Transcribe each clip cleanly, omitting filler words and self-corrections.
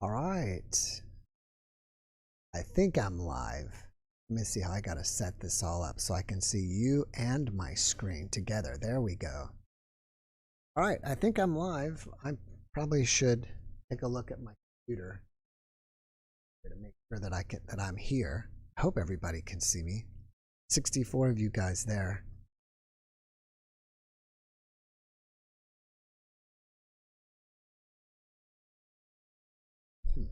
All right. I think I'm live. Let me see how I got to set this all up so I can see you and my screen together. There we go. All right. I think I'm live. I probably should take a look at my computer to make sure that I'm here. I hope everybody can see me. 64 of you guys there.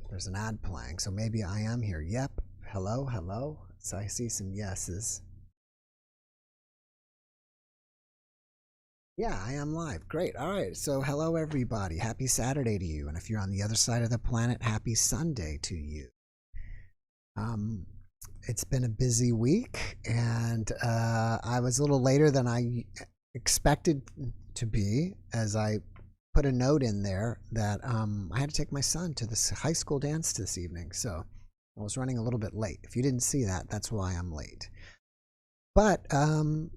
There's an ad playing, so maybe I am here. Yep. Hello, hello. So I see some yeses. Yeah, I am live. Great. All right. So hello, everybody. Happy Saturday to you. And if you're on the other side of the planet, happy Sunday to you. It's been a busy week, and I was a little later than I expected to be, as I put a note in there that I had to take my son to this high school dance this evening. So I was running a little bit late. If you didn't see that, that's why I'm late. But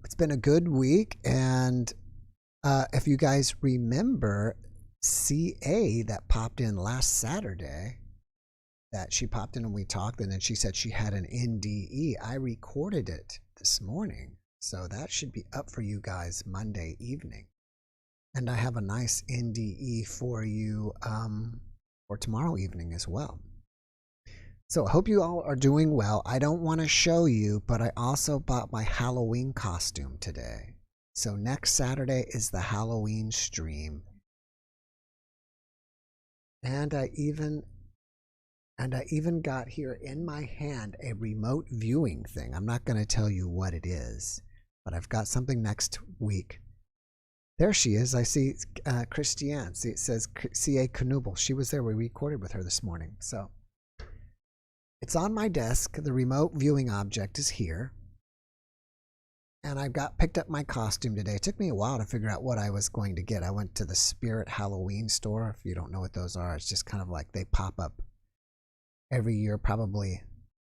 it's been a good week, and if you guys remember CA that popped in last Saturday, that she popped in and we talked, and then she said she had an NDE. I recorded it this morning, so that should be up for you guys Monday evening. And I have a nice NDE for you for tomorrow evening as well. So I hope you all are doing well. I don't want to show you, but I also bought my Halloween costume today. So next Saturday is the Halloween stream. And I even got here in my hand a remote viewing thing. I'm not going to tell you what it is, but I've got something next week. There she is. I see Christiana. See, it says C.A. Knubel. She was there. We recorded with her this morning. So it's on my desk. The remote viewing object is here. And I picked up my costume today. It took me a while to figure out what I was going to get. I went to the Spirit Halloween store. If you don't know what those are, it's just kind of like they pop up every year, probably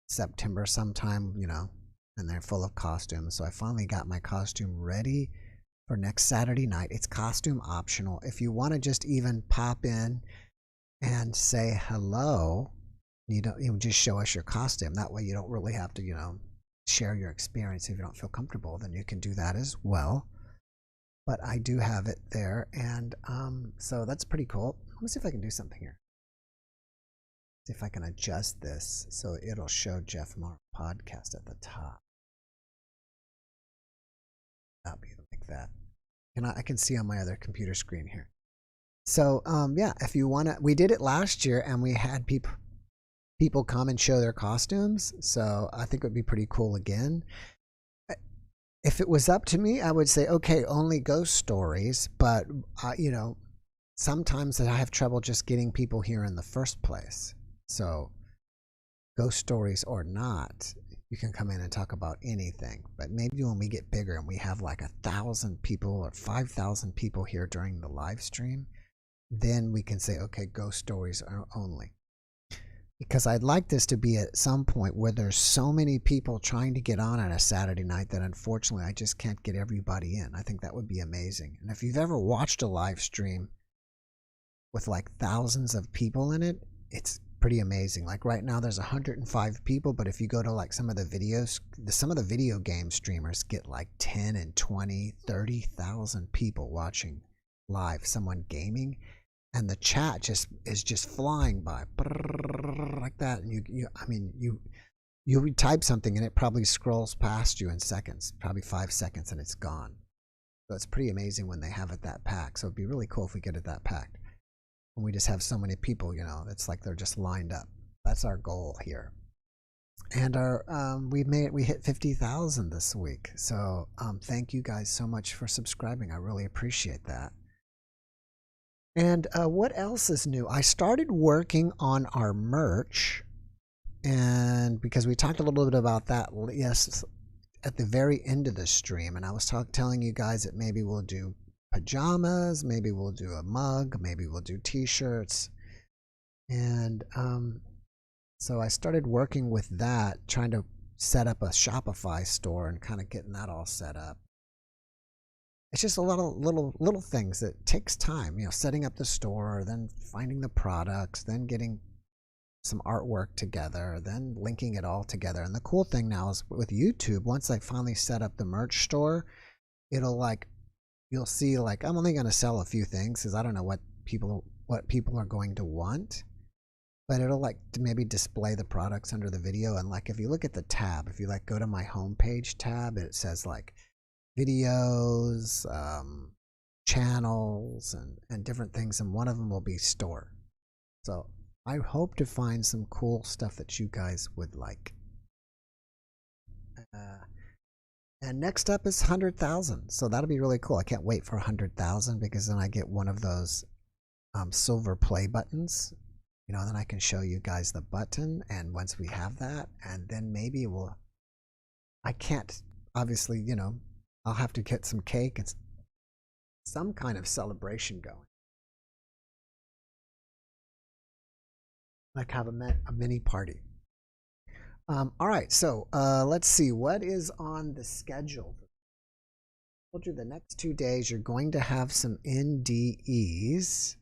September sometime, you know, and they're full of costumes. So I finally got my costume ready for next Saturday night. It's costume optional. If you want to just even pop in and say hello, you just show us your costume. That way you don't really have to, share your experience. If you don't feel comfortable, then you can do that as well. But I do have it there, and so that's pretty cool. Let me see if I can do something here. See if I can adjust this so it'll show JeffMara podcast at the top. That'll be like that. And I can see on my other computer screen here. So yeah, if you want to, we did it last year and we had people come and show their costumes. So I think it would be pretty cool again. If it was up to me, I would say, okay, only ghost stories. But, sometimes I have trouble just getting people here in the first place. So ghost stories or not, you can come in and talk about anything. But maybe when we get bigger and we have like 1,000 people or 5,000 people here during the live stream, then we can say, okay, ghost stories are only. Because I'd like this to be at some point where there's so many people trying to get on a Saturday night that unfortunately I just can't get everybody in. I think that would be amazing. And if you've ever watched a live stream with like thousands of people in it, it's pretty amazing. Like right now there's 105 people, but if you go to like some of the videos, some of the video game streamers get like 10 and 20, 30,000 people watching live, someone gaming. And the chat is just flying by like that, and you type something and it probably scrolls past you in seconds, probably 5 seconds, and it's gone. So it's pretty amazing when they have it that packed. So it'd be really cool if we get it that packed, and we just have so many people. It's like they're just lined up. That's our goal here. And we hit 50,000 this week. So thank you guys so much for subscribing. I really appreciate that. And what else is new? I started working on our merch, and because we talked a little bit about that, yes, at the very end of the stream, and I was telling you guys that maybe we'll do pajamas, maybe we'll do a mug, maybe we'll do t-shirts, and so I started working with that, trying to set up a Shopify store and kind of getting that all set up. It's just a lot of little things that takes time, setting up the store, then finding the products, then getting some artwork together, then linking it all together. And the cool thing now is with YouTube, once I finally set up the merch store, it'll like, you'll see like, I'm only going to sell a few things because I don't know what people are going to want, but it'll like maybe display the products under the video. And like, if you look at the tab, if you like go to my homepage tab, it says like videos, channels, and different things. And one of them will be store. So I hope to find some cool stuff that you guys would like. And next up is 100,000. So that'll be really cool. I can't wait for 100,000 because then I get one of those silver play buttons. You know, then I can show you guys the button. And once we have that, and then maybe I can't, obviously, you know, I'll have to get some cake and some kind of celebration going. Like have a mini party. All right, so let's see what is on the schedule. I told you the next 2 days you're going to have some NDEs.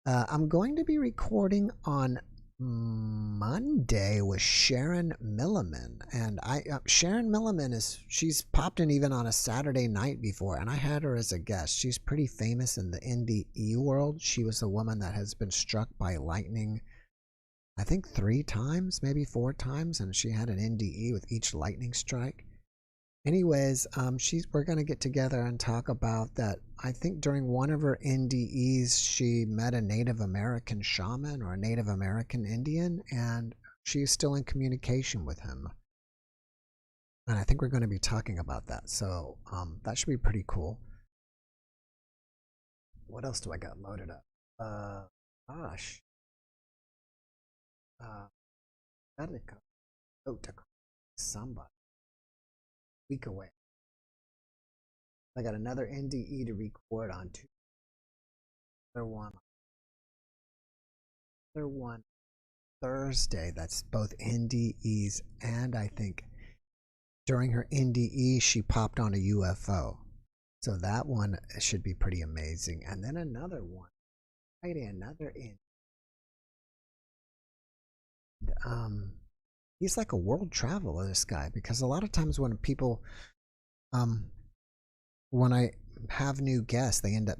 I'm going to be recording on Monday with Sharon Milliman, and Sharon Milliman she's popped in even on a Saturday night before, and I had her as a guest. She's pretty famous in the NDE world. She was a woman that has been struck by lightning, I think 3 times, maybe 4 times, and she had an NDE with each lightning strike. Anyways, we're going to get together and talk about that. I think during one of her NDEs, she met a Native American shaman or a Native American Indian, and she's still in communication with him. And I think we're going to be talking about that. So that should be pretty cool. What else do I got loaded up? Gosh. Gotta go to somebody. Week away. I got another NDE to record on Tuesday. Another one Thursday. That's both NDEs, and I think during her NDE she popped on a UFO. So that one should be pretty amazing. And then another one. Friday, another NDE. He's like a world traveler, this guy, because a lot of times when people when I have new guests, they end up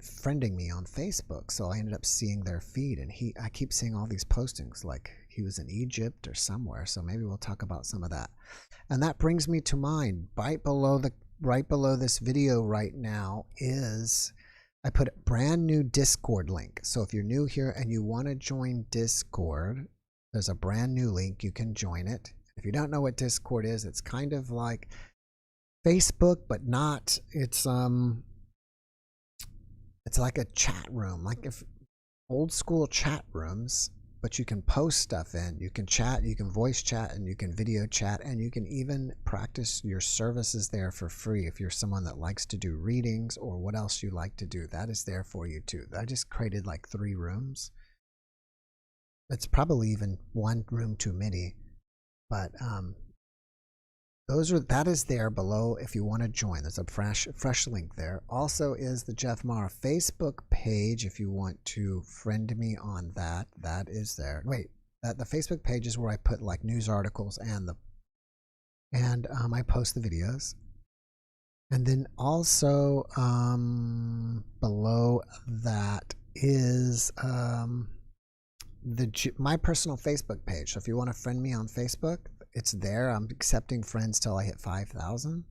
friending me on Facebook. So I ended up seeing their feed, and I keep seeing all these postings like he was in Egypt or somewhere. So maybe we'll talk about some of that. And that brings me to mind, right below this video right now is I put a brand new Discord link. So if you're new here and you want to join Discord, there's a brand new link. You can join it. If you don't know what Discord is, it's kind of like Facebook, but not. It's like a chat room, like if old school chat rooms, but you can post stuff in. You can chat, you can voice chat, and you can video chat, and you can even practice your services there for free if you're someone that likes to do readings or what else you like to do. That is there for you too. I just created like 3 rooms. It's probably even 1 room too many, but that is there below if you want to join. There's a fresh link there. Also is the JeffMara Facebook page if you want to friend me on that. That is there. Wait, the Facebook page is where I put like news articles and I post the videos. And then also below that is my personal Facebook page. So if you want to friend me on Facebook, it's there. I'm accepting friends till I hit 5,000.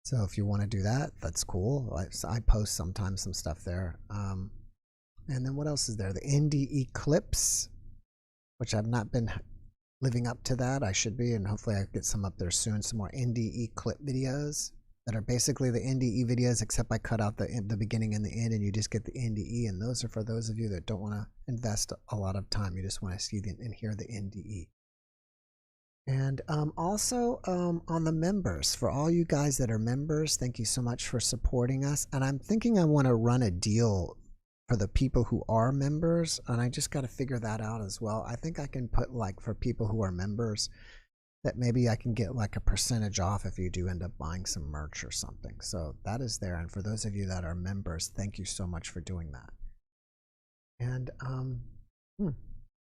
So if you want to do that, that's cool. I post sometimes some stuff there. And then what else is there? The NDE clips, which I've not been living up to that. I should be, and hopefully I get some up there soon. Some more NDE clip videos that are basically the NDE videos, except I cut out the beginning and the end, and you just get the NDE. And those are for those of you that don't want to invest a lot of time. You just want to see and hear the NDE. And also on the members, for all you guys that are members, thank you so much for supporting us. And I'm thinking I want to run a deal for the people who are members, and I just got to figure that out as well. I think I can put like for people who are members that maybe I can get like a percentage off if you do end up buying some merch or something. So that is there. And for those of you that are members, thank you so much for doing that. And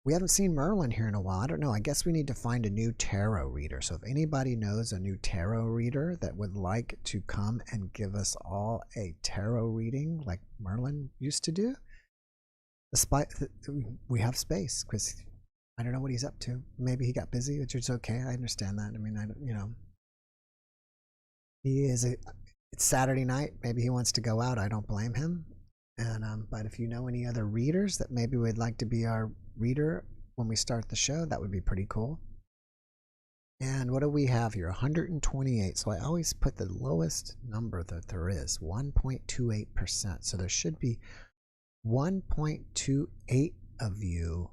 We haven't seen Merlin here in a while. I don't know. I guess we need to find a new tarot reader. So if anybody knows a new tarot reader that would like to come and give us all a tarot reading like Merlin used to do, we have space because I don't know what he's up to. Maybe he got busy, which is okay. I understand that. I mean, he is it's Saturday night. Maybe he wants to go out. I don't blame him. And but if you know any other readers that maybe would like to be our reader when we start the show, that would be pretty cool. And what do we have here? 128. So I always put the lowest number that there is, 1.28%. So there should be 1.28 of you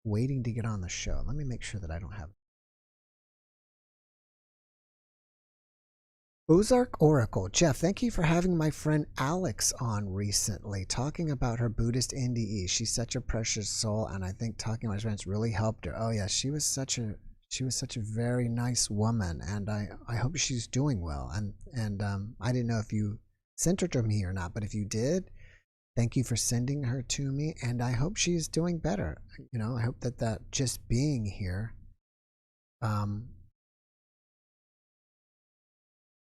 waiting to get on the show. Let me make sure that I don't have Ozark Oracle. Jeff, thank you for having my friend Alex on recently, talking about her Buddhist NDE. She's such a precious soul, and I think talking to my friends really helped her. Oh yeah, she was such a very nice woman, and I hope she's doing well. And I didn't know if you sent her to me or not, but if you did, thank you for sending her to me, and I hope she's doing better. I hope that just being here,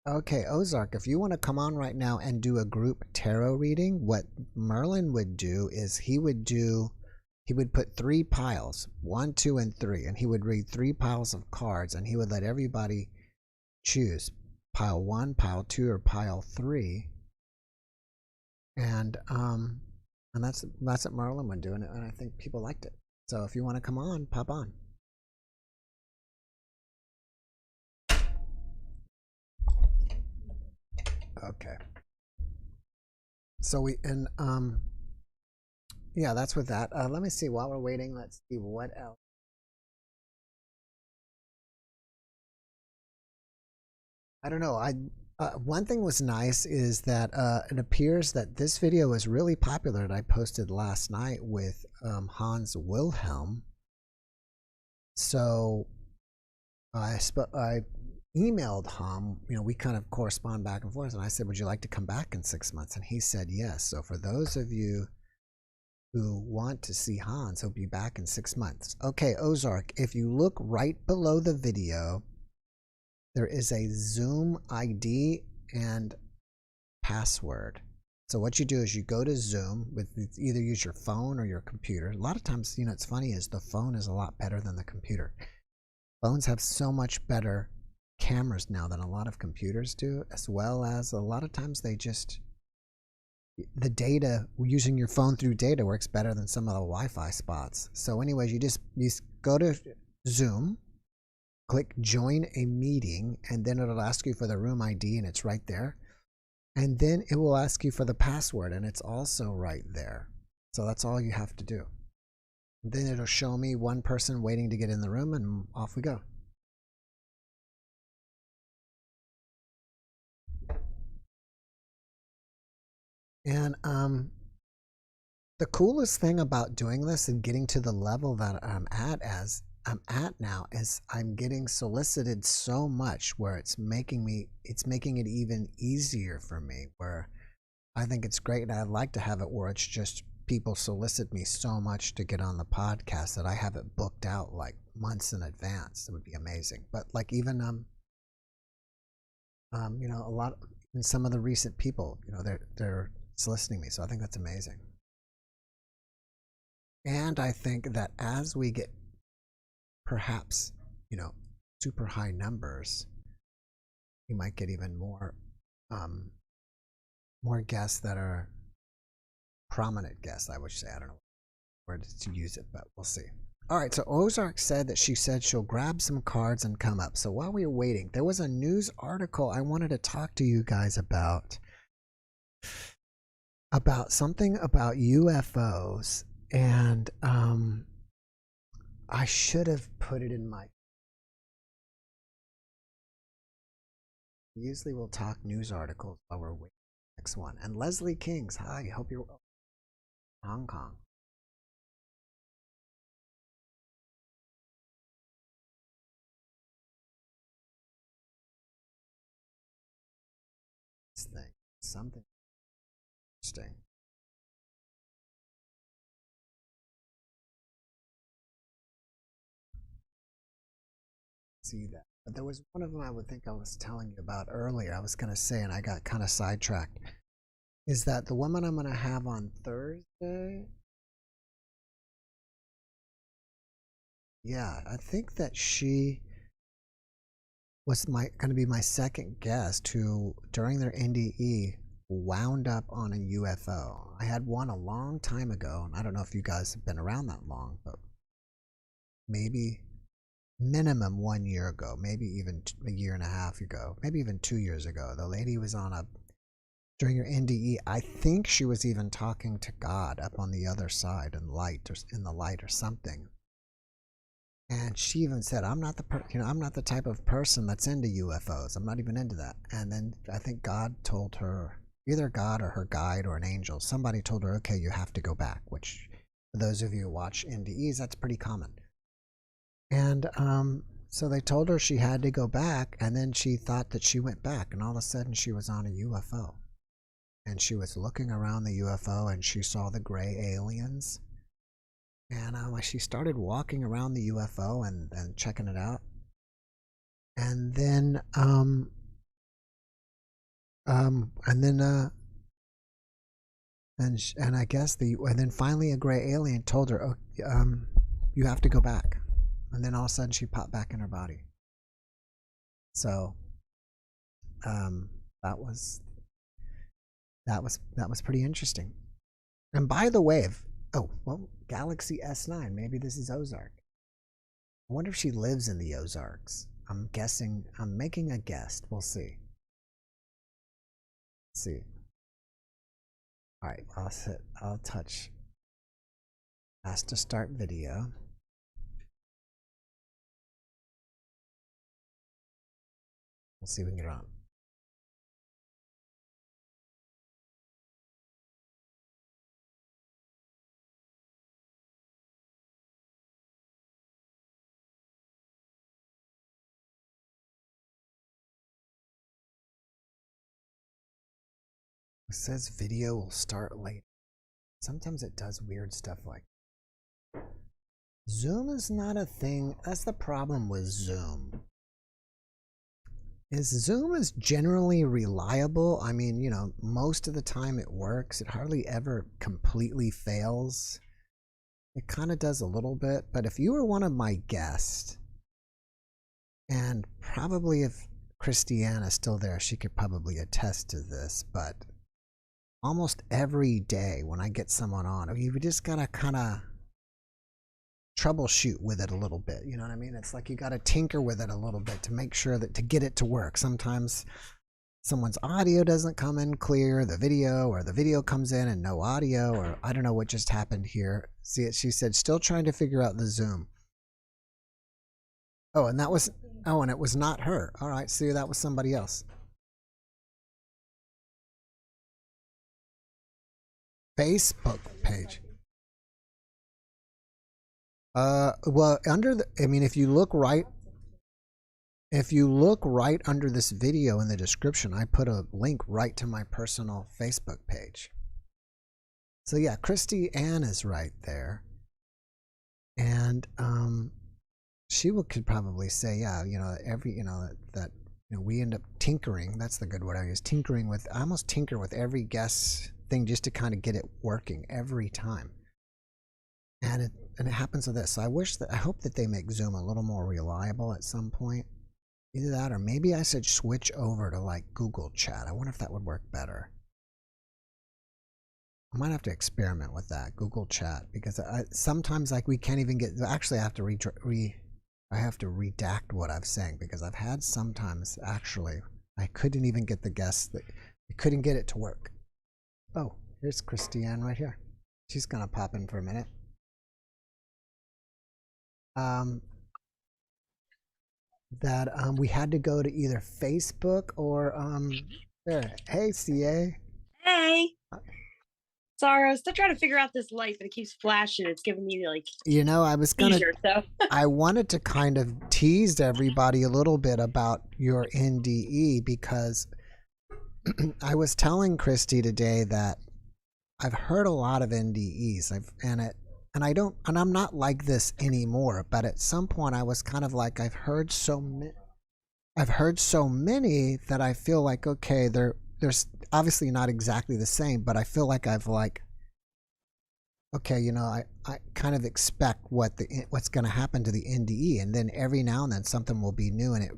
okay, Ozark, if you want to come on right now and do a group tarot reading, what Merlin would do is he would put 3 piles, 1, 2, and 3, and he would read 3 piles of cards, and he would let everybody choose pile 1, pile 2, or pile 3. And that's what Merlin would do, and I think people liked it. So if you want to come on, pop on. Okay. So yeah, that's with that. Let me see while we're waiting. Let's see what else. I don't know. One thing was nice is that it appears that this video was really popular that I posted last night with Hans Wilhelm. So I emailed Ham. We kind of correspond back and forth, and I said, would you like to come back in 6 months? And he said yes. So for those of you who want to see Hans, he'll be back in 6 months. Okay, Ozark, if you look right below the video, there is a Zoom ID and password. So what you do is you go to Zoom with either use your phone or your computer. A lot of times, it's funny is the phone is a lot better than the computer. Phones have so much better cameras now than a lot of computers do, as well as a lot of times the data, using your phone through data works better than some of the Wi-Fi spots. So anyways, you just go to Zoom, click join a meeting, and then it'll ask you for the room ID, and it's right there. And then it will ask you for the password, and it's also right there. So that's all you have to do. Then it'll show me one person waiting to get in the room, and off we go. And the coolest thing about doing this and getting to the level that I'm at now is I'm getting solicited so much where it's making it even easier for me, where I think it's great, and I'd like to have it where it's just people solicit me so much to get on the podcast that I have it booked out like months in advance. It would be amazing. But like even a lot in some of the recent people, they're soliciting me, so I think that's amazing. And I think that as we get perhaps super high numbers, you might get even more guests that are prominent guests, I would say. I don't know where to use it, but we'll see. All right, so Ozark said that she said she'll grab some cards and come up. So while we were waiting, there was a news article I wanted to talk to you guys about something about UFOs, and I should have put it in my... Usually we'll talk news articles while we're waiting for the next one. And Leslie Kings, hi, hope you're well. Hong Kong. This thing, something interesting. see that. But there was one of them I would think I was telling you about earlier. I was going to say, and I got kind of sidetracked. Is that the woman I'm going to have on Thursday? Yeah, I think that she was going to be my second guest who, during their NDE, wound up on a UFO. I had one a long time ago, and I don't know if you guys have been around that long, but maybe minimum 1 year ago, maybe even a year and a half ago, maybe even 2 years ago. The lady was on a, during her NDE, I think she was even talking to God up on the other side in light or in the light or something. And she even said, I'm not I'm not the type of person that's into UFOs. I'm not even into that. And then I think God told her, either God or her guide or an angel, somebody told her, okay, you have to go back, which for those of you who watch NDEs, that's pretty common. And so they told her she had to go back, and then she thought that she went back, and all of a sudden she was on a UFO. And she was looking around the UFO, and she saw the gray aliens. And she started walking around the UFO and checking it out. And then and I guess and then finally a gray alien told her, oh, you have to go back. And then all of a sudden she popped back in her body. So that was pretty interesting. And by the way, Galaxy S9, maybe this is Ozark. I wonder if she lives in the Ozarks. I'm guessing, I'm making a guess. We'll see. Let's see. All right, I'll touch. Ask to start video. We'll see if we can get on. It says video will start late. Sometimes it does weird stuff like Zoom is not a thing. That's the problem with Zoom. Zoom is generally reliable. I mean, you know, most of the time it works. It hardly ever completely fails. It kind of does a little bit. But if you were one of my guests, and probably if Christiana's still there, she could probably attest to this, but almost every day when I get someone on, you just gotta kind of troubleshoot with it a little bit. You know what I mean? It's like you gotta tinker with it a little bit to make sure that to get it to work. Sometimes someone's audio doesn't come in clear, the video comes in and no audio, or I don't know what just happened here. See it? She said, still trying to figure out the Zoom. Oh, and it was not her. All right, see, that was somebody else. Facebook page. Well, if you look right under this video in the description, I put a link right to my personal Facebook page. So yeah, Christiana is right there. And she could probably say, yeah, you know, we end up tinkering. That's the good word I use. I almost tinker with every guest thing just to kind of get it working every time. And it happens with this. So I hope that they make Zoom a little more reliable at some point. Either that, or maybe I should switch over to like Google Chat. I wonder if that would work better. I might have to experiment with that, Google Chat, because sometimes like we can't even get. Actually, I have to redact what I'm saying, because I've had sometimes actually I couldn't even get the guests that I couldn't get it to work. Oh, here's Christiane right here. She's gonna pop in for a minute. We had to go to either Facebook or there. Hey, CA. Hey. Sorry, I was still trying to figure out this light, but it keeps flashing. It's giving me like, you know, I was gonna so. I wanted to kind of tease everybody a little bit about your NDE, because I was telling Christy today that I've heard a lot of NDEs. and I'm not like this anymore, but at some point I was kind of like, I've heard so many that I feel like, okay, there's obviously not exactly the same, but I feel like I've like, okay, you know, I kind of expect what's going to happen to the NDE, and then every now and then something will be new, and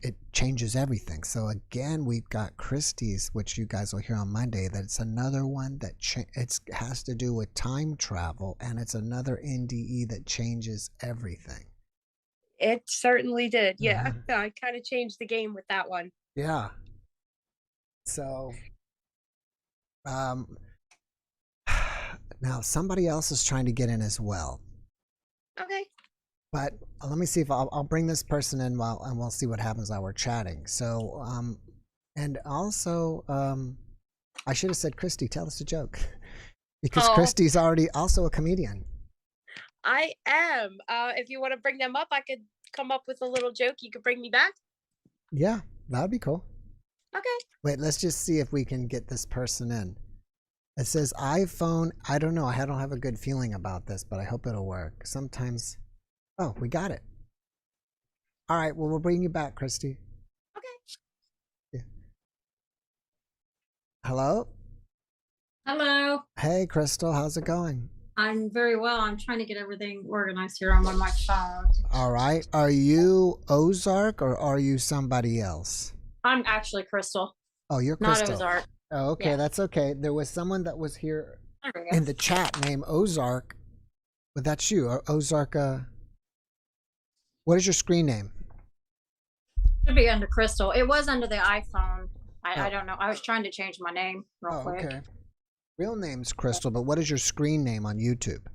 it changes everything. So again, we've got Christie's, which you guys will hear on Monday. That it's another one that it has to do with time travel, and it's another NDE that changes everything. It certainly did. Yeah, I kind of changed the game with that one. Yeah. So, now somebody else is trying to get in as well. Okay. But let me see if I'll bring this person in and we'll see what happens while we're chatting. So, and also, I should have said, Christy, tell us a joke, because Christy's already also a comedian. I am. If you want to bring them up, I could come up with a little joke. You could bring me back. Yeah, that'd be cool. Okay. Wait, let's just see if we can get this person in. It says iPhone. I don't know. I don't have a good feeling about this, but I hope it'll work. Sometimes. Oh, we got it. All right. Well, we'll bring you back, Christy. Okay. Yeah. Hello? Hello. Hey, Crystal. How's it going? I'm very well. I'm trying to get everything organized here. I'm on my phone. All right. Are you Ozark or are you somebody else? I'm actually Crystal. Oh, you're Crystal. Not Ozark. Oh, okay. Yeah. That's okay. There was someone that was here There we go. in the chat named Ozark, but that's you. Ozark. What is your screen name? Should be under Crystal. It was under the iPhone. I don't know. I was trying to change my name real quick. Okay. Real name's Crystal, but what is your screen name on YouTube?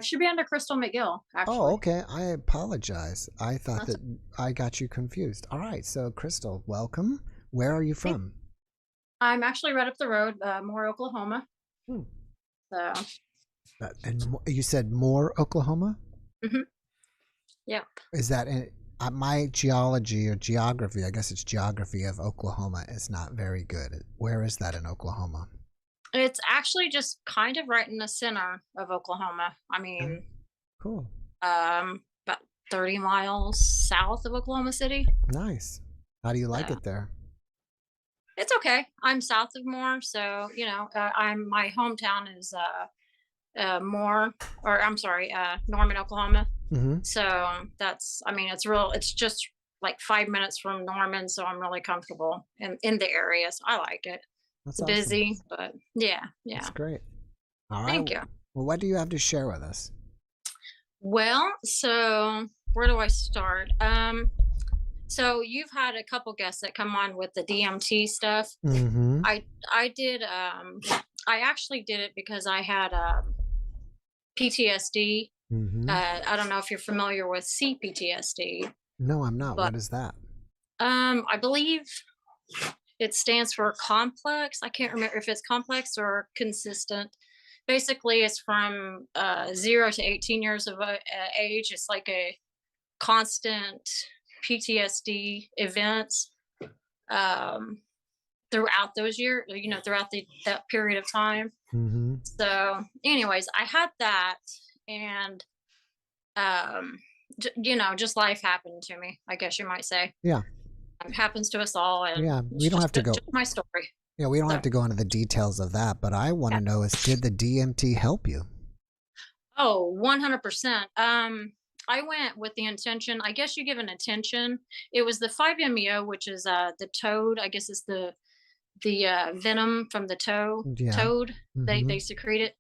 Should be under Crystal McGill, actually. Oh, okay. I apologize. I thought that I got you confused. All right. So, Crystal, welcome. Where are you from? I'm actually right up the road, Moore, Oklahoma. Hmm. So. And you said Moore, Oklahoma? Mm-hmm. Yep. Is that in my geology or geography? I guess it's geography of Oklahoma is not very good. Where is that in Oklahoma? It's actually just kind of right in the center of Oklahoma. I mean, cool. About 30 miles south of Oklahoma City. Nice. How do you like it there? It's okay. I'm south of Moore, so you know, my hometown is Norman, Oklahoma. Mm-hmm. So that's, I mean, it's just like 5 minutes from Norman, so I'm really comfortable in the area. So I like it. That's it's awesome. Busy, but yeah. That's great. All right. Thank you. Well, what do you have to share with us? Well, so where do I start? So you've had a couple guests that come on with the DMT stuff. Mm-hmm. I did. I actually did it because I had PTSD. Mm-hmm. I don't know if you're familiar with CPTSD. No, I'm not. What is that? I believe it stands for complex. I can't remember if it's complex or consistent. Basically, it's from 0 to 18 years of age. It's like a constant PTSD events throughout those years, you know, throughout that period of time. Mm-hmm. So anyways, I had that, and you know, just life happened to me, I guess you might say. Yeah, it happens to us all. And yeah, we don't have to go just my story. Yeah, we don't have to go into the details of that, but I want to know is, did the DMT help you? Oh, 100%. I went with the intention, I guess you give an intention. It was the 5-MeO, which is the toad. I guess it's the venom from the toad. Mm-hmm. They secrete it.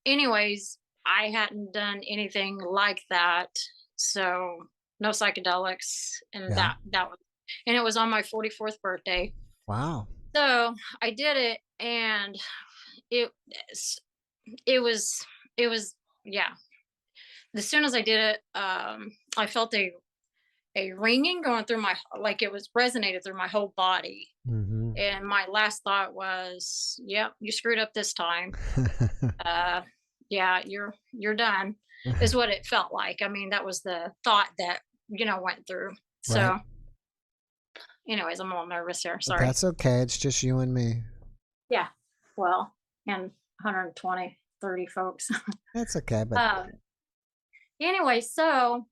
Anyways, I hadn't done anything like that, so no psychedelics, and that was, and it was on my 44th birthday. Wow. So I did it, and it was yeah. As soon as I did it, I felt a ringing going through my, like it was resonated through my whole body. Mm-hmm. And my last thought was, yep, you screwed up this time. Yeah, you're done, is what it felt like. I mean, that was the thought that, you know, went through. So right. Anyways, I'm a little nervous here. Sorry. That's okay. It's just you and me. Yeah. Well, and 120. 30 folks. That's okay, but Anyway, so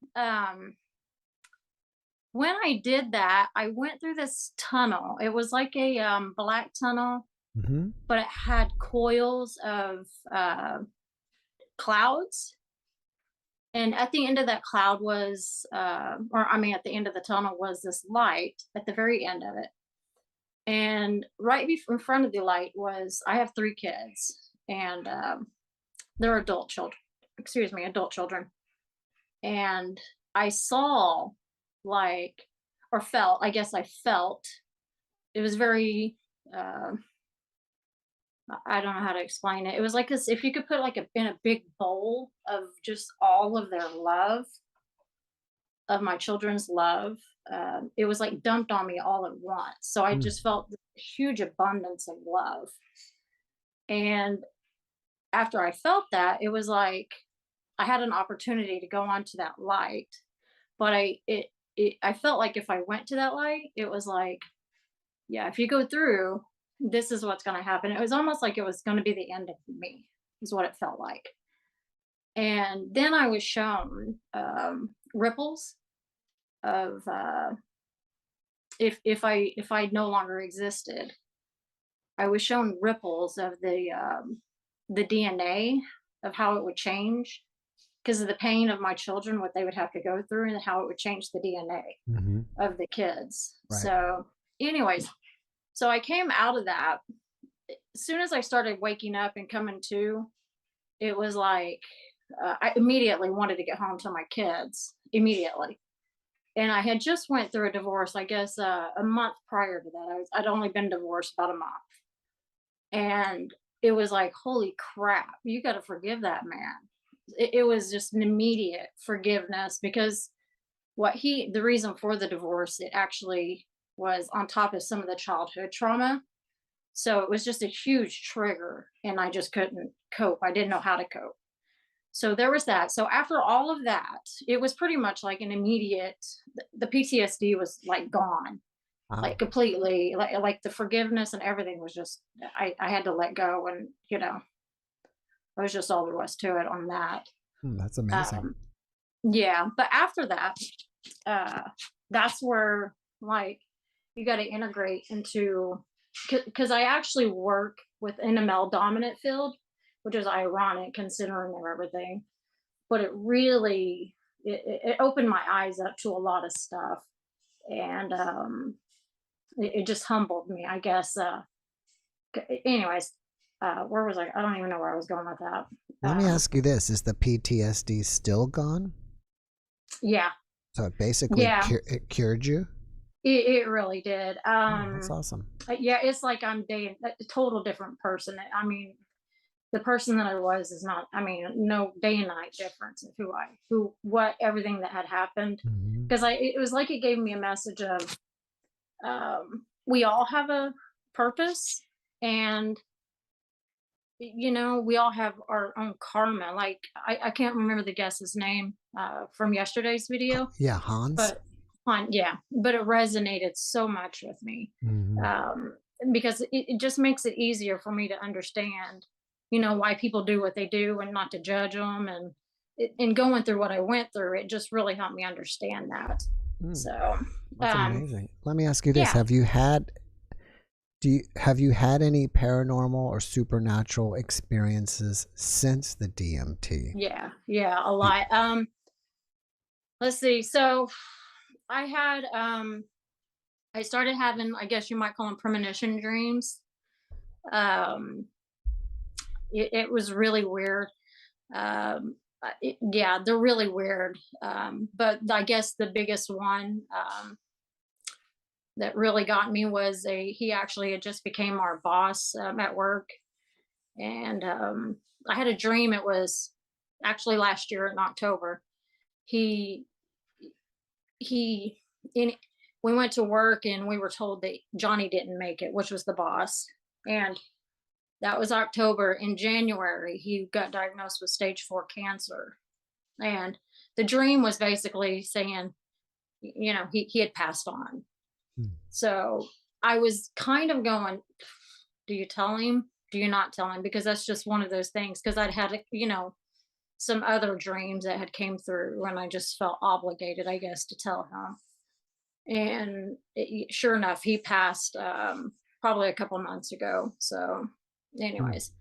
when I did that, I went through this tunnel. It was like a black tunnel, mhm. but it had coils of clouds. And at the end of that cloud was, at the end of the tunnel was this light at the very end of it. And right in front of the light was, I have 3 kids, and they're adult children. Excuse me, adult children. And I saw, like, or felt, I guess I felt, it was very, uh, I don't know how to explain it. It was like this, if you could put like in a big bowl of just all of their love, of my children's love, it was like dumped on me all at once. So I Mm. just felt this huge abundance of love. And after I felt that, it was like I had an opportunity to go onto that light, but I felt like if I went to that light, it was like, yeah, if you go through, this is what's going to happen. It was almost like it was going to be the end of me, is what it felt like. And then I was shown ripples of if I no longer existed. I was shown ripples of the DNA of how it would change because of the pain of my children, what they would have to go through, and how it would change the DNA Mhm. of the kids. Right. So, anyways, so I came out of that. As soon as I started waking up and coming to, it was like I immediately wanted to get home to my kids immediately. And I had just went through a divorce, I guess, a month prior to that. I'd only been divorced about a month, and it was like, holy crap, you got to forgive that man. It was just an immediate forgiveness because the reason for the divorce, it actually was on top of some of the childhood trauma. So it was just a huge trigger, and I just couldn't cope. I didn't know how to cope. So there was that. So after all of that, it was pretty much like an immediate, the PTSD was like gone, like Wow. completely, like the forgiveness and everything was just, I had to let go. And, it was just all there was to it on that. That's amazing. Um, yeah. But after that, uh, that's where, like, you got to integrate into, because I actually work within a male dominant field, which is ironic considering everything. But it really, it opened my eyes up to a lot of stuff, and it just humbled me, I guess. Anyways, where was I don't even know where I was going with that. Let me ask you this: is the PTSD still gone? Yeah. So it basically Yeah. it cured you? It really did. Oh, that's awesome. Yeah, it's like I'm dating a total different person. I mean, the person that I was is not, no day and night difference of what everything that had happened. Mhm. Because it was like it gave me a message of, we all have a purpose, and we all have our own karma. Like I can't remember the guest's name from yesterday's video, Yeah, Hans. but yeah, but it resonated so much with me, Mhm. because it just makes it easier for me to understand, why people do what they do and not to judge them. And in going through what I went through, it just really helped me understand that. Mm, So, that's amazing. Let me ask you this: yeah, have you had any paranormal or supernatural experiences since the DMT? yeah, a lot. Let's see. So I had, I started having, I guess you might call them premonition dreams. Um, it was really weird. Yeah, they're really weird. But I guess the biggest one that really got me was he actually had just became our boss at work. And I had a dream. It was actually last year in October. He, he, in, we went to work and we were told that Johnny didn't make it, which was the boss. And that was October. In January, he got diagnosed with stage 4 cancer. And the dream was basically saying, he had passed on. Hmm. So I was kind of going, do you tell him? do you not tell him? Because that's just one of those things. Because I'd had, you know, some other dreams that had came through when I just felt obligated, I guess, to tell him. And sure enough, he passed probably a couple months ago. So, Hmm. anyways,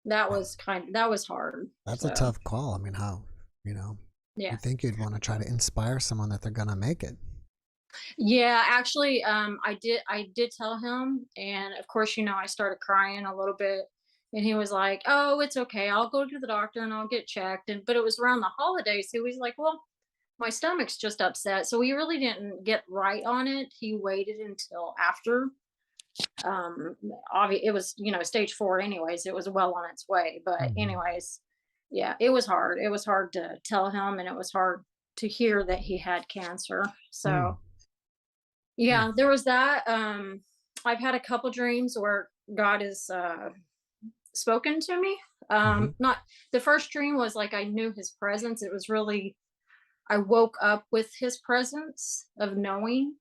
that was that was hard. That's a So, tough call. I mean, how, you know, you yeah. think you'd want to try to inspire someone that they're going to make it. Yeah, actually, I did tell him, and of course, you know, I started crying a little bit, and he was like, "Oh, it's okay. I'll go to the doctor and I'll get checked." And but it was around the holidays, so he's like, "Well, my stomach's just upset." So he really didn't get right on it. He waited until after. It was, you know, stage 4 anyways. It was well on its way, but Hmm. anyways, yeah, it was hard. It was hard to tell him, and it was hard to hear that he had cancer. Mm. So Mm. yeah, there was that. I've had a couple dreams where God has spoken to me. Hmm. Not the first dream was like I knew his presence. It was really I woke up with his presence of knowing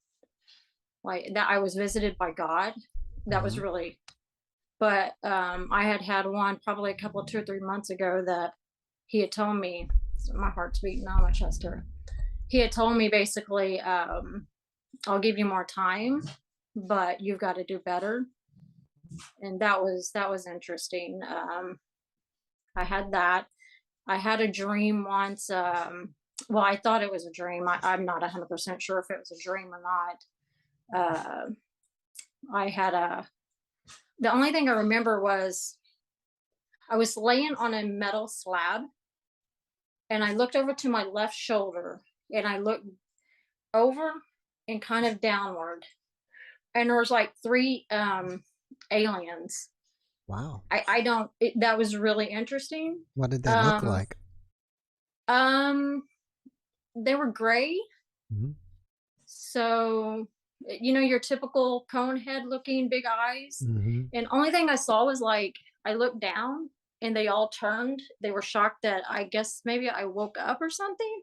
like that I was visited by God. That was Hmm. really but I had one probably a couple 2 or 3 months ago that he had told me my heart's beating on my chest here. He had told me basically I'll give you more time, but you've got to do better. And that was interesting. I had that. I had a dream once. Well, I thought it was a dream. I'm not 100% sure if it was a dream or not. Uh, I had a. The only thing I remember was I was laying on a metal slab, and I looked over to my left shoulder, and I looked over and kind of downward, and there was like 3 aliens. Wow. I don't. That was really interesting. What did they look Um, like? um, they were gray, Hmm. so you know your typical cone head looking big eyes. Hmm. And only thing I saw was like I looked down and they all turned. They were shocked that I guess maybe I woke up or something.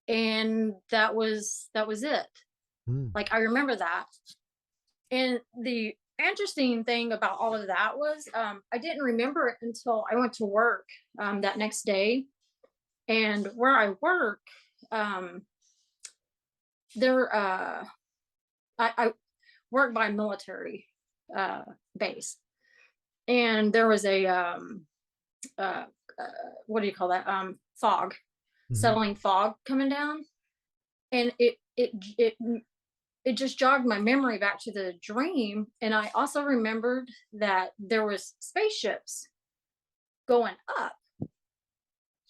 And that was it. Mm. Like I remember that. And the interesting thing about all of that was I didn't remember it until I went to work that next day. And where I work, um, there I work by military uh, base, and there was a uh, uh, what do you call that? Fog, Hmm. settling fog coming down, and it just jogged my memory back to the dream, and I also remembered that there was spaceships going up,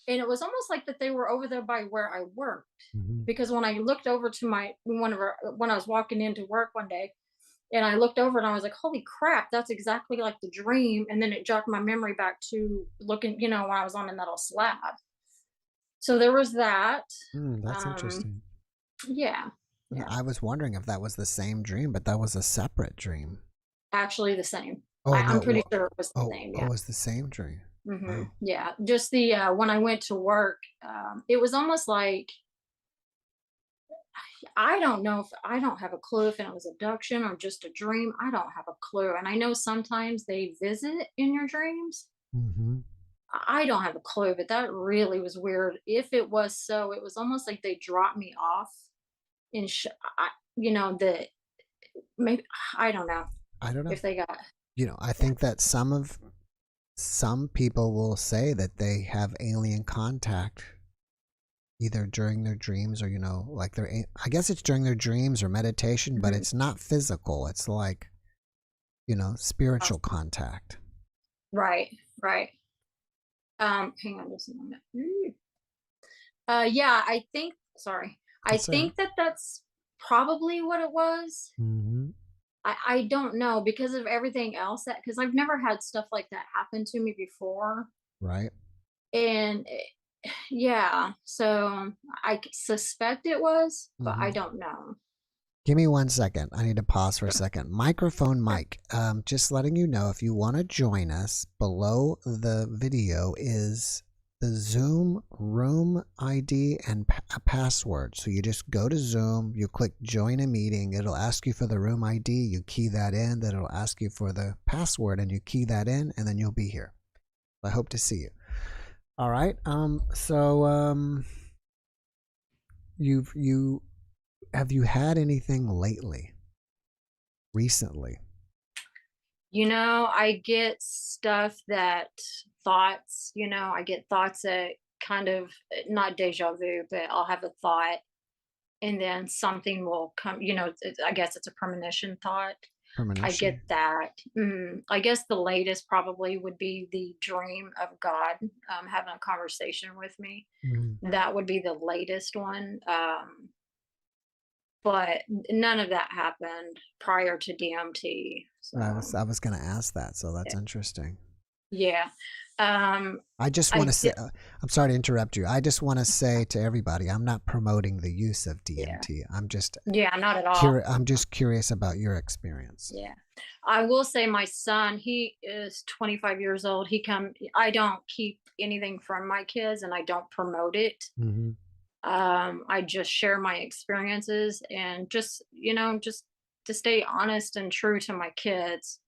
and it was almost like that they were over there by where I worked. Hmm. Because when I looked over to my one of our when I was walking into work one day, and I looked over and I was like, "Holy crap, that's exactly like the dream." And then it jogged my memory back to looking, you know, when I was on a metal slab. So there was that. Mm, that's Um, interesting. yeah, And yeah, I was wondering if that was the same dream, but that was a separate dream. actually the same. Oh I'm no! pretty sure it was the Oh, same. oh, Yeah. it was the same dream. Wow. Yeah. Just the when I went to work, it was almost like I don't know if I don't have a clue if it was abduction or just a dream. I don't have a clue. And I know sometimes they visit in your dreams. Hmm. I don't have a clue, but that really was weird. If it was so, it was almost like they dropped me off in, you know, the maybe I don't know I don't know. if they got. I think that some people will say that they have alien contact either during their dreams or like I guess it's during their dreams or meditation, but Mhm. it's not physical. It's like spiritual contact. Right, right. Hang on just a moment. Yeah, I think. Sorry, I That's all right. think that that's probably what it was. Hmm. I don't know because of everything else that because I've never had stuff like that happen to me before, Right. and yeah, so I suspect it was, but Hmm. I don't know. Give me 1 second. I need to pause for a second. Microphone Mike. Just letting you know if you want to join us, below the video is the Zoom room ID and a password. So you just go to Zoom, you click join a meeting, it'll ask you for the room ID, you key that in, then it'll ask you for the password and you key that in, and then you'll be here. I hope to see you. All right. Have you had anything lately? Recently? I get stuff thoughts, I get thoughts that kind of not deja vu, but I'll have a thought and then something will come, I guess it's a premonition thought. I Premonition? get that. I guess the latest probably would be the dream of God having a conversation with me. Mm. That would be the latest one. But none of that happened prior to DMT. So I was going to ask that, so that's interesting. yeah. I just want to say, I'm sorry to interrupt you. I just want to say to everybody, I'm not promoting the use of DMT. Yeah. I'm just Not at all. I'm just curious about your experience. Yeah. I will say my son, he is 25 years old. I don't keep anything from my kids and I don't promote it. Mm-hmm. I just share my experiences and just to stay honest and true to my kids,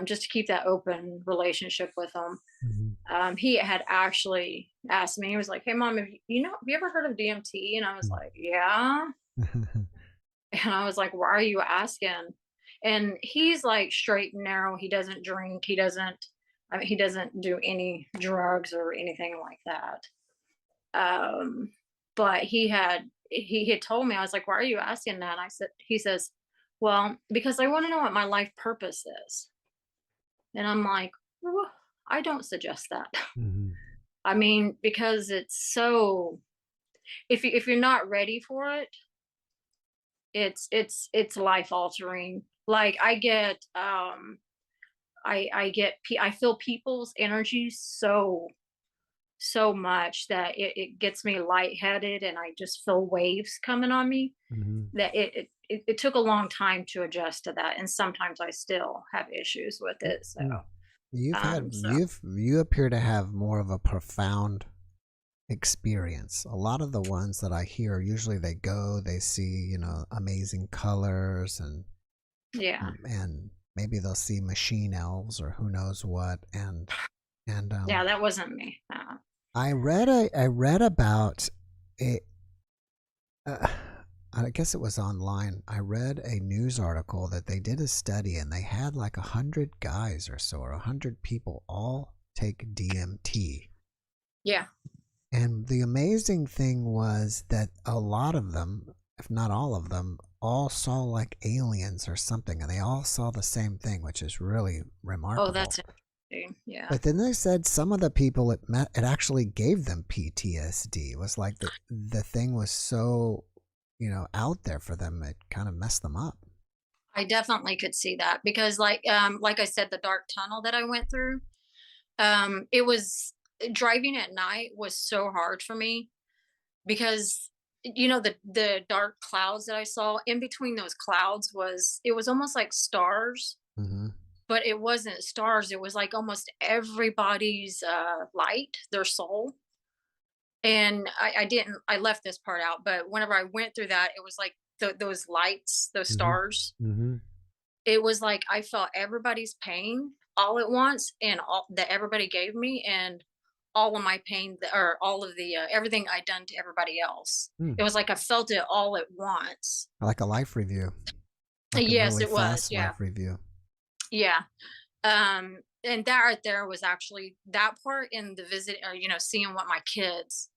just to keep that open relationship with them. Mm-hmm. He had actually asked me, he was like, "Hey mom, have you ever heard of DMT?" And I was like, "Yeah." And I was like, "Why are you asking?" And he's like straight and narrow. He doesn't drink. He doesn't do any drugs or anything like that. But he had told me, I was like, "Why are you asking that?" He says, "Well, because I want to know what my life purpose is." And I'm like, "Well, I don't suggest that." Mm-hmm. I mean, because it's so, if you're not ready for it, it's life altering. Like I feel people's energy so much that it gets me lightheaded and I just feel waves coming on me. Mm-hmm. That it took a long time to adjust to that, and sometimes I still have issues with it. So you appear to have more of a profound experience. A lot of the ones that I hear, usually they see, amazing colors and maybe they'll see machine elves or who knows what, and that wasn't me. I read about a I guess it was online. I read a news article that they did a study and they had like 100 guys or so, or 100 people all take DMT. Yeah. And the amazing thing was that a lot of them, if not all of them, all saw like aliens or something, and they all saw the same thing, which is really remarkable. Oh, that's interesting. Yeah. But then they said some of the people it actually gave them PTSD. It was like the thing was so, out there for them, it kind of messed them up. I definitely could see that because like I said, the dark tunnel that I went through, it was driving at night was so hard for me because the dark clouds that I saw in between those clouds it was almost like stars. Mm-hmm. But it wasn't stars. It was like almost everybody's light, their soul. And I left this part out, but whenever I went through that, it was like those lights, those stars. Mm-hmm. It was like I felt everybody's pain all at once, and all that everybody gave me, and all of my pain, or all of the everything I'd done to everybody else. It was like I felt it all at once. Like a life review. Like yes, really it was. Yeah. Life review. Yeah. And that right there was actually that part in the visit, or seeing what my kids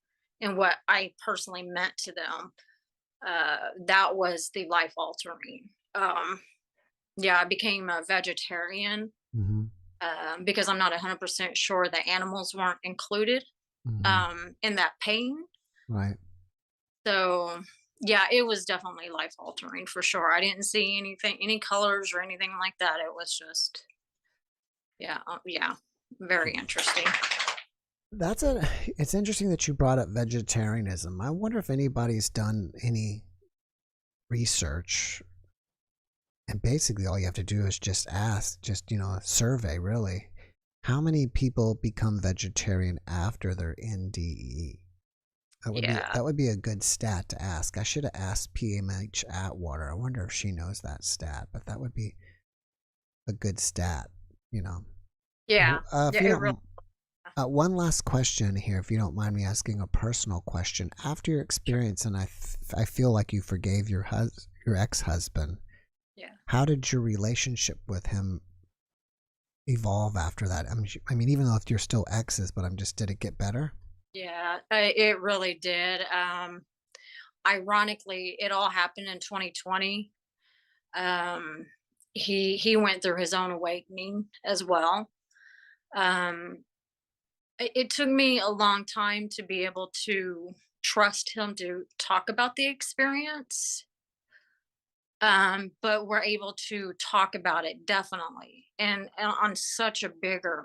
and what I personally meant to them. That was the life altering. I became a vegetarian. Mm-hmm. Because I'm not 100% sure the animals weren't included in that pain. Right. So yeah, it was definitely life altering for sure. I didn't see any colors or anything like that. It was just, very interesting. It's interesting that you brought up vegetarianism. I wonder if anybody's done any research, and basically all you have to do is just ask, a survey really. How many people become vegetarian after their NDE? That would be a good stat to ask. I should have asked PMH Atwater. I wonder if she knows that stat, but that would be a good stat, you know. Yeah. If you don't, one last question here, if you don't mind me asking a personal question. After your experience, and I feel like you forgave your ex-husband. Yeah. How did your relationship with him evolve after that? I mean, even though if you're still exes, but did it get better? Yeah, it really did. Ironically, it all happened in 2020. He went through his own awakening as well. It took me a long time to be able to trust him to talk about the experience. But we're able to talk about it definitely, and on such a bigger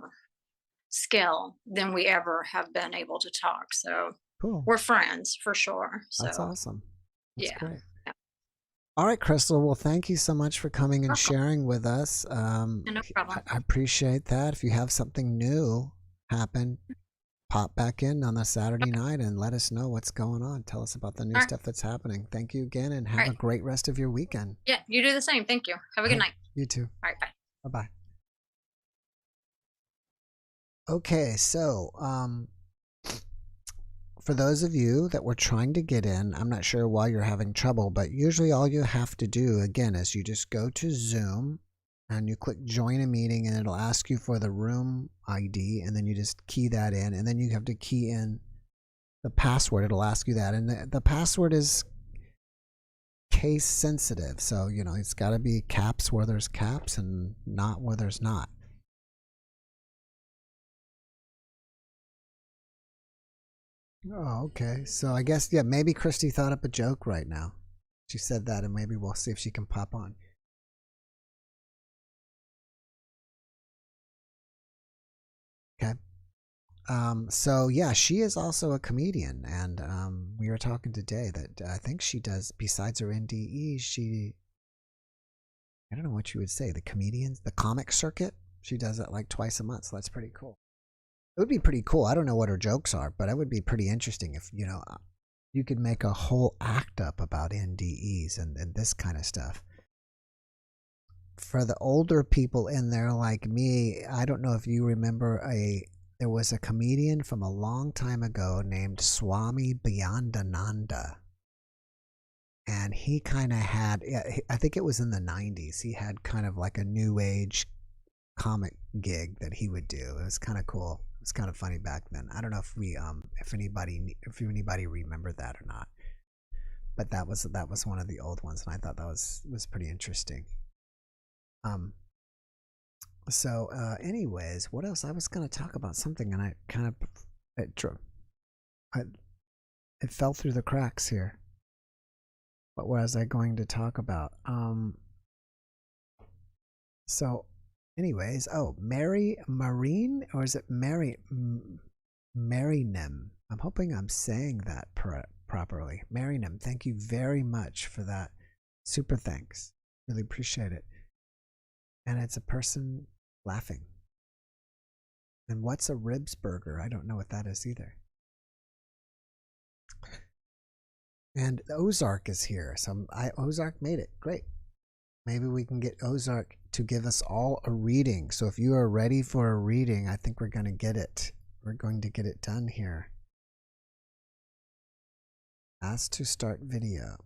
scale than we ever have been able to talk. So cool. We're friends for sure. So that's awesome. That's great. Yeah. All right, Crystal. Well, thank you so much for coming and sharing with us. No problem. I appreciate that. If you have something new happen, pop back in on a Saturday night and let us know what's going on. Tell us about the new stuff that's happening. Thank you again, and have a great rest of your weekend. Yeah, you do the same. Thank you. Have a good night. You too. All right, bye. Bye-bye. Okay, so for those of you that were trying to get in, I'm not sure why you're having trouble, but usually all you have to do, again, is you just go to Zoom and you click join a meeting, and it'll ask you for the room ID, and then you just key that in, and then you have to key in the password. It'll ask you that, and the password is case sensitive, so it's got to be caps where there's caps and not where there's not. Oh, okay. So I guess, yeah, maybe Christy thought up a joke right now. She said that, and maybe we'll see if she can pop on. Okay. So yeah, she is also a comedian, and we were talking today that I think she does, besides her NDE, I don't know what you would say, the comic circuit. She does it like twice a month, so that's pretty cool. It would be pretty cool. I don't know what her jokes are, but it would be pretty interesting if, you could make a whole act up about NDEs and this kind of stuff. For the older people in there like me, I don't know if you remember there was a comedian from a long time ago named Swami Byandananda. And he kind of had, I think it was in the 90s, he had kind of like a new age comic gig that he would do. It was kind of cool. It was kind of funny back then. I don't know if anybody remembered that or not, but that was one of the old ones, and I thought that was pretty interesting. So anyways, what else? I was going to talk about something, and I kind of it fell through the cracks here. What was I going to talk about? So anyways, Mary Marine, or is it Marinem? I'm hoping I'm saying that properly. Marinem, thank you very much for that. Super thanks. Really appreciate it. And it's a person laughing. And what's a ribs burger? I don't know what that is either. And Ozark is here. So Ozark made it. Great. Maybe we can get Ozark to give us all a reading. So if you are ready for a reading, I think we're going to get it. We're going to get it done here. Ask to start video.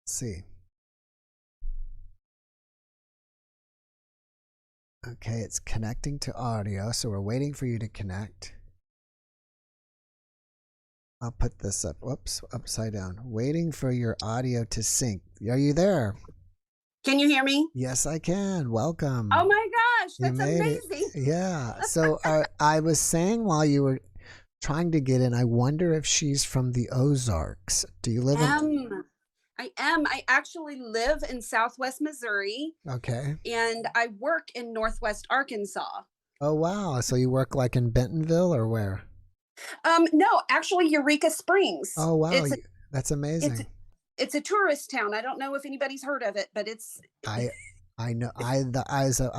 Let's see. Okay, it's connecting to audio, so we're waiting for you to connect. I'll put this up. Whoops, upside down. Waiting for your audio to sync. Are you there? Can you hear me? Yes, I can. Welcome. Oh my gosh, that's amazing. Yeah. So I was saying while you were trying to get in, I wonder if she's from the Ozarks. Do you live in? I am. I actually live in Southwest Missouri. Okay. And I work in Northwest Arkansas. Oh, wow. So you work like in Bentonville or where? No, actually Eureka Springs. Oh, wow. That's amazing. It's a tourist town. I don't know if anybody's heard of it, but it's... I I know. I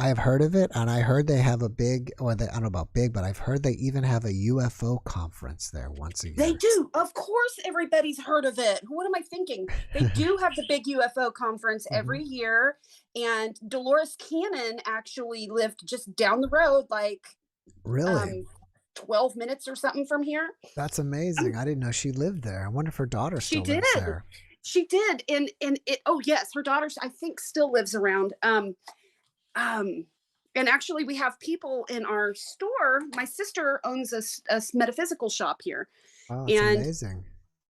have heard of it, and I heard they have a big, or they, I don't know about big, but I've heard they even have a UFO conference there once a year. They do. Of course, everybody's heard of it. What am I thinking? They do have the big UFO conference every year. And Dolores Cannon actually lived just down the road, like Really? 12 minutes or something from here. That's amazing. I didn't know she lived there. I wonder if her daughter She still did. lives there. She did. And it, oh yes, her daughter, I think, still lives around. And actually we have people in our store. My sister owns a metaphysical shop here. Oh, that's and amazing.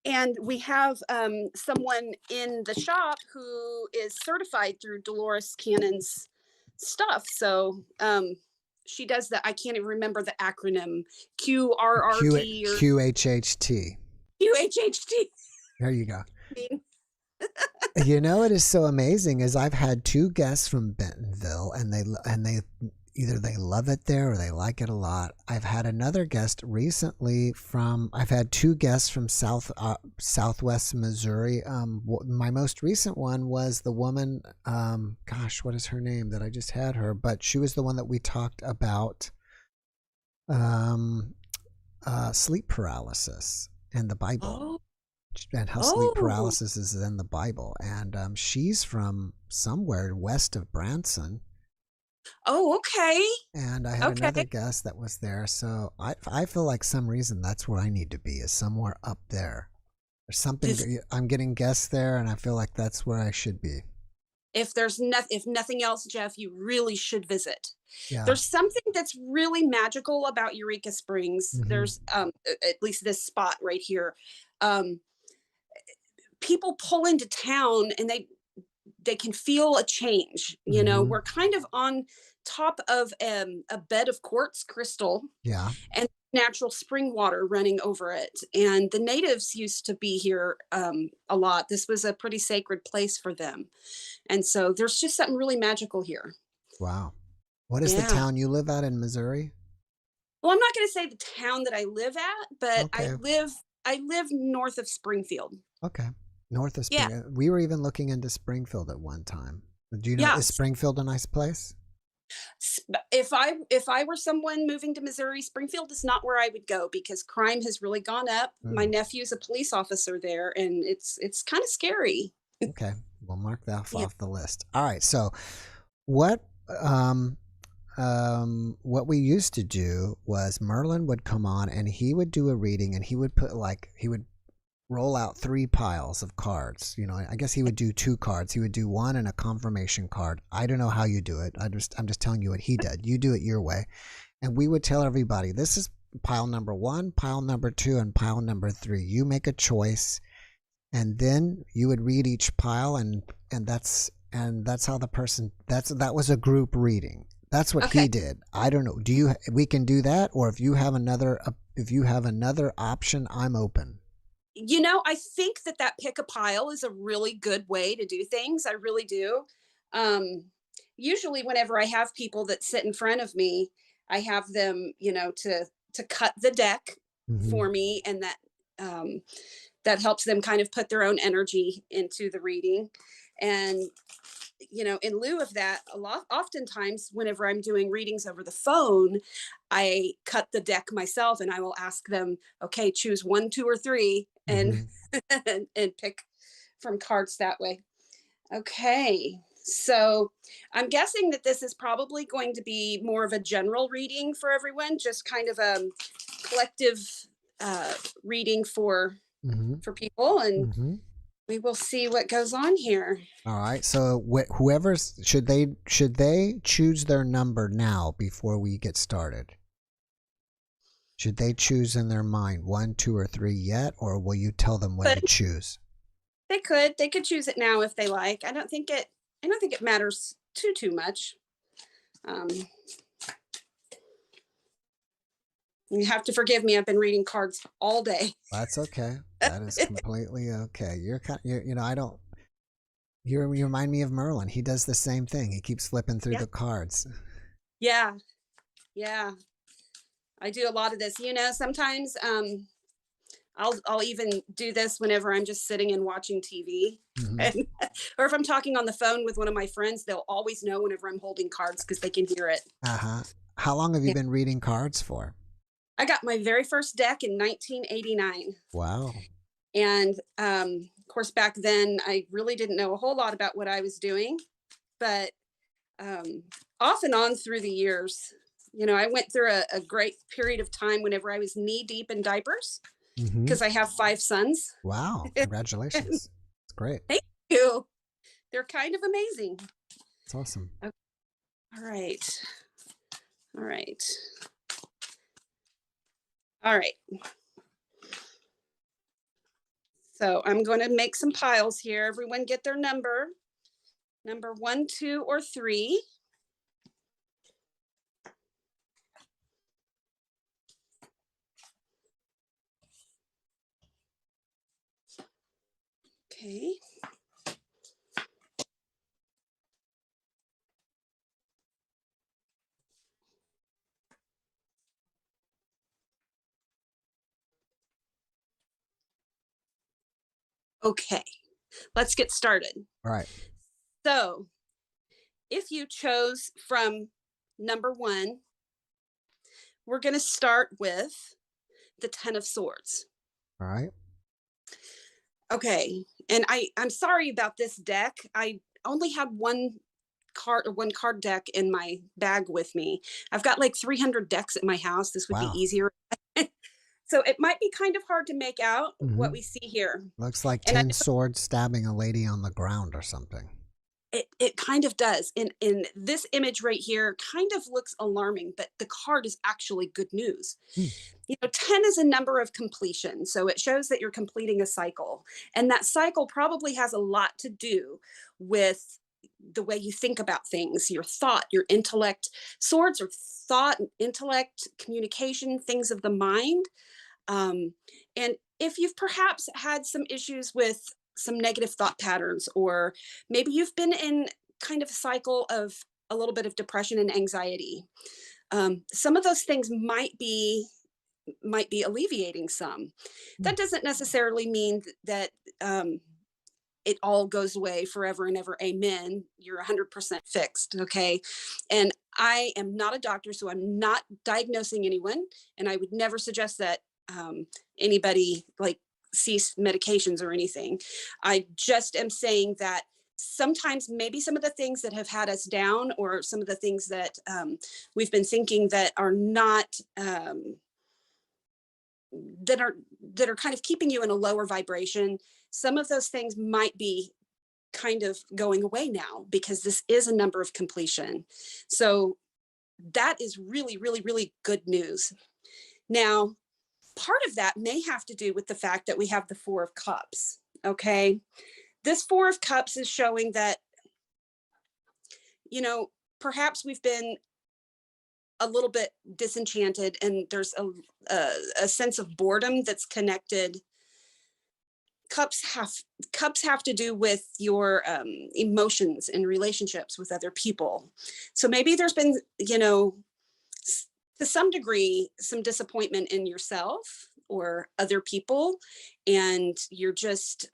and we have someone in the shop who is certified through Dolores Cannon's stuff. So she does that. I can't even remember the acronym. QRRT or QHHT. QHHT. There you go. You know, it is so amazing is I've had 2 guests from Bentonville, and they either they love it there or they like it a lot. I've had another guest recently I've had 2 guests from Southwest Missouri. My most recent one was the woman, gosh, what is her name that I just had her, but she was the one that we talked about sleep paralysis and the Bible. Oh. And how sleep paralysis is in the Bible. And she's from somewhere west of Branson. Oh, okay. And I had another guest that was there. So I feel like some reason that's where I need to be, is somewhere up there. There's something, I'm getting guests there, and I feel like that's where I should be. If nothing else, Jeff, you really should visit. Yeah. There's something that's really magical about Eureka Springs. There's at least this spot right here. People pull into town and they can feel a change. You know, we're kind of on top of a bed of quartz crystal. Yeah. And natural spring water running over it. And the natives used to be here a lot. This was a pretty sacred place for them. And so there's just something really magical here. Wow. What is the town you live at in Missouri? Well, I'm not going to say the town that I live at, but Okay. I live north of Springfield. Okay. North of Springfield. Yeah. We were even looking into Springfield at one time. Do you know, is Springfield a nice place? If I were someone moving to Missouri, Springfield is not where I would go, because crime has really gone up. My nephew's a police officer there, and it's kind of scary. Okay. We'll mark that off the list. All right. So what we used to do was Merlin would come on and he would do a reading, and he would roll out 3 piles of cards. You know, I guess he would do 2 cards. He would do one and a confirmation card. I don't know how you do it. I'm just telling you what he did. You do it your way. And we would tell everybody, this is pile number 1, pile number 2, and pile number 3. You make a choice, and then you would read each pile, and that's how the person, that was a group reading. That's what he did. I don't know. We can do that, or if you have another option, I'm open. You know, I think that pick a pile is a really good way to do things. I really do. Usually whenever I have people that sit in front of me, I have them, you know, to cut the deck for me, and that helps them kind of put their own energy into the reading. And you know, in lieu of that, oftentimes whenever I'm doing readings over the phone, I cut the deck myself, and I will ask them, okay, choose 1, 2, or 3, and and pick from cards that way. Okay, so I'm guessing that this is probably going to be more of a general reading for everyone, just kind of a collective reading for people, and we will see what goes on here. All right. So whoever's should they choose their number now before we get started? Should they choose in their mind 1, 2, or 3 yet, or will you tell them when to choose? They could choose it now if they like. I don't think it matters too much. You have to forgive me. I've been reading cards all day. That's okay. That is completely okay. You remind me of Merlin. He does the same thing. He keeps flipping through the cards. Yeah. I do a lot of this. You know, sometimes I'll even do this whenever I'm just sitting and watching TV. And, or if I'm talking on the phone with one of my friends, they'll always know whenever I'm holding cards because they can hear it. How long have you been reading cards for? I got my very first deck in 1989. Wow. And of course, back then, I really didn't know a whole lot about what I was doing. But off and on through the years, you know, I went through a great period of time whenever I was knee deep in diapers because I have 5 sons. Wow. Congratulations. It's great. Thank you. They're kind of amazing. It's awesome. Okay. All right. All right. All right. So I'm going to make some piles here. Everyone get their number 1, 2, or 3. Okay. Okay, let's get started. All right. So if you chose from number 1, we're going to start with the 10 of Swords. All right. Okay, and I'm sorry about this deck. I only had one card deck in my bag with me. I've got like 300 decks at my house. This would be easier. So it might be kind of hard to make out what we see here. Looks like 10 swords stabbing a lady on the ground or something. It kind of does. In this image right here kind of looks alarming, but the card is actually good news. You know, 10 is a number of completion. So it shows that you're completing a cycle. And that cycle probably has a lot to do with the way you think about things, your thought, your intellect. Swords are thought, intellect, communication, things of the mind. And if you've perhaps had some issues with some negative thought patterns, or maybe you've been in kind of a cycle of a little bit of depression and anxiety, some of those things might be alleviating some. That doesn't necessarily mean that it all goes away forever and ever. Amen. You're 100% fixed. Okay. And I am not a doctor, so I'm not diagnosing anyone. And I would never suggest that anybody like cease medications or anything. I just am saying that sometimes maybe some of the things that have had us down, or some of the things that we've been thinking that are not that are kind of keeping you in a lower vibration, some of those things might be kind of going away now, because this is a number of completion. So that is really, really, really good news. Now, part of that may have to do with the fact that we have the 4 of Cups. Okay. This 4 of Cups is showing that, you know, perhaps we've been a little bit disenchanted, and there's a sense of boredom that's connected. Cups have to do with your emotions and relationships with other people. So maybe there's been, you know, to some degree, some disappointment in yourself or other people, and you're just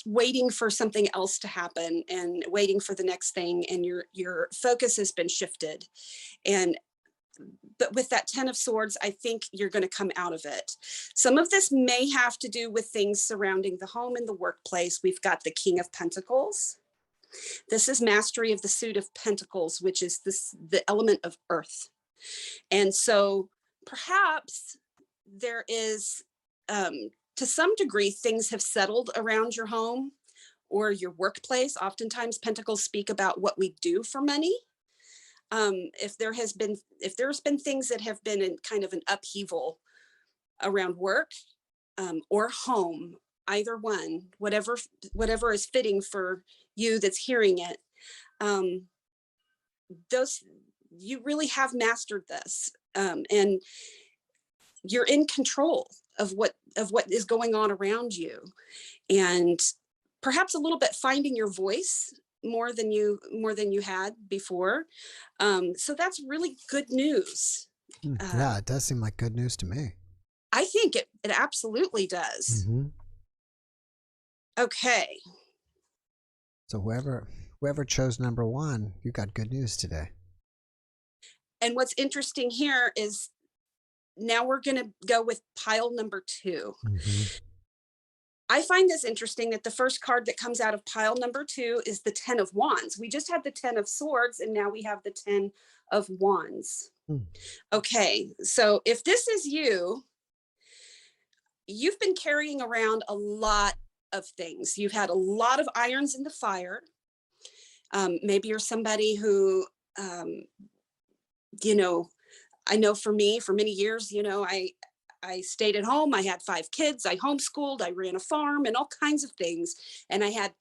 waiting for something else to happen, and waiting for the next thing, and your focus has been shifted. But with that 10 of Swords, I think you're going to come out of it. Some of this may have to do with things surrounding the home and the workplace. We've got the King of Pentacles. This is mastery of the suit of Pentacles, which is the element of earth. And so perhaps there is, to some degree, things have settled around your home or your workplace. Oftentimes pentacles speak about what we do for money. If there's been things that have been in kind of an upheaval around work or home, either one, whatever is fitting for you that's hearing it, you really have mastered this, and you're in control of what is going on around you, and perhaps a little bit finding your voice more than you had before. So that's really good news. Yeah, it does seem like good news to me. I think it absolutely does. Mm-hmm. Okay. So whoever chose number 1, you got good news today. And what's interesting here is now we're going to go with pile number 2. Mm-hmm. I find this interesting that the first card that comes out of pile number 2 is the 10 of Wands. We just had the 10 of Swords, and now we have the 10 of Wands. Okay, so if this is you, you've been carrying around a lot of things. You've had a lot of irons in the fire. Maybe you're somebody who, I know for me, for many years, I stayed at home. I had 5 kids. I homeschooled. I ran a farm and all kinds of things. And I had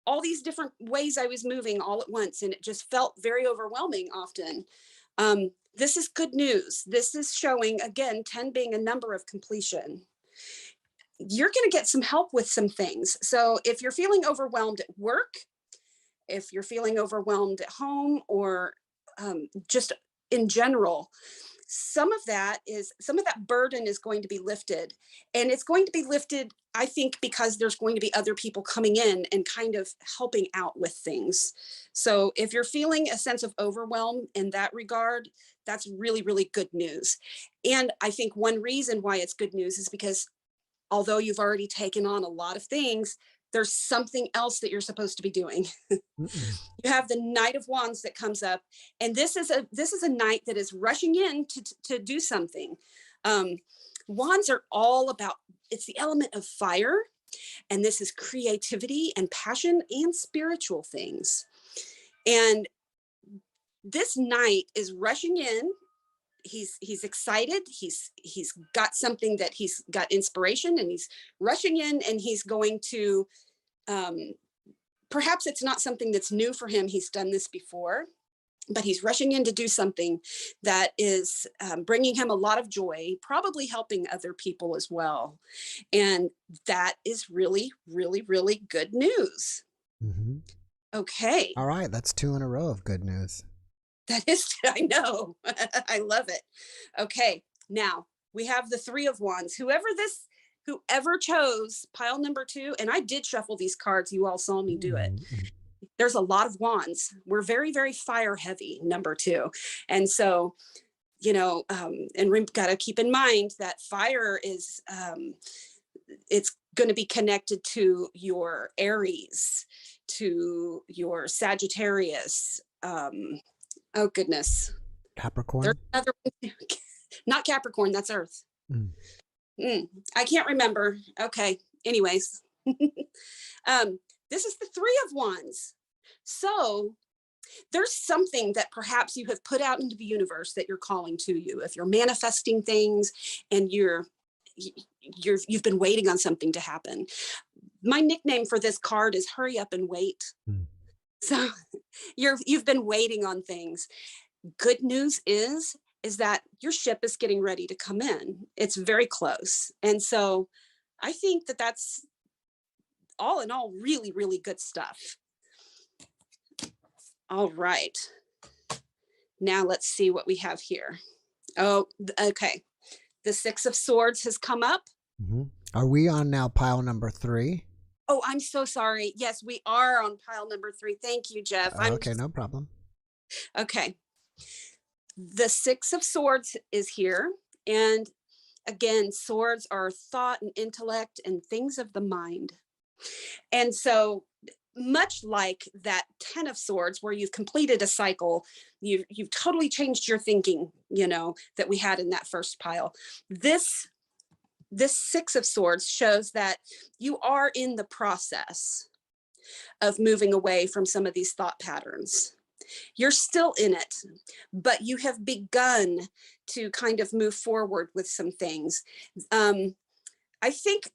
all these different ways I was moving all at once. And it just felt very overwhelming often. This is good news. This is showing, again, 10 being a number of completion. You're going to get some help with some things. So if you're feeling overwhelmed at work, if you're feeling overwhelmed at home, or just in general, some of that burden is going to be lifted. And it's going to be lifted, I think, because there's going to be other people coming in and kind of helping out with things. So if you're feeling a sense of overwhelm in that regard, that's really, really good news. And I think one reason why it's good news is because although you've already taken on a lot of things, there's something else that you're supposed to be doing. You have the Knight of Wands that comes up, and this is a knight that is rushing in to do something. Wands are all about, it's the element of fire, and this is creativity and passion and spiritual things. And this knight is rushing in. He's excited. He's got something that he's got inspiration, and he's rushing in, and he's going to, perhaps it's not something that's new for him. He's done this before, but he's rushing in to do something that is bringing him a lot of joy, probably helping other people as well. And that is really, really, really good news. Mm-hmm. Okay. All right, that's 2 in a row of good news. That is, I know. I love it. Okay, now we have the 3 of Wands. Whoever chose pile number 2, and I did shuffle these cards. You all saw me do it. There's a lot of wands. We're very, very fire heavy, number 2. And so, and we've got to keep in mind that fire is, it's going to be connected to your Aries, to your Sagittarius, oh goodness. Capricorn? There's another one. Not Capricorn, that's Earth. I can't remember. Okay. Anyways. This is the 3 of Wands. So there's something that perhaps you have put out into the universe that you're calling to you. If you're manifesting things and you've been waiting on something to happen. My nickname for this card is hurry up and wait. So you've been waiting on things. Good news is that your ship is getting ready to come in. It's very close. And so I think that that's all in all really, really good stuff. All right. Now let's see what we have here. Oh, okay. The 6 of Swords has come up. Are we on now pile number 3? Oh, I'm so sorry. Yes, we are on pile number 3. Thank you, Jeff. Okay, no problem. Okay. The 6 of Swords is here. And again, swords are thought and intellect and things of the mind. And so much like that 10 of Swords, where you've completed a cycle, you've totally changed your thinking, that we had in that first pile. This 6 of Swords shows that you are in the process of moving away from some of these thought patterns. You're still in it, but you have begun to kind of move forward with some things. I think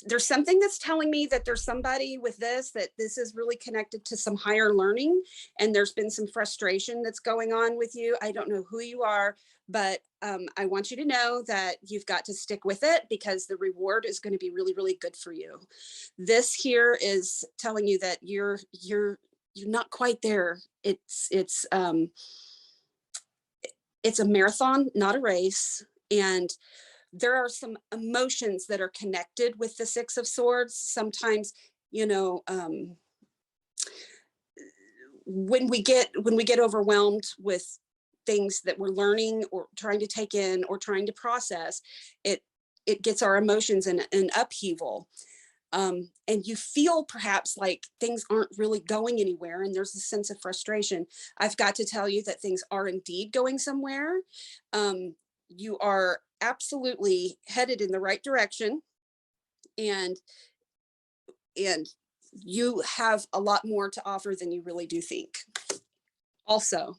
there's something that's telling me that there's somebody with that this is really connected to some higher learning, and there's been some frustration that's going on with you. I don't know who you are, but I want you to know that you've got to stick with it, because the reward is going to be really, really good for you. This here is telling you that you're not quite there. It's it's a marathon, not a race. And there are some emotions that are connected with the Six of Swords. Sometimes, you know, when we get overwhelmed with things that we're learning or trying to take in or trying to process, it gets our emotions in an upheaval. And you feel perhaps like things aren't really going anywhere, and there's a sense of frustration. I've got to tell you that things are indeed going somewhere. You are absolutely headed in the right direction, and you have a lot more to offer than you really do think. Also,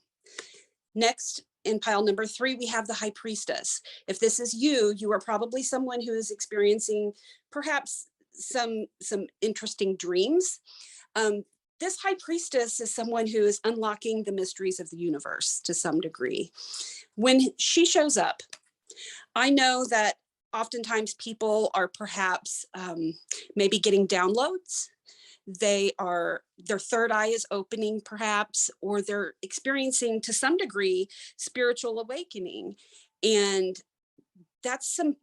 next in pile number 3, we have the High Priestess. If this is you, you are probably someone who is experiencing perhaps some interesting dreams. This High Priestess is someone who is unlocking the mysteries of the universe to some degree. When she shows up, I know that oftentimes people are perhaps maybe getting downloads. Their third eye is opening perhaps, or they're experiencing to some degree spiritual awakening. And that's some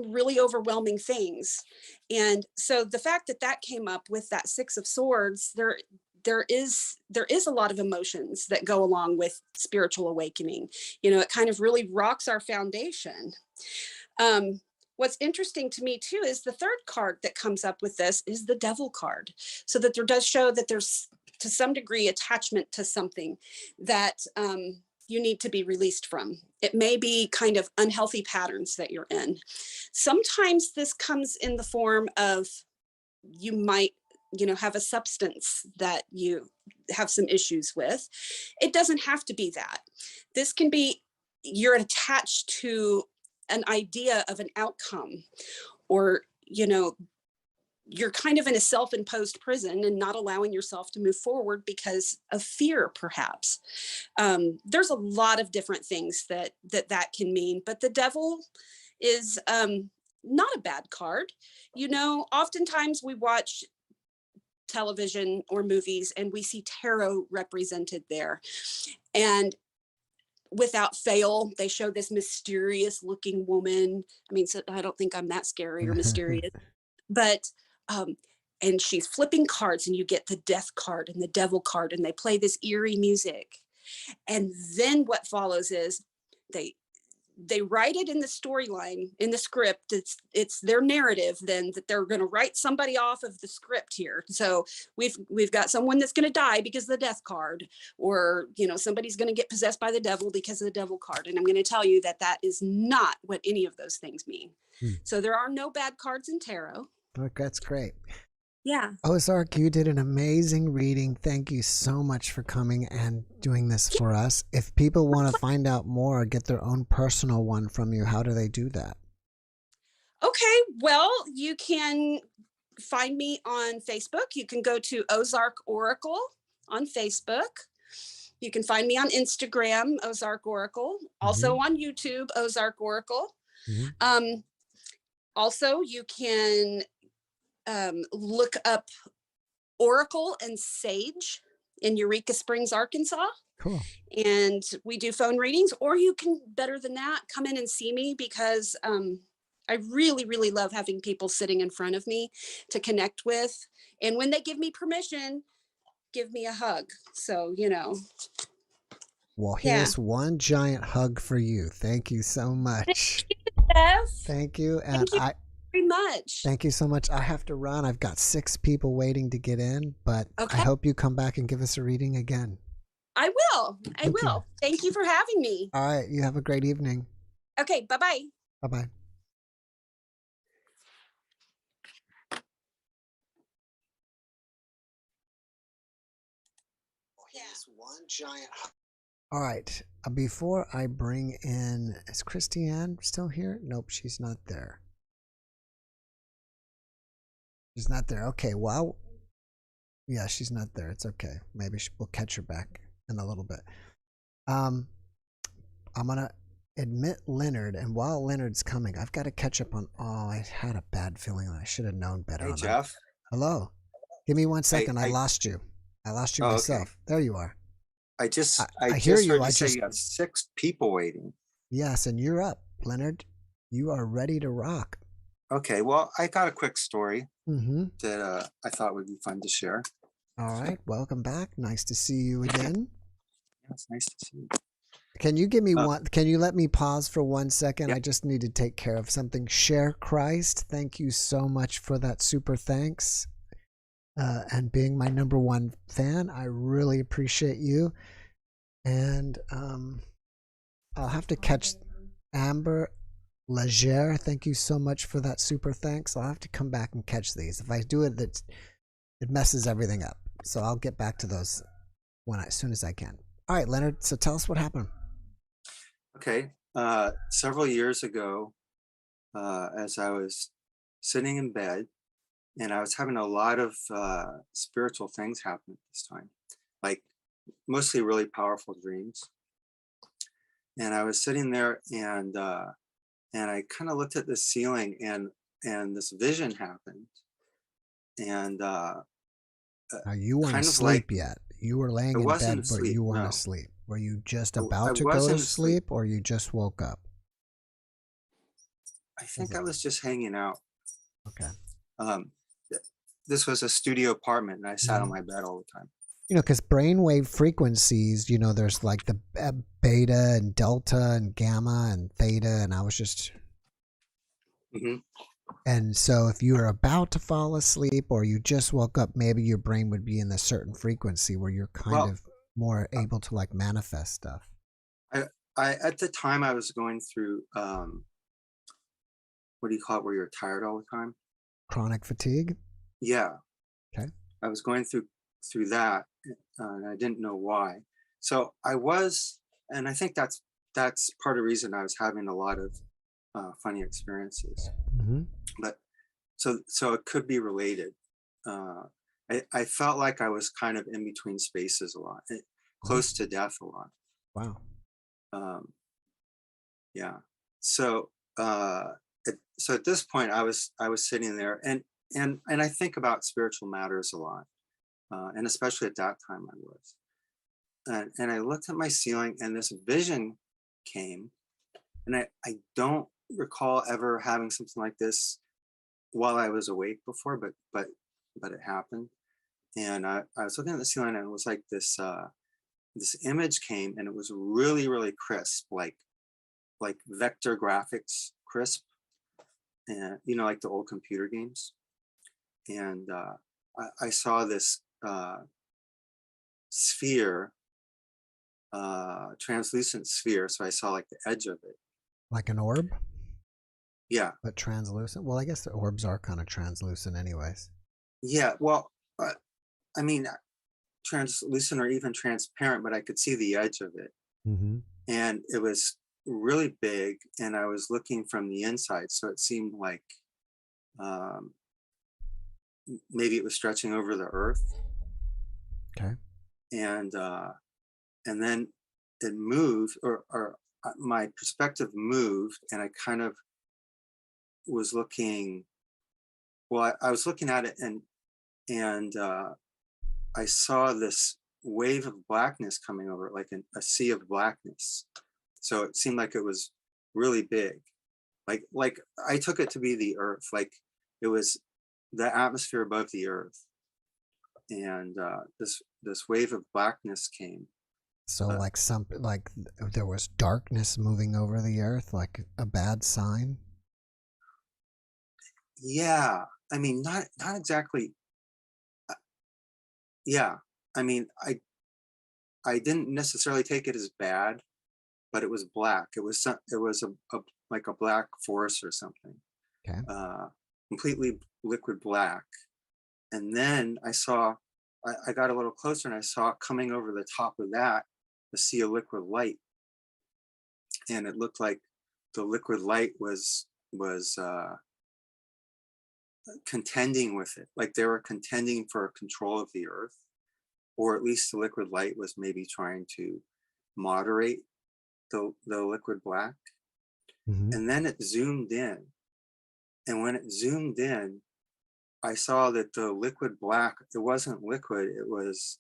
really overwhelming things. And so the fact that came up with that Six of Swords, there is a lot of emotions that go along with spiritual awakening. You know, it kind of really rocks our foundation. What's interesting to me too is the third card that comes up with this is the Devil card. So that there does show that there's to some degree attachment to something that you need to be released from. It may be kind of unhealthy patterns that you're in. Sometimes this comes in the form of you might, you know, have a substance that you have some issues with. It doesn't have to be that. This can be you're attached to an idea of an outcome, or, you know, you're kind of in a self-imposed prison and not allowing yourself to move forward because of fear, perhaps. There's a lot of different things that can mean, but the Devil is not a bad card. You know, oftentimes we watch television or movies and we see tarot represented there. And without fail, they show this mysterious looking woman. I mean, so I don't think I'm that scary or mysterious, but and she's flipping cards, and you get the Death card and the Devil card, and they play this eerie music. And then what follows is they write it in the storyline, in the script. It's their narrative then that they're going to write somebody off of the script here. So we've got someone that's going to die because of the Death card, or, you know, somebody's going to get possessed by the devil because of the Devil card. And I'm going to tell you that is not what any of those things mean. So there are no bad cards in tarot. Look, that's great. Yeah. Ozark, you did an amazing reading. Thank you so much for coming and doing this for us. If people want to find out more or get their own personal one from you, how do they do that? Okay, well, you can find me on Facebook. You can go to Ozark Oracle on Facebook. You can find me on Instagram, Ozark Oracle. Also on YouTube, Ozark Oracle. Also, you can look up Oracle and Sage in Eureka Springs, Arkansas. Cool. And we do phone readings, or you can, better than that, come in and see me, because I really, really love having people sitting in front of me to connect with. And when they give me permission, give me a hug. So, you know. Well, here's one giant hug for you. Thank you so much. Thank you, Jeff. Thank you. And Thank you very much. Thank you so much. I have to run. I've got 6 people waiting to get in, but I hope you come back and give us a reading again. I will. I will. Thank you for having me. All right. You have a great evening. Okay. Bye-bye. Bye-bye. Here's one giant hug. All right. Before I bring in, is Christiane still here? Nope, she's not there. She's not there. Okay, well, yeah, she's not there. It's okay. Maybe we'll catch her back in a little bit. I'm gonna admit Leonard, and while Leonard's coming, I've got to catch up on. Oh, I had a bad feeling that I should have known better. Hey, on Jeff. That. Hello. Give me 1 second. I lost you. I lost you myself. Okay. There you are. I I hear just you. heard I you say just you have 6 people waiting. yes, and you're up, Leonard. You are ready to rock. Okay, well, I got a quick story Mm-hmm. that I thought would be fun to share. All right, welcome back. Nice to see you again. Yeah, it's nice to see you. Can you give me one? Can you let me pause for 1 second? Yep. I just need to take care of something. Share Christ. Thank you so much for that super thanks. And being my #1 fan. I really appreciate you. And I'll have to catch Amber Legere. Thank you so much for that super thanks. I'll have to come back and catch these. If I do it, it messes everything up. So I'll get back to those as soon as I can. All right, Leonard. So tell us what happened. Okay, several years ago, as I was sitting in bed, and I was having a lot of spiritual things happen at this time, like mostly really powerful dreams. And I was sitting there, and I kind of looked at the ceiling, and this vision happened, and Now you weren't kind of asleep like yet. You were laying I in wasn't bed, but asleep. you weren't No, asleep. Were you just I about to go to wasn't asleep. sleep, or you just woke up? I think I was just hanging out. Okay. Um, this was a studio apartment, and I sat on Mhm. my bed all the time. You know, because brainwave frequencies, there's like the beta and delta and gamma and theta, and I was just. Hmm. And so if you were about to fall asleep or you just woke up, maybe your brain would be in a certain frequency where you're kind of more able to like manifest stuff. I at the time I was going through what do you call it, where you're tired all the time? Chronic fatigue. Yeah. Okay. I was going through that, and I didn't know why. So I was, and I think that's part of the reason I was having a lot of funny experiences. Mm-hmm. But so it could be related. I felt like I was kind of in between spaces a lot, close to death a lot. Wow. Yeah. So so at this point, I was sitting there, and I think about spiritual matters a lot, and especially at that time I was. And I looked at my ceiling, and this vision came, and I don't recall ever having something like this while I was awake before, but it happened. And I was looking at the ceiling, and it was like this image came, and it was really, really crisp, like vector graphics crisp, and like the old computer games. And I saw this sphere, translucent sphere. So I saw like the edge of it. Like an orb? Yeah. But translucent? Well, I guess the orbs are kind of translucent anyways. Yeah. Well, I mean, translucent or even transparent, but I could see the edge of it. Mm-hmm. And it was really big, and I was looking from the inside. So it seemed like maybe it was stretching over the earth. Okay. And then it moved, or my perspective moved, and I kind of was looking. Well, I was looking at it, and I saw this wave of blackness coming over it, like a sea of blackness. So it seemed like it was really big, like I took it to be the earth, like it was the atmosphere above the earth. And this wave of blackness came. So like there was darkness moving over the earth, like a bad sign. Yeah, I mean, not exactly. Yeah, I mean, I didn't necessarily take it as bad, but it was black. It was a like a black forest or something. Okay. Completely liquid black. And then I got a little closer, and I saw coming over the top of that a sea of liquid light. And it looked like the liquid light was contending with it, like they were contending for control of the earth, or at least the liquid light was maybe trying to moderate the liquid black. Mm-hmm. And then it zoomed in, and when it zoomed in, I saw that the liquid black, it wasn't liquid, it was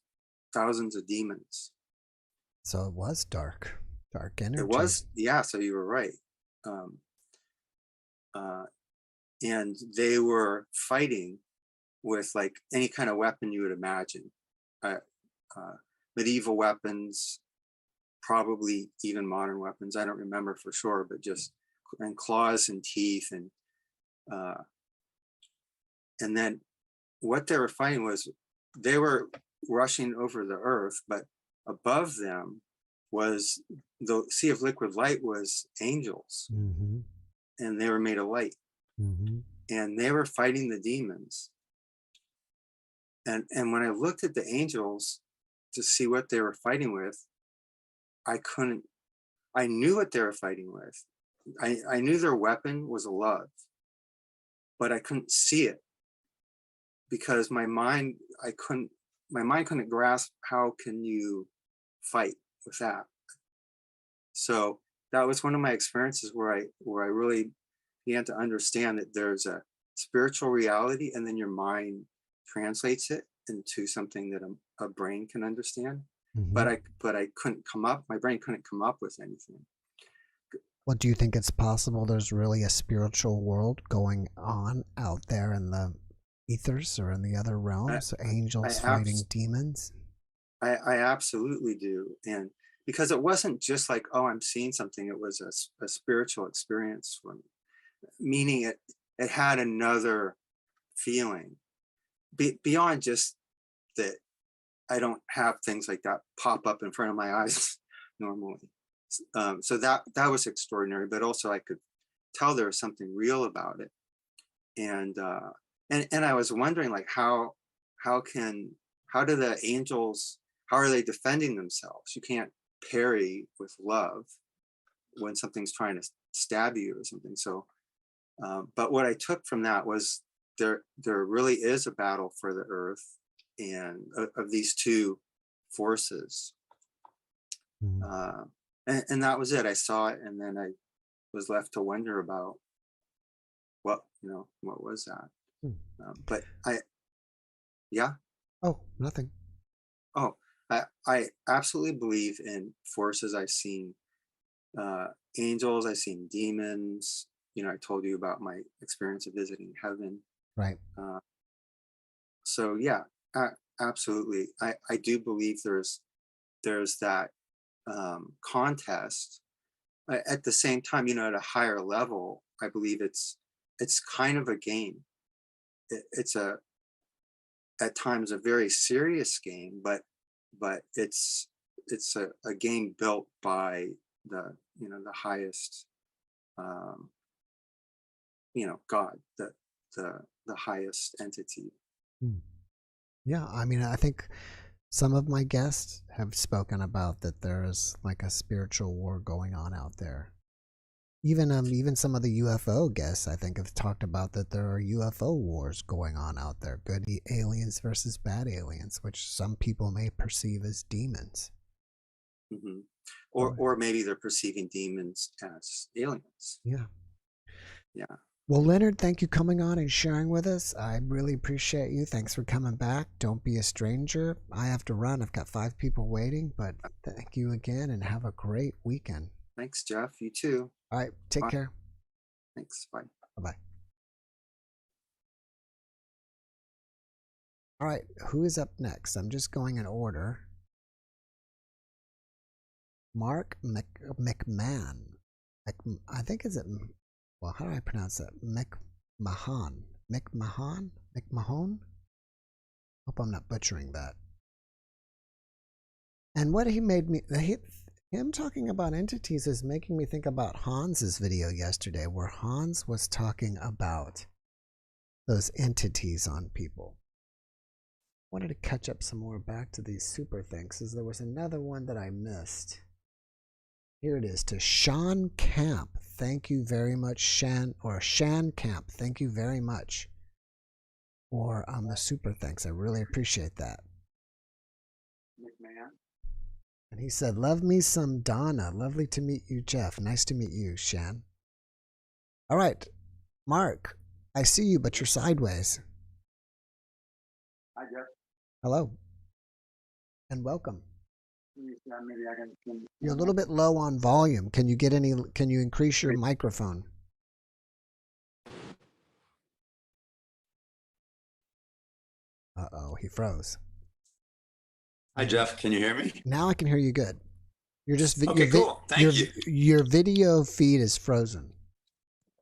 thousands of demons. So it was dark energy. It was, yeah. So you were right. And they were fighting with like any kind of weapon you would imagine, medieval weapons, probably even modern weapons. I don't remember for sure, but just and claws and teeth and then what they were fighting was they were rushing over the earth, but above them was the sea of liquid light was angels, and they were made of light, and they were fighting the demons. And when I looked at the angels to see what they were fighting with, I knew what they were fighting with. I knew their weapon was love, but I couldn't see it because my mind couldn't grasp how can you fight with that. So that was one of my experiences where I really began to understand that there's a spiritual reality, and then your mind translates it into something that a brain can understand. But I couldn't come up. My brain couldn't come up with anything. Well, do you think it's possible there's really a spiritual world going on out there in the ethers or in the other realms? Angels fighting demons? I absolutely do. And because it wasn't just like, oh, I'm seeing something. It was a spiritual experience for me, meaning it had another feeling beyond just that. I don't have things like that pop up in front of my eyes normally. So that was extraordinary, but also I could tell there was something real about it. And I was wondering, like, how do the angels, how are they defending themselves? You can't parry with love when something's trying to stab you or something. So, but what I took from that was there really is a battle for the earth, and of these two forces. And that was it. I saw it, and then I was left to wonder about what was that. But yeah. Oh, nothing. Oh, I absolutely believe in forces. I've seen angels. I've seen demons. I told you about my experience of visiting heaven. Right. So yeah, absolutely. I do believe there's that contest. At the same time, at a higher level, I believe it's kind of a game. It's at times a very serious game, but it's a game built by the highest God, the highest entity. Yeah, I mean, I think some of my guests have spoken about that there is like a spiritual war going on out there. Even some of the UFO guests, I think, have talked about that there are UFO wars going on out there. Good aliens versus bad aliens, which some people may perceive as demons. Or maybe they're perceiving demons as aliens. Yeah. Yeah. Well, Leonard, thank you coming on and sharing with us. I really appreciate you. Thanks for coming back. Don't be a stranger. I have to run. I've got 5 people waiting, but thank you again and have a great weekend. Thanks, Jeff. You too. All right. Take care. Thanks. Bye. Bye-bye. All right. Who is up next? I'm just going in order. Mark McMahon. I think is it... Well, how do I pronounce that? McMahon. Hope I'm not butchering that. And what he made me... Him talking about entities is making me think about Hans's video yesterday, where Hans was talking about those entities on people. Wanted to catch up some more back to these super things, because there was another one that I missed. Here it is, to Sean Camp. Thank you very much, Shan Camp. Thank you very much for the super thanks. I really appreciate that. McMahon. And he said, love me some Donna. Lovely to meet you, Jeff. Nice to meet you, Shan. All right, Mark, I see you, but you're sideways. Hi, Jeff. Hello. And welcome. Maybe I can. You're a little bit low on volume. Can you increase your microphone? Uh-oh, he froze. Hi, Jeff. Can you hear me? Now I can hear you good. You're just Okay, cool. Thank you. Your video feed is frozen.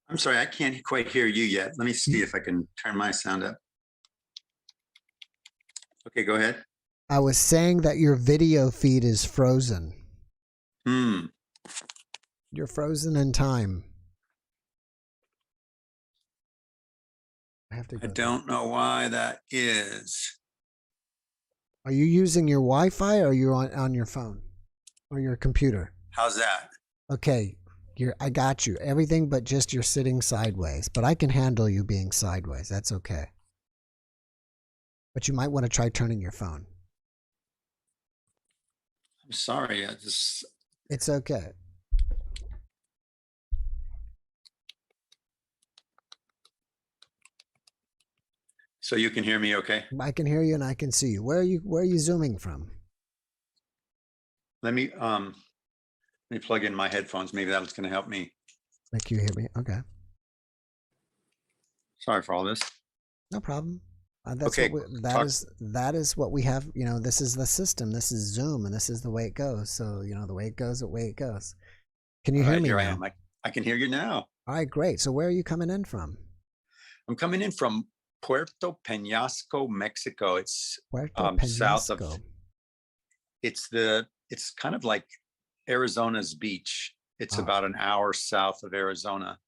I'm sorry, I can't quite hear you yet. Let me see if I can turn my sound up. Okay, go ahead. I was saying that your video feed is frozen. You're frozen in time. I don't know why that is. Are you using your Wi-Fi or are you on your phone or your computer? How's that? Okay, I got you. Everything but just you're sitting sideways. But I can handle you being sideways. That's okay. But you might want to try turning your phone. I'm sorry. It's okay. So you can hear me okay? I can hear you and I can see you. Where are you zooming from? Let me plug in my headphones. Maybe that's going to help me. Make you hear me? Okay. Sorry for all this. No problem. That's okay. That is what we have. You know, this is the system. This is Zoom, and this is the way it goes. So you know, the way it goes, the way it goes. Can you hear me? Here now? I am. I can hear you now. All right, great. So where are you coming in from? I'm coming in from Puerto Peñasco, Mexico. It's south of. It's kind of like Arizona's beach. It's about an hour south of Arizona,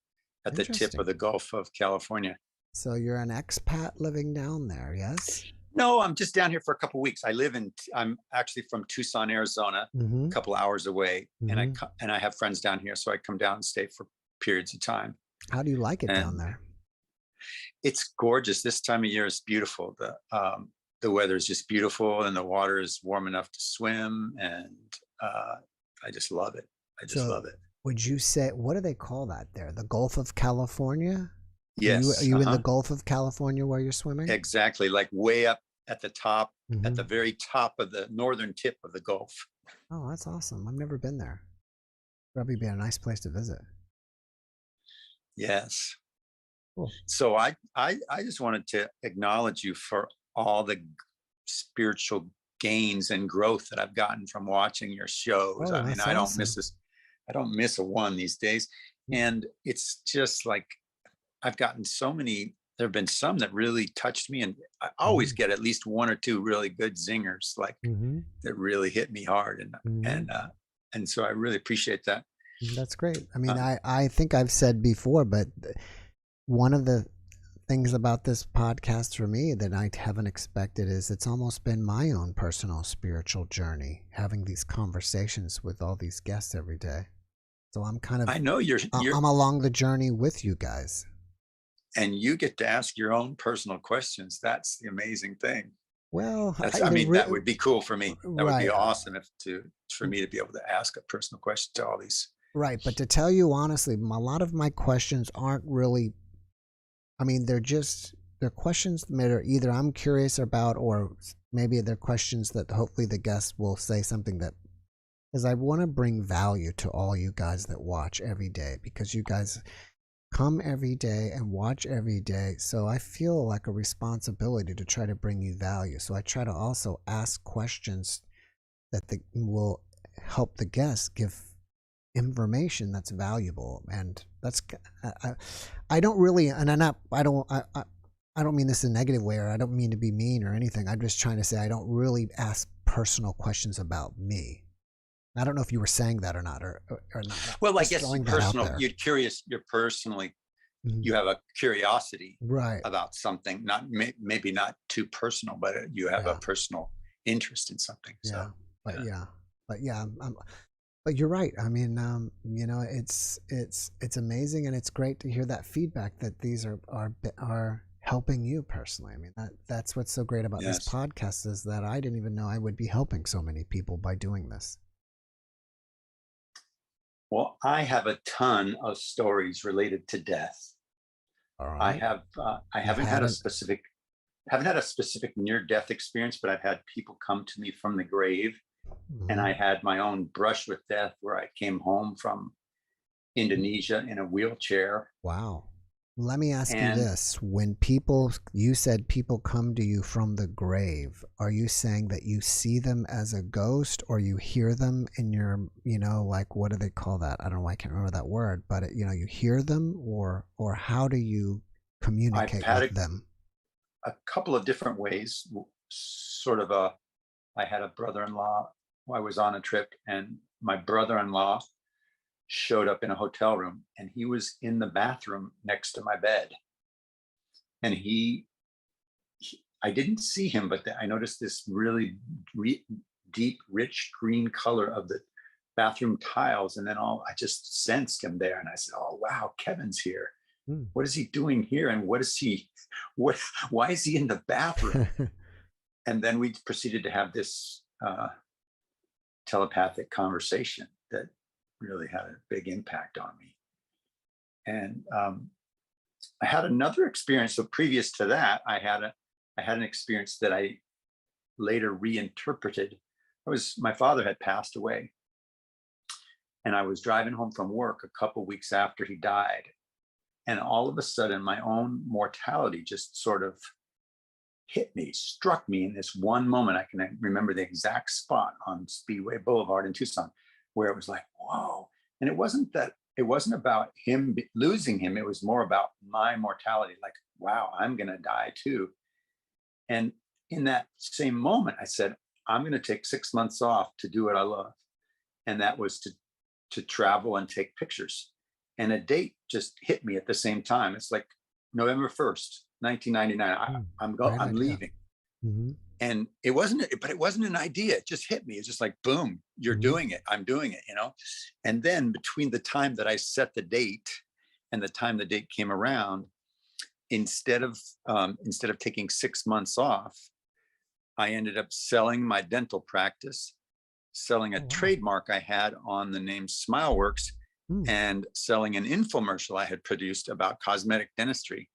at the tip of the Gulf of California. So you're an expat living down there, yes? No, I'm just down here for a couple of weeks. I'm actually from Tucson, Arizona, a couple hours away, and I have friends down here, so I come down and stay for periods of time. How do you like it down there? It's gorgeous. This time of year is beautiful. The weather is just beautiful, and the water is warm enough to swim, and I just love it. Love it. Would you say, what do they call that there? The Gulf of California? Yes. Are you in the Gulf of California where you're swimming? Exactly, like way up at the top, at the very top of the northern tip of the Gulf. Oh, that's awesome. I've never been there. Probably be a nice place to visit. Yes. Cool. So I just wanted to acknowledge you for all the spiritual gains and growth that I've gotten from watching your shows. I mean, I don't miss this. I don't miss a one these days. And it's just like, I've gotten so many, there've been some that really touched me, and I always get at least one or two really good zingers, like that really hit me hard. And so I really appreciate that. That's great. I mean, I think I've said before, but one of the things about this podcast for me that I haven't expected is it's almost been my own personal spiritual journey, having these conversations with all these guests every day. So I'm kind of, I know I'm along the journey with you guys. And you get to ask your own personal questions. That's the amazing thing. Well, that would be cool for me. That would be awesome for me to be able to ask a personal question to all these. Right. But to tell you honestly, a lot of my questions aren't really, I mean, they're questions that are either I'm curious about, or maybe they're questions that hopefully the guests will say something that, because I want to bring value to all you guys that watch every day, because you guys come every day and watch every day. So I feel like a responsibility to try to bring you value. So I try to also ask questions that will help the guests give information that's valuable. And that's, I don't really, and I don't mean this in a negative way, or I don't mean to be mean or anything. I'm just trying to say I don't really ask personal questions about me. I don't know if you were saying that or not, or not. Well, I guess personal. You're curious. You're personally. You have a curiosity about something. Not maybe not too personal, but you have a personal interest in something. So, but you're right. I mean, you know, it's amazing, and it's great to hear that feedback that these are helping you personally. I mean, that's what's so great about this podcast, is that I didn't even know I would be helping so many people by doing this. Well, I have a ton of stories related to death. All right. I haven't had a specific near-death experience, but I've had people come to me from the grave And I had my own brush with death where I came home from Indonesia in a wheelchair. Wow. Let me ask you this. When people, you said people come to you from the grave, are you saying that you see them as a ghost, or you hear them in your, you know, like, what do they call that? I don't know why I can't remember that word, but you know, you hear them, or how do you communicate with them? A couple of different ways. Sort of I had a brother-in-law who I was on a trip, and my brother-in-law showed up in a hotel room, and he was in the bathroom next to my bed. And I didn't see him, but I noticed this really deep, rich green color of the bathroom tiles. And then I just sensed him there. And I said, oh, wow, Kevin's here. What is he doing here? And why is he in the bathroom? And then we proceeded to have this telepathic conversation that really had a big impact on me. And I had another experience. So previous to that, I had an experience that I later reinterpreted. My father had passed away, and I was driving home from work a couple weeks after he died. And all of a sudden, my own mortality just sort of struck me in this one moment. I can remember the exact spot on Speedway Boulevard in Tucson, where it was like, whoa. And it wasn't about him losing him. It was more about my mortality. Like, wow, I'm going to die too. And in that same moment, I said, I'm going to take 6 months off to do what I love. And that was to travel and take pictures. And a date just hit me at the same time. It's like November 1st, 1999. I'm leaving. Mm-hmm. And it wasn't an idea. It just hit me. It's just like, boom, you're doing it. I'm doing it, you know? And then between the time that I set the date and the time the date came around, instead of taking 6 months off, I ended up selling my dental practice, selling a trademark I had on the name SmileWorks, and selling an infomercial I had produced about cosmetic dentistry.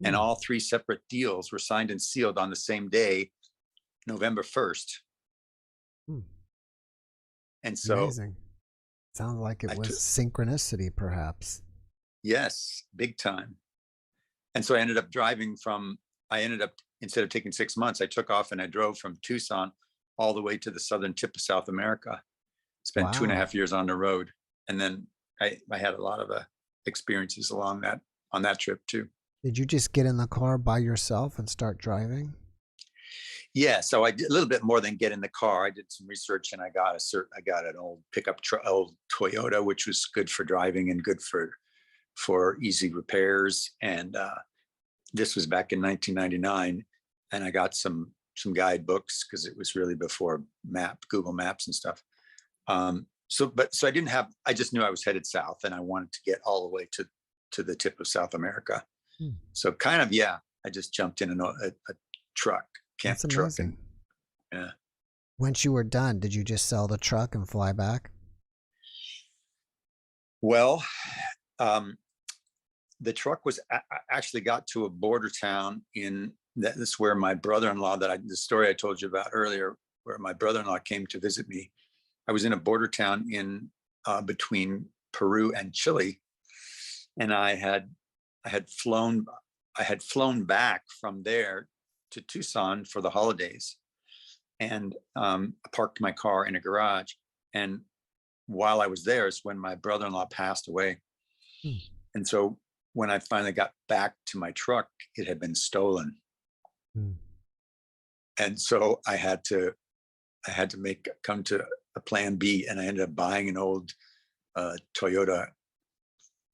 And all 3 separate deals were signed and sealed on the same day, November 1st. And so amazing. Sounds like it was synchronicity, perhaps. Yes, big time. And so I ended up instead of taking 6 months, I took off and I drove from Tucson all the way to the southern tip of South America. Spent 2.5 years on the road. And then I had a lot of experiences on that trip too. Did you just get in the car by yourself and start driving? Yeah, so I did a little bit more than get in the car. I did some research, and I got an old pickup old Toyota, which was good for driving and good for easy repairs. And this was back in 1999, and I got some guidebooks because it was really before Google Maps and stuff. So I just knew I was headed south, and I wanted to get all the way to the tip of South America. So kind of, yeah, I just jumped in a truck. That's amazing. Yeah. Once you were done, did you just sell the truck and fly back? Well, the truck was actually got to a border town that's where my brother-in-law the story I told you about earlier, where my brother-in-law came to visit me. I was in a border town in between Peru and Chile, and I had flown back from there to Tucson for the holidays, and I parked my car in a garage. And while I was there is when my brother-in-law passed away. And so when I finally got back to my truck, it had been stolen. And so I had to come to a plan B, and I ended up buying an old Toyota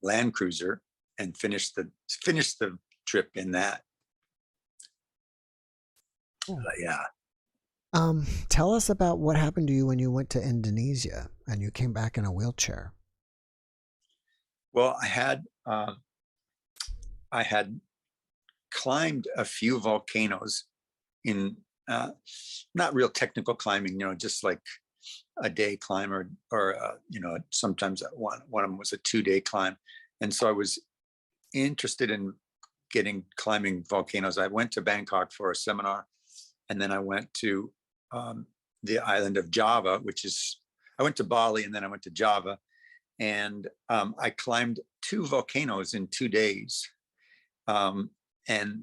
Land Cruiser and finished the trip in that. Yeah. Tell us about what happened to you when you went to Indonesia and you came back in a wheelchair. Well, I had climbed a few volcanoes in not real technical climbing, just like a day climb or sometimes one of them was a 2-day climb. And so I was interested in climbing volcanoes. I went to Bangkok for a seminar, and then I went to the island of Java, which is, I went to Bali and then I went to Java, and I climbed 2 volcanoes in 2 days. And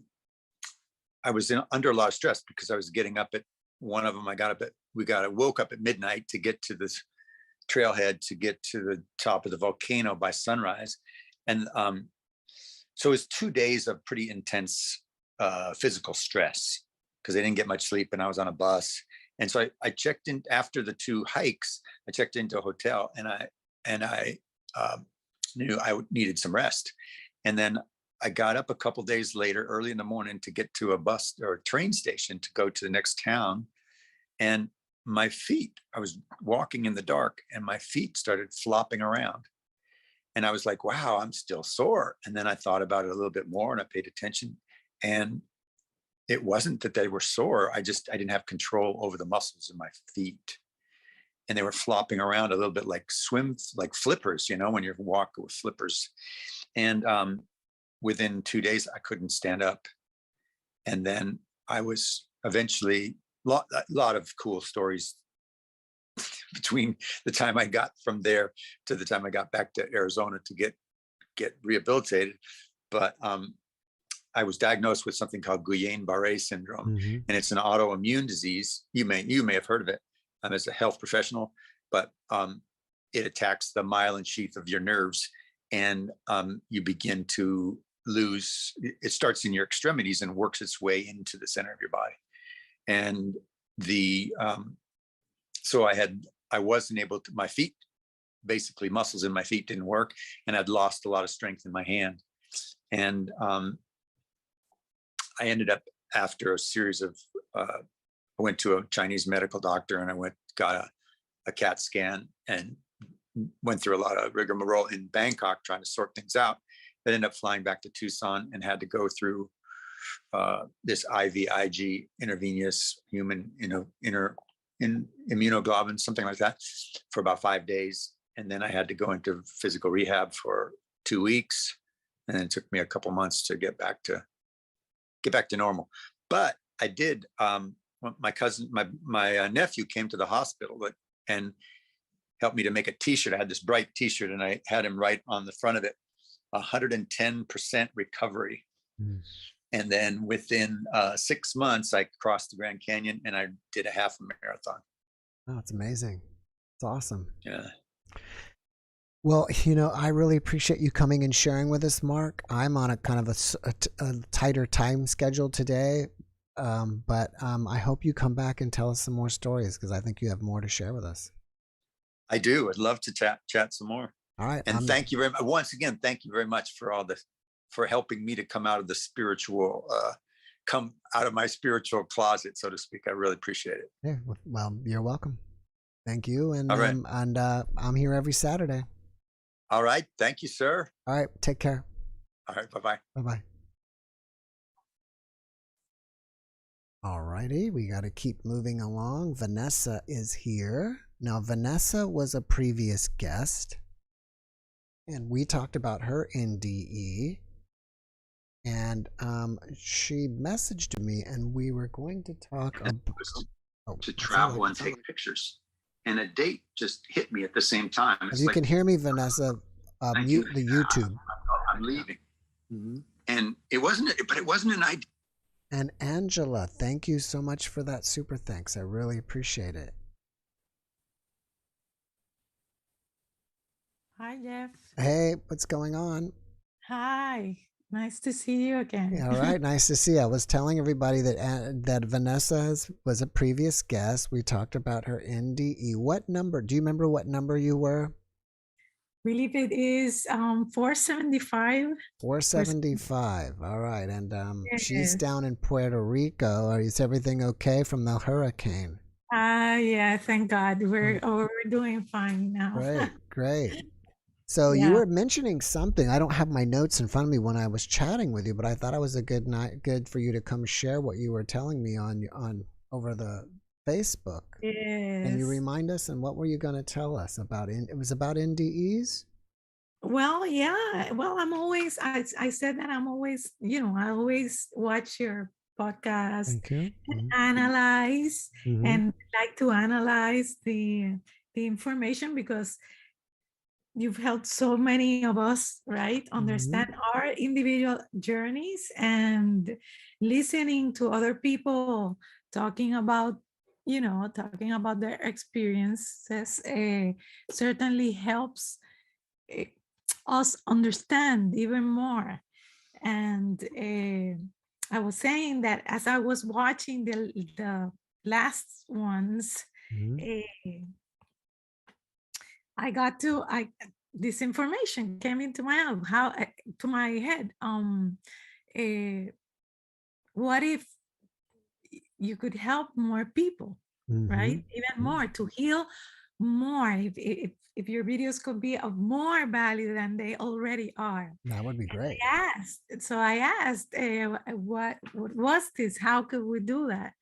I was under a lot of stress because I was getting up at one of them. Woke up at midnight to get to this trailhead to get to the top of the volcano by sunrise. And so it was 2 days of pretty intense physical stress because I didn't get much sleep and I was on a bus. And so I checked in after the 2 hikes. I checked into a hotel and I knew I needed some rest. And then I got up a couple days later, early in the morning, to get to a bus or a train station to go to the next town. And my feet, I was walking in the dark and my feet started flopping around. And I was like, wow, I'm still sore. And then I thought about it a little bit more and I paid attention. And it wasn't that they were sore. I didn't have control over the muscles in my feet. And they were flopping around a little bit like flippers, when you walk with flippers. And within 2 days, I couldn't stand up. And then I was eventually, a lot of cool stories between the time I got from there to the time I got back to Arizona to get rehabilitated. But I was diagnosed with something called Guillain-Barré syndrome, and it's an autoimmune disease. You may have heard of it as a health professional, but it attacks the myelin sheath of your nerves, and you begin to lose. It starts in your extremities and works its way into the center of your body. And so I wasn't able to. My feet, basically, muscles in my feet didn't work, and I'd lost a lot of strength in my hand. And I ended up, after a series of, I went to a Chinese medical doctor and got a CAT scan and went through a lot of rigmarole in Bangkok trying to sort things out. I ended up flying back to Tucson and had to go through this IVIG, intravenous human, immunoglobulin, something like that, for about 5 days. And then I had to go into physical rehab for 2 weeks. And then it took me a couple months to get back to normal. But I did, my cousin, my nephew came to the hospital and helped me to make a t-shirt. I had this bright t-shirt and I had him write on the front of it, 110% recovery. And then within 6 months, I crossed the Grand Canyon and I did a half marathon. Oh, it's amazing. It's awesome. Yeah. Well, I really appreciate you coming and sharing with us, Mark. I'm on a kind of a tighter time schedule today, but I hope you come back and tell us some more stories because I think you have more to share with us. I do. I'd love to chat some more. All right. And thank you very much. Once again, thank you very much for helping me to come out of the spiritual, come out of my spiritual closet, so to speak. I really appreciate it. Yeah. Well, you're welcome. Thank you. And all right. I'm here every Saturday. All right. Thank you, sir. All right. Take care. All right. Bye-bye. Bye-bye. All righty. We got to keep moving along. Vanessa is here. Now, Vanessa was a previous guest, and we talked about her NDE. And she messaged me, and we were going to talk about to travel and take pictures. And a date just hit me at the same time. If you can hear me, Vanessa, mute the YouTube. I'm leaving. And it wasn't an idea. And Angela, thank you so much for that super thanks. I really appreciate it. Hi, Jeff. Hey, what's going on? Hi. Nice to see you again. All right, nice to see you. I was telling everybody that Vanessa was a previous guest. We talked about her NDE. What number? Do you remember what number you were? I believe it is 475. 475. All right, and she's down in Puerto Rico. Is everything okay from the hurricane? Yeah, thank God. We're doing fine now. Great, great. So you were mentioning something. I don't have my notes in front of me when I was chatting with you, but I thought it was a good for you to come share what you were telling me on over the Facebook. Yes. Can you remind us, and what were you going to tell us about? It was about NDEs? Well, yeah. Well, I said that I'm always, I always watch your podcast. Thank you. And analyze and like to analyze the information, because you've helped so many of us, right, understand our individual journeys, and listening to other people talking about, talking about their experiences certainly helps us understand even more. And I was saying that as I was watching the last ones, this information came into my head. What if you could help more people, right? Even more, to heal more. If your videos could be of more value than they already are. That would be great. I asked, what was this? How could we do that?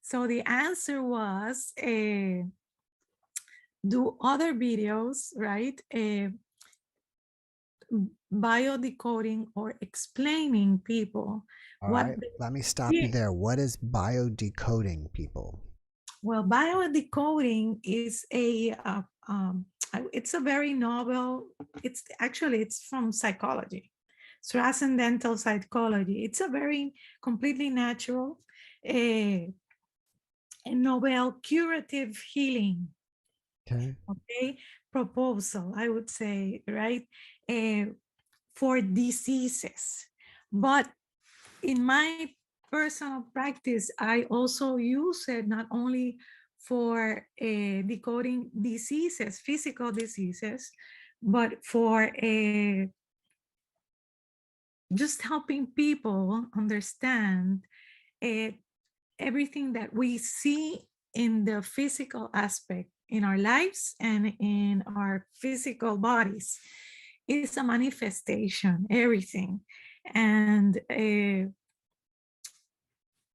So the answer was, do other videos, right? Bio-decoding or explaining people. All right, let me stop you there. What is bio-decoding, people? Well, bio-decoding is it's a very novel, it's from psychology, transcendental psychology. It's a very completely natural, a novel curative healing proposal, I would say, right, for diseases. But in my personal practice, I also use it not only for decoding diseases, physical diseases, but for just helping people understand everything that we see in the physical aspect in our lives and in our physical bodies. It's a manifestation, everything. And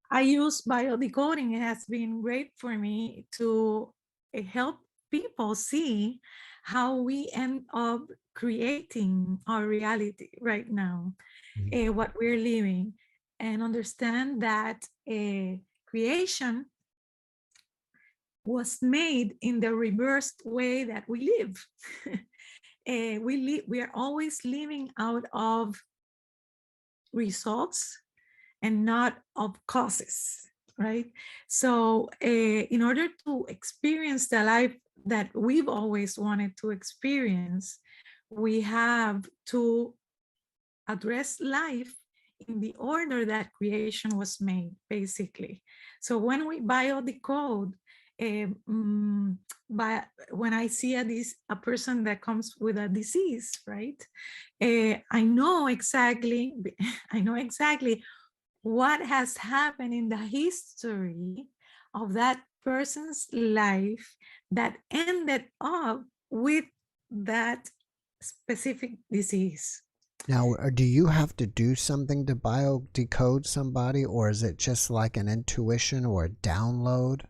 I use bio-decoding. It has been great for me to help people see how we end up creating our reality right now, what we're living, and understand that creation was made in the reversed way that we live. We are always living out of results and not of causes, right? So in order to experience the life that we've always wanted to experience, we have to address life in the order that creation was made, basically. So when we bio-decode, when I see a person that comes with a disease, right? I know exactly what has happened in the history of that person's life that ended up with that specific disease. Now, do you have to do something to bio-decode somebody, or is it just like an intuition or a download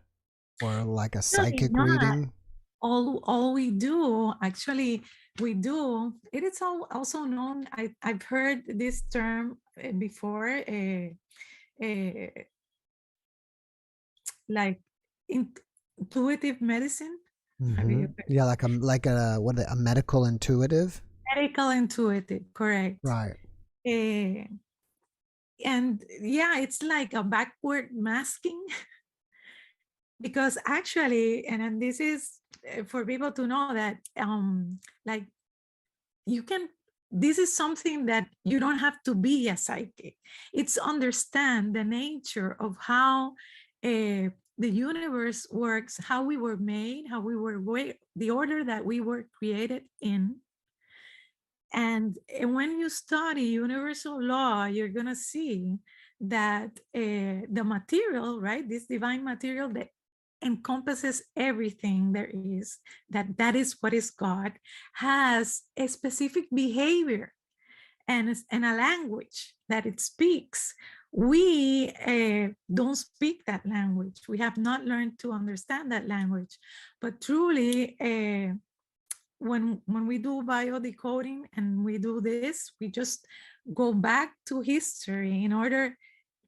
or like a psychic reading? All we do, actually, it is also known, I've heard this term before, like intuitive medicine. Yeah, like a medical intuitive? Medical intuitive, correct. Right. And yeah, it's like a backward masking. Because actually, and this is for people to know that, like, this is something that you don't have to be a psychic. It's understand the nature of how the universe works, how we were made, the order that we were created in. And when you study universal law, you're gonna see that the material, right, this divine material that encompasses everything there is, that is what is God, has a specific behavior and a language that it speaks. We don't speak that language. We have not learned to understand that language. But truly, when we do bio-decoding and we do this, we just go back to history in order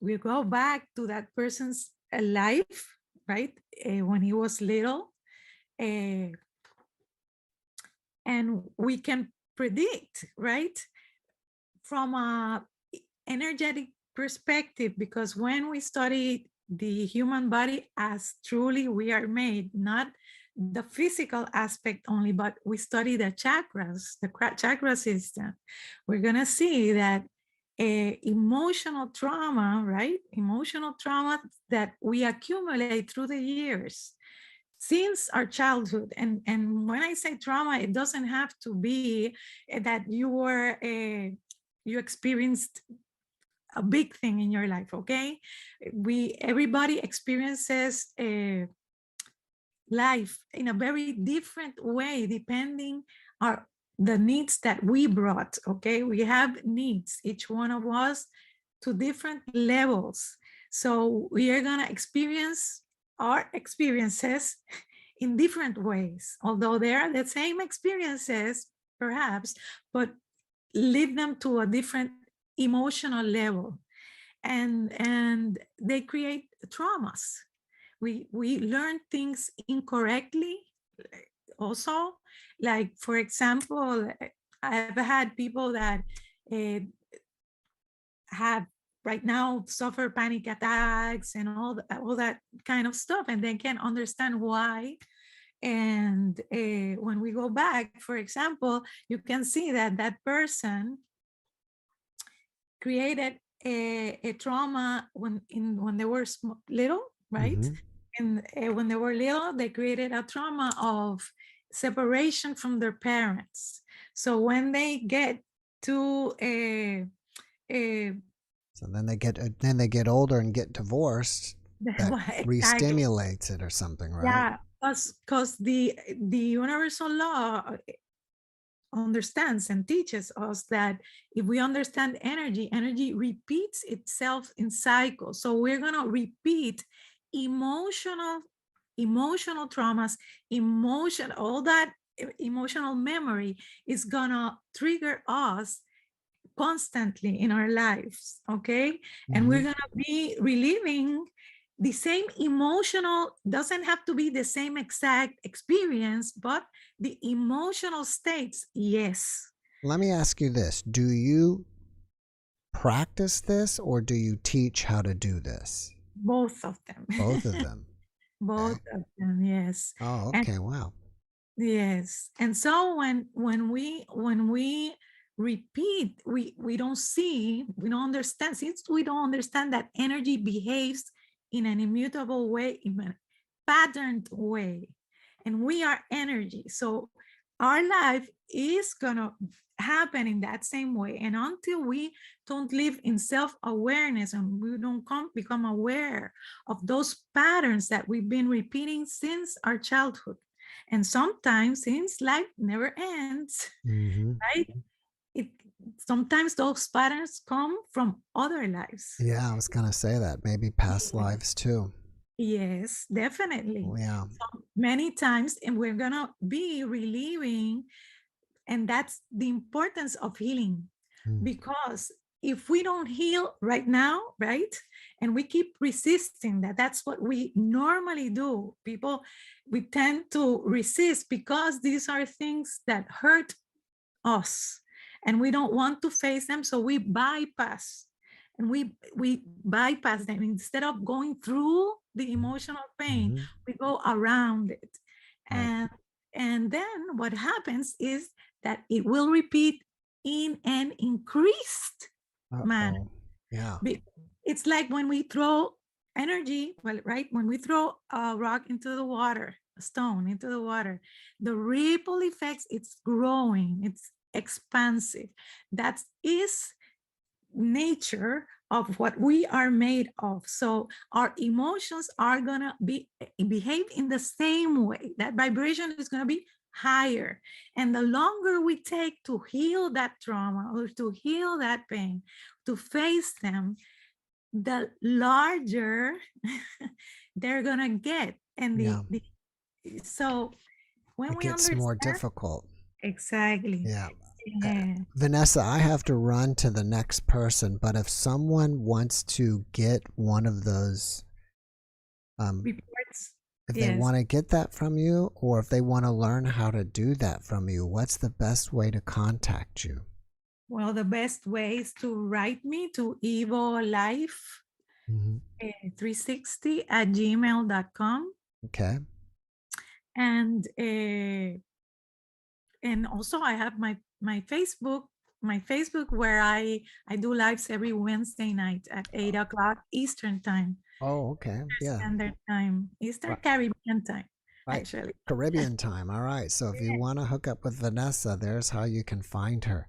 we go back to that person's life, right? When he was little, and we can predict, right? From a energetic perspective, because when we study the human body as truly we are made, not the physical aspect only, but we study the chakras, the chakra system, we're gonna see that emotional trauma, right? Emotional trauma that we accumulate through the years since our childhood. And when I say trauma, it doesn't have to be that you experienced a big thing in your life, okay? Everybody experiences life in a very different way, depending on the needs that we brought, okay? We have needs, each one of us, to different levels. So we are gonna experience our experiences in different ways, although they are the same experiences, perhaps, but lead them to a different emotional level. And they create traumas. We learn things incorrectly also. Like, for example, I've had people that have right now suffer panic attacks and all that kind of stuff, and they can't understand why. And when we go back, for example, you can see that that person created a trauma when they were little, right? And when they were little, they created a trauma of separation from their parents. So when they get to so then they get older and get divorced, that re-stimulates it or something, right? Yeah, because the universal law understands and teaches us that if we understand energy repeats itself in cycles. So we're gonna repeat emotional traumas, all that emotional memory is gonna trigger us constantly in our lives, okay? And we're gonna be reliving the same emotional, doesn't have to be the same exact experience, but the emotional states, yes. Let me ask you this. Do you practice this or do you teach how to do this? Both of them. Both of them. Both of them, yes. Oh, okay, wow. Yes. And so when we repeat, we don't see, we don't understand, since we don't understand that energy behaves in an immutable way, in a patterned way, and we are energy. So our life is gonna happen in that same way. And until we don't live in self-awareness and we don't become aware of those patterns that we've been repeating since our childhood, and sometimes since life never ends, right? Sometimes those patterns come from other lives. Yeah, I was gonna say that, maybe past lives too. Yes, definitely. Yeah. So many times, and we're gonna be reliving, and that's the importance of healing. Because if we don't heal right now, right, and we keep resisting that's what we normally do. People, we tend to resist because these are things that hurt us and we don't want to face them, so we bypass, and we bypass them. Instead of going through the emotional pain, we go around it. Right. And then what happens is that it will repeat in an increased manner. Yeah. It's like when we throw energy, well, right? When we throw a rock into the water, a stone into the water, the ripple effects, it's growing, it's expansive. That is nature of what we are made of. So our emotions are gonna behave in the same way. That vibration is gonna be higher. And the longer we take to heal that trauma or to heal that pain, to face them, the larger they're gonna get. And so when it we gets understand, more difficult. exactly. Yeah. Vanessa, I have to run to the next person, but if someone wants to get one of those reports, if they want to get that from you, or if they want to learn how to do that from you, what's the best way to contact you? Well, the best way is to write me to evolife 360 at gmail.com. Okay. And also I have my Facebook where I do lives every Wednesday night at 8 o'clock Eastern time. Oh, okay. Yeah. Standard time, Eastern Caribbean time, actually. Caribbean time. All right. So if you want to hook up with Vanessa, there's how you can find her.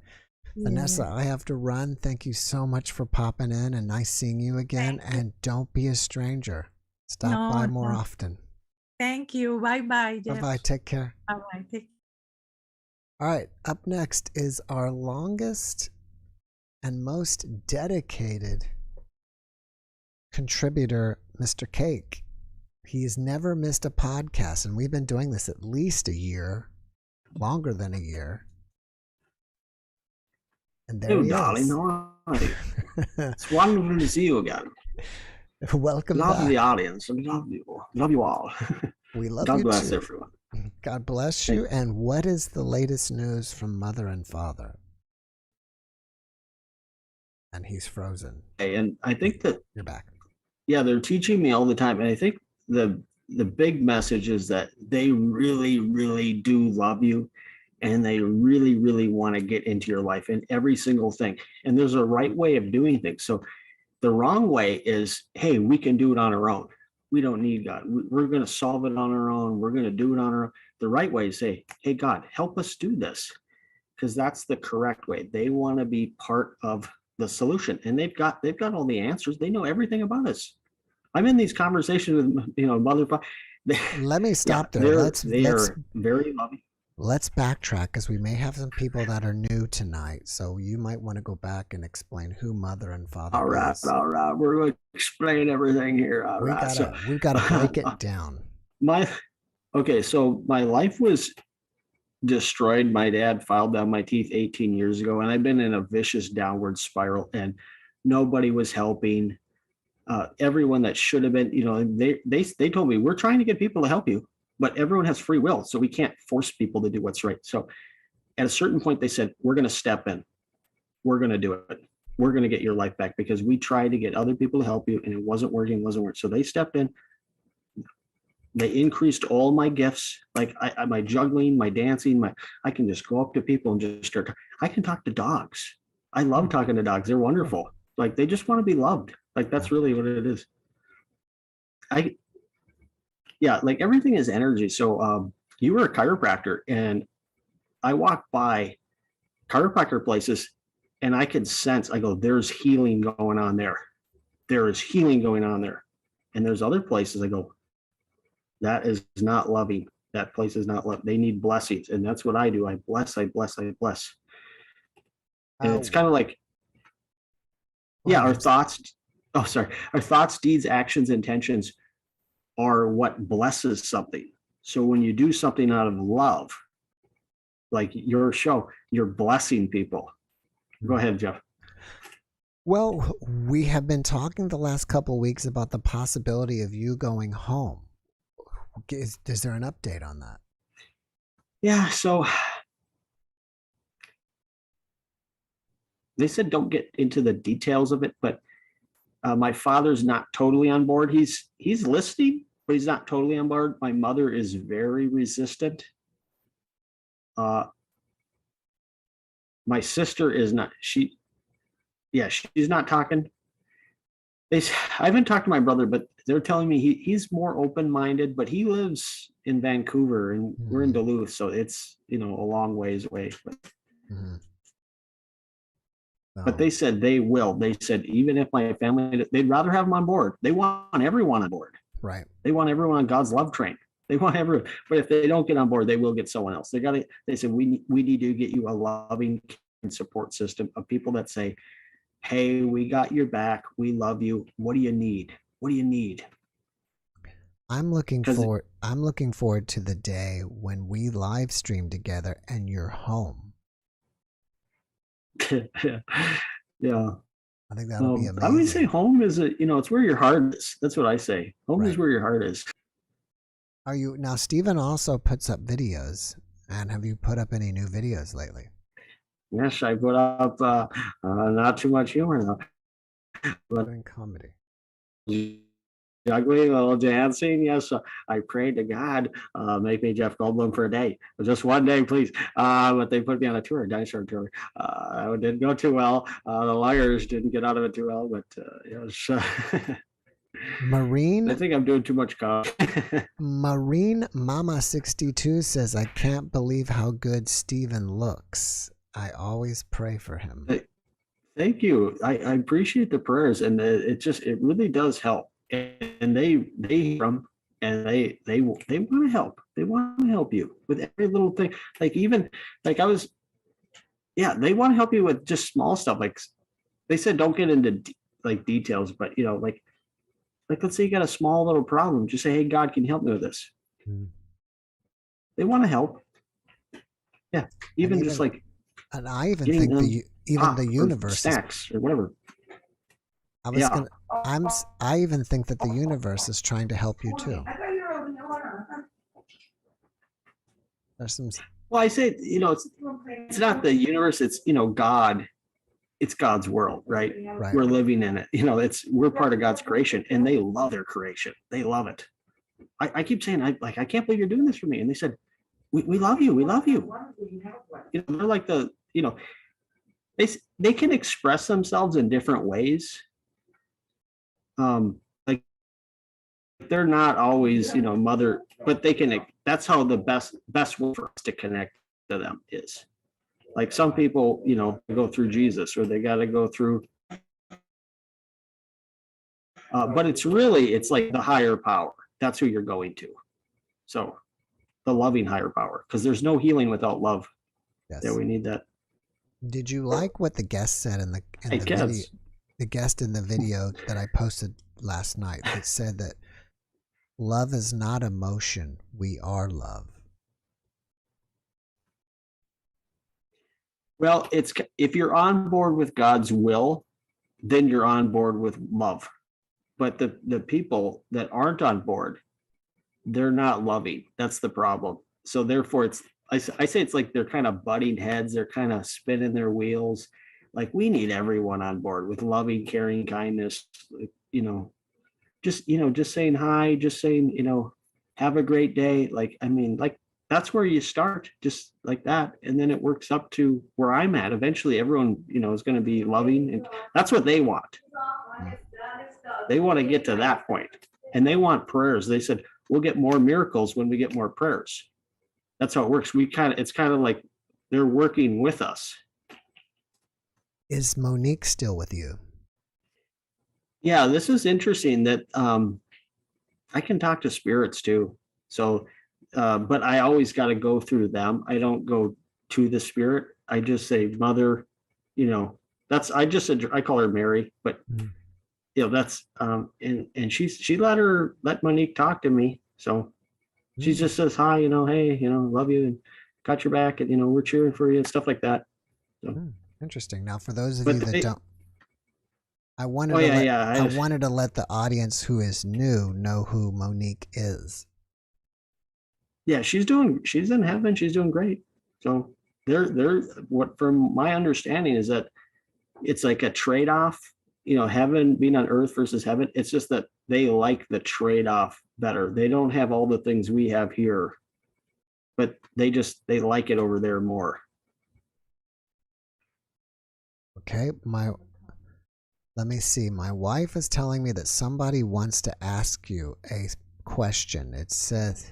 Vanessa, I have to run. Thank you so much for popping in, and nice seeing you again. And don't be a stranger. Stop by more often. Thank you. Bye-bye, Jeff. Bye-bye. Take care. Bye-bye. All right. Up next is our longest and most dedicated contributor, Mr. Cake. He's never missed a podcast, and we've been doing this at least a year, longer than a year. And there he darling, is. how are you? It's wonderful to see you again. Welcome love back. The audience. Love you all. We love God you bless too. everyone. God bless you. And what is the latest news from Mother and Father? And he's frozen. Okay, and I think that you're back. Yeah, they're teaching me all the time, and I think the big message is that they really, really do love you, and they really, really want to get into your life in every single thing. And there's a right way of doing things. So the wrong way is, hey, we can do it on our own. We don't need God. We're going to solve it on our own. We're going to do it on our own. The right way is say, hey, God, help us do this, because that's the correct way. They want to be part of the solution, and they've got all the answers. They know everything about us. I'm in these conversations with, Mother. Let me stop there. They are very loving. Let's backtrack, because we may have some people that are new tonight. So you might want to go back and explain who Mother and Father is. All right. We're going to explain everything here. We've got to break it down. So my life was destroyed. My dad filed down my teeth 18 years ago, and I've been in a vicious downward spiral, and nobody was helping. Everyone that should have been, they told me, we're trying to get people to help you, but everyone has free will, so we can't force people to do what's right. So at a certain point, they said, we're going to step in. We're going to do it. We're going to get your life back, because we tried to get other people to help you, and it wasn't working. So they stepped in. They increased all my gifts, like my juggling, my dancing, I can just go up to people and just start. I can talk to dogs. I love talking to dogs. They're wonderful. Like, they just want to be loved. Like, that's really what it is. Like, everything is energy. So you were a chiropractor, and I walked by chiropractor places, and I could sense, I go, there's healing going on there. There is healing going on there. And there's other places I go, that is not loving. That place is not love. They need blessings. And that's what I do. I bless. And it's kind of like, our thoughts. Our thoughts, deeds, actions, intentions are what blesses something. So when you do something out of love, like your show, you're blessing people. Go ahead, Jeff. Well, we have been talking the last couple of weeks about the possibility of you going home. Is there an update on that? Yeah, so they said don't get into the details of it, but my father's not totally on board. He's listening, but he's not totally on board. My mother is very resistant. My sister is not. She's not talking. I haven't talked to my brother, but they're telling me he's more open-minded, but he lives in Vancouver and we're in Duluth, so it's a long ways away. But they said they will. They said even if my family, they'd rather have them on board. They want everyone on board. Right. They want everyone on God's love train. They want everyone. But if they don't get on board, they will get someone else. They said we need to get you a loving support system of people that say, hey, we got your back. We love you. What do you need? What do you need? I'm looking forward to the day when we live stream together and you're home. Yeah. I think that'll be I would say amazing. home is it's where your heart is. That's what I say. Home is Right. where your heart is. Are you now? Stephen also puts up videos, and have you put up any new videos lately? Yes, I put up not too much humor though. But Doing comedy. juggling, a little dancing. Yes, I prayed to God, make me Jeff Goldblum for a day, just one day, please. But they put me on a tour, a dinosaur tour. It didn't go too well. The lawyers didn't get out of it too well, but yes. Marine. I think I'm doing too much comedy. Marine Mama 62 says, "I can't believe how good Stephen looks. I always pray for him." Thank you. I appreciate the prayers, and it really does help. And they from and they want to help. They want to help you with every little thing. Like even like I was, yeah, they want to help you with just small stuff. Like they said, don't get into like details, but like let's say you got a small little problem, just say, hey, God, can you help me with this? They want to help. Yeah, even just like. And I even think the universe snacks or whatever. I even think that the universe is trying to help you too. There's some. Well, I say, it's not the universe, it's, God. It's God's world, right? We're living in it. We're part of God's creation, and they love their creation. They love it. I keep saying, I can't believe you're doing this for me. And they said, we love you. We love you. They're like they can express themselves in different ways. Like they're not always, mother, but they can, that's how the best way for us to connect to them is. Like some people, go through Jesus, or they got to go through, but it's like the higher power. That's who you're going to. So the loving higher power, because there's no healing without love. Yes. Yeah, we need that. Did you like what the guest said in the video? The guest in the video that I posted last night, that said that love is not emotion, we are love. Well, if you're on board with God's will, then you're on board with love. But the people that aren't on board, they're not loving. That's the problem. So therefore, I say it's like they're kind of butting heads. They're kind of spinning their wheels. Like we need everyone on board with loving, caring, kindness. Just saying hi, just saying, have a great day. Like that's where you start, just like that, and then it works up to where I'm at. Eventually, everyone is going to be loving, and that's what they want. They want to get to that point, and they want prayers. They said we'll get more miracles when we get more prayers. That's how it works. It's kind of like they're working with us. Is Monique still with you? Yeah, this is interesting that I can talk to spirits too. So, but I always got to go through them. I don't go to the spirit. I just say, Mother, I call her Mary, but that's and she let Monique talk to me. So she just says hi, hey, love you and got your back, and we're cheering for you and stuff like that. So. Interesting. Now, for those of you that don't, I wanted to let the audience who is new know who Monique is. Yeah, she's in heaven. She's doing great. So what from my understanding is that it's like a trade-off, heaven being on earth versus heaven. It's just that they like the trade-off better. They don't have all the things we have here, but they like it over there more. Okay, let me see. My wife is telling me that somebody wants to ask you a question. It says,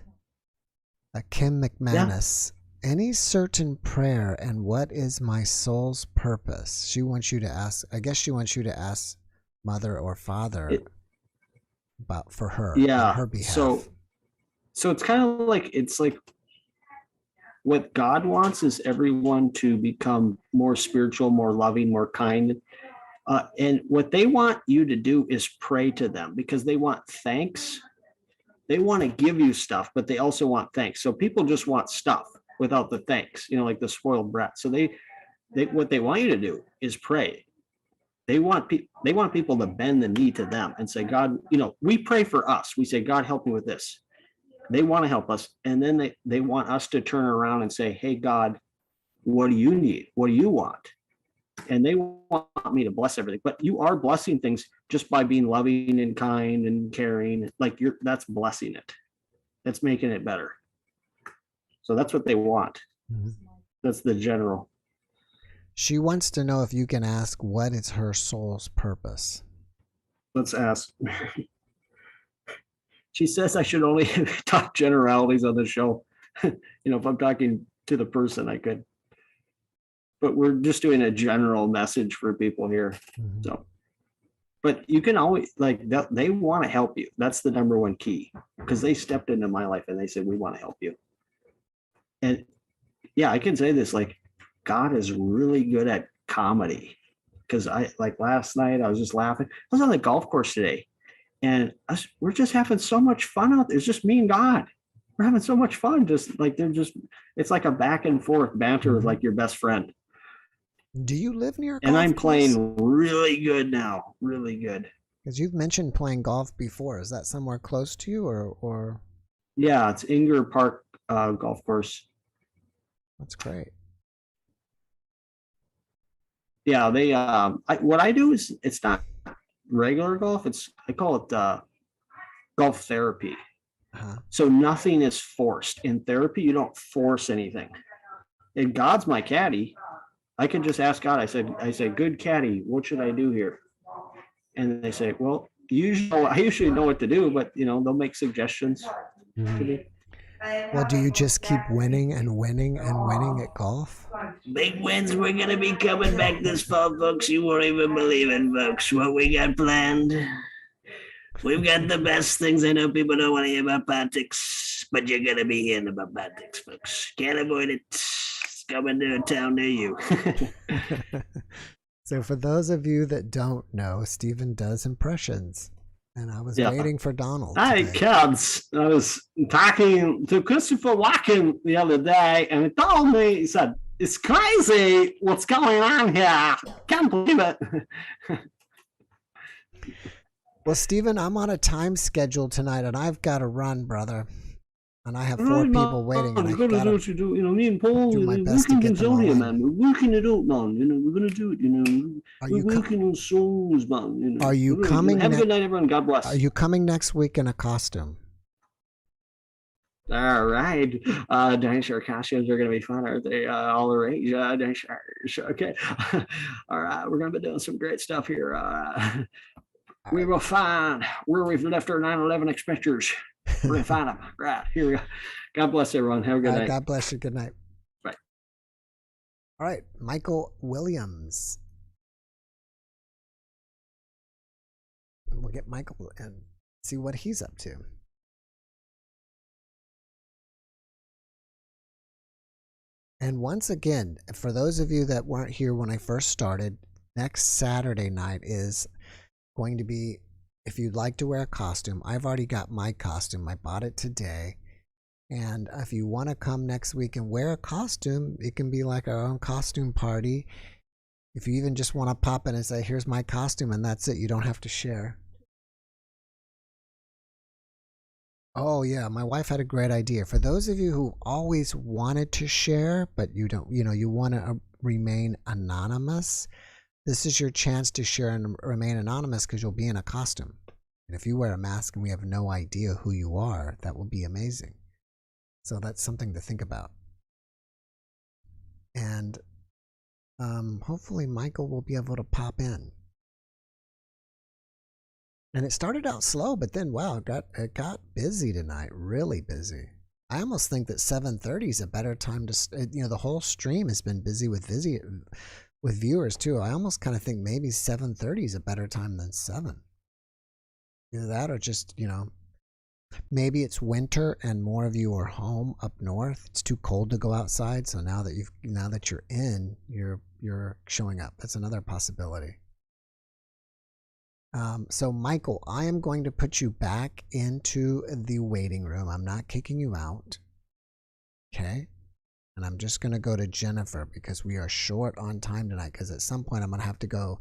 Kim McManus, any certain prayer, and what is my soul's purpose? She wants you to ask, I guess she wants you to ask Mother or Father for her, on her behalf. So it's kind of like, it's like what God wants is everyone to become more spiritual, more loving, more kind. And what they want you to do is pray to them, because they want thanks. They want to give you stuff, but they also want thanks. So people just want stuff without the thanks, like the spoiled brat. So what they want you to do is pray. They want people to bend the knee to them and say, God, we pray for us. We say, God, help me with this. They want to help us. And then they want us to turn around and say, hey, God, what do you need? What do you want? And they want me to bless everything. But you are blessing things just by being loving and kind and caring. Like that's blessing it. That's making it better. So that's what they want. Mm-hmm. That's the general. She wants to know if you can ask what is her soul's purpose. Let's ask. She says I should only talk generalities on the show. If I'm talking to the person, I could. But we're just doing a general message for people here. Mm-hmm. So, but you can always, they want to help you. That's the number one key, because they stepped into my life and they said, we want to help you. And yeah, I can say this, God is really good at comedy, because last night I was just laughing. I was on the golf course today, and we're just having so much fun out there. It's just me and God. We're having so much fun. It's like a back and forth banter with your best friend. Do you live near a golf And I'm course? playing really good now, really good. Because you've mentioned playing golf before. Is that somewhere close to you, or? Yeah, it's Inger Park golf course. That's great. Yeah, they. What I do is it's not regular golf. I call it golf therapy. Uh-huh. So nothing is forced. In therapy, you don't force anything. And God's my caddy. I can just ask God. I said, good caddy, what should I do here? And they say, well, I usually know what to do, but they'll make suggestions to me. Well, do you just keep winning and winning and winning at golf? Big wins. We're going to be coming back this fall, folks. You won't even believe it, folks, what we got planned. We've got the best things. I know people don't want to hear about politics, but you're going to be hearing about politics, folks. Can't avoid it. It's coming to a town near you. So for those of you that don't know, Stephen does impressions. And I was waiting for Donald. Hi, kids. I was talking to Christopher Walken the other day, and he told me, he said, it's crazy what's going on here. Can't believe it. Well, Stephen, I'm on a time schedule tonight, and I've got to run, brother. And I have 4 people waiting. And I got to do what you do. Me and Paul, do my best to get them all in. Man. We're working it out, man. We're going to do it, We're working on souls, man. Are you coming? Have a good night, everyone. God bless. Are you coming next week in a costume? All right. Dang sure costumes are going to be fun, aren't they? All the rage. Dang sure. Okay. All right. We're going to be doing some great stuff here. We will find where we've left our 9/11 expenditures. We're going to find them. Right. Here we go. God bless everyone. Have a good night. God bless you. Good night. Bye. All right. Michael Williams. We'll get Michael and see what he's up to. And once again, for those of you that weren't here when I first started, next Saturday night is going to be, if you'd like to wear a costume, I've already got my costume. I bought it today. And if you want to come next week and wear a costume, it can be like our own costume party. If you even just want to pop in and say, here's my costume, and that's it. You don't have to share. Oh yeah, my wife had a great idea. For those of you who always wanted to share, but you don't, you want to remain anonymous, this is your chance to share and remain anonymous, because you'll be in a costume. And if you wear a mask and we have no idea who you are, that will be amazing. So that's something to think about. And hopefully Michael will be able to pop in. And it started out slow, but then, wow, it got busy tonight, really busy. I almost think that 7:30 is a better time to, the whole stream has been busy with viewers too. I almost kind of think maybe 7:30 is a better time than 7. Either that or just, maybe it's winter and more of you are home up north. It's too cold to go outside. So now that you're in, you're showing up. That's another possibility. So Michael, I am going to put you back into the waiting room. I'm not kicking you out. Okay. And I'm just going to go to Jennifer because we are short on time tonight, because at some point I'm going to have to go.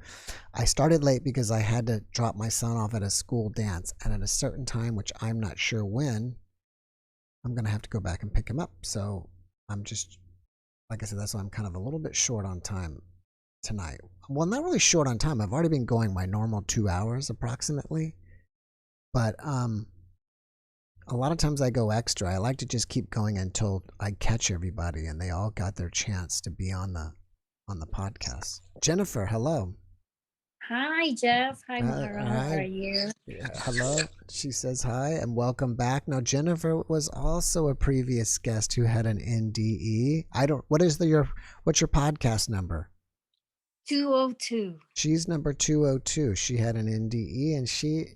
I started late because I had to drop my son off at a school dance, and at a certain time, which I'm not sure when, I'm going to have to go back and pick him up. So I'm just, like I said, that's why I'm kind of a little bit short on time tonight. Well, not really short on time. I've already been going my normal 2 hours approximately. But a lot of times I go extra. I like to just keep going until I catch everybody and they all got their chance to be on the podcast. Jennifer, hello. Hi, Jeff. Hi, Mara. How are you? Hello. She says hi and welcome back. Now, Jennifer was also a previous guest who had an NDE. What's your podcast number? 202. She's number 202. She had an NDE and she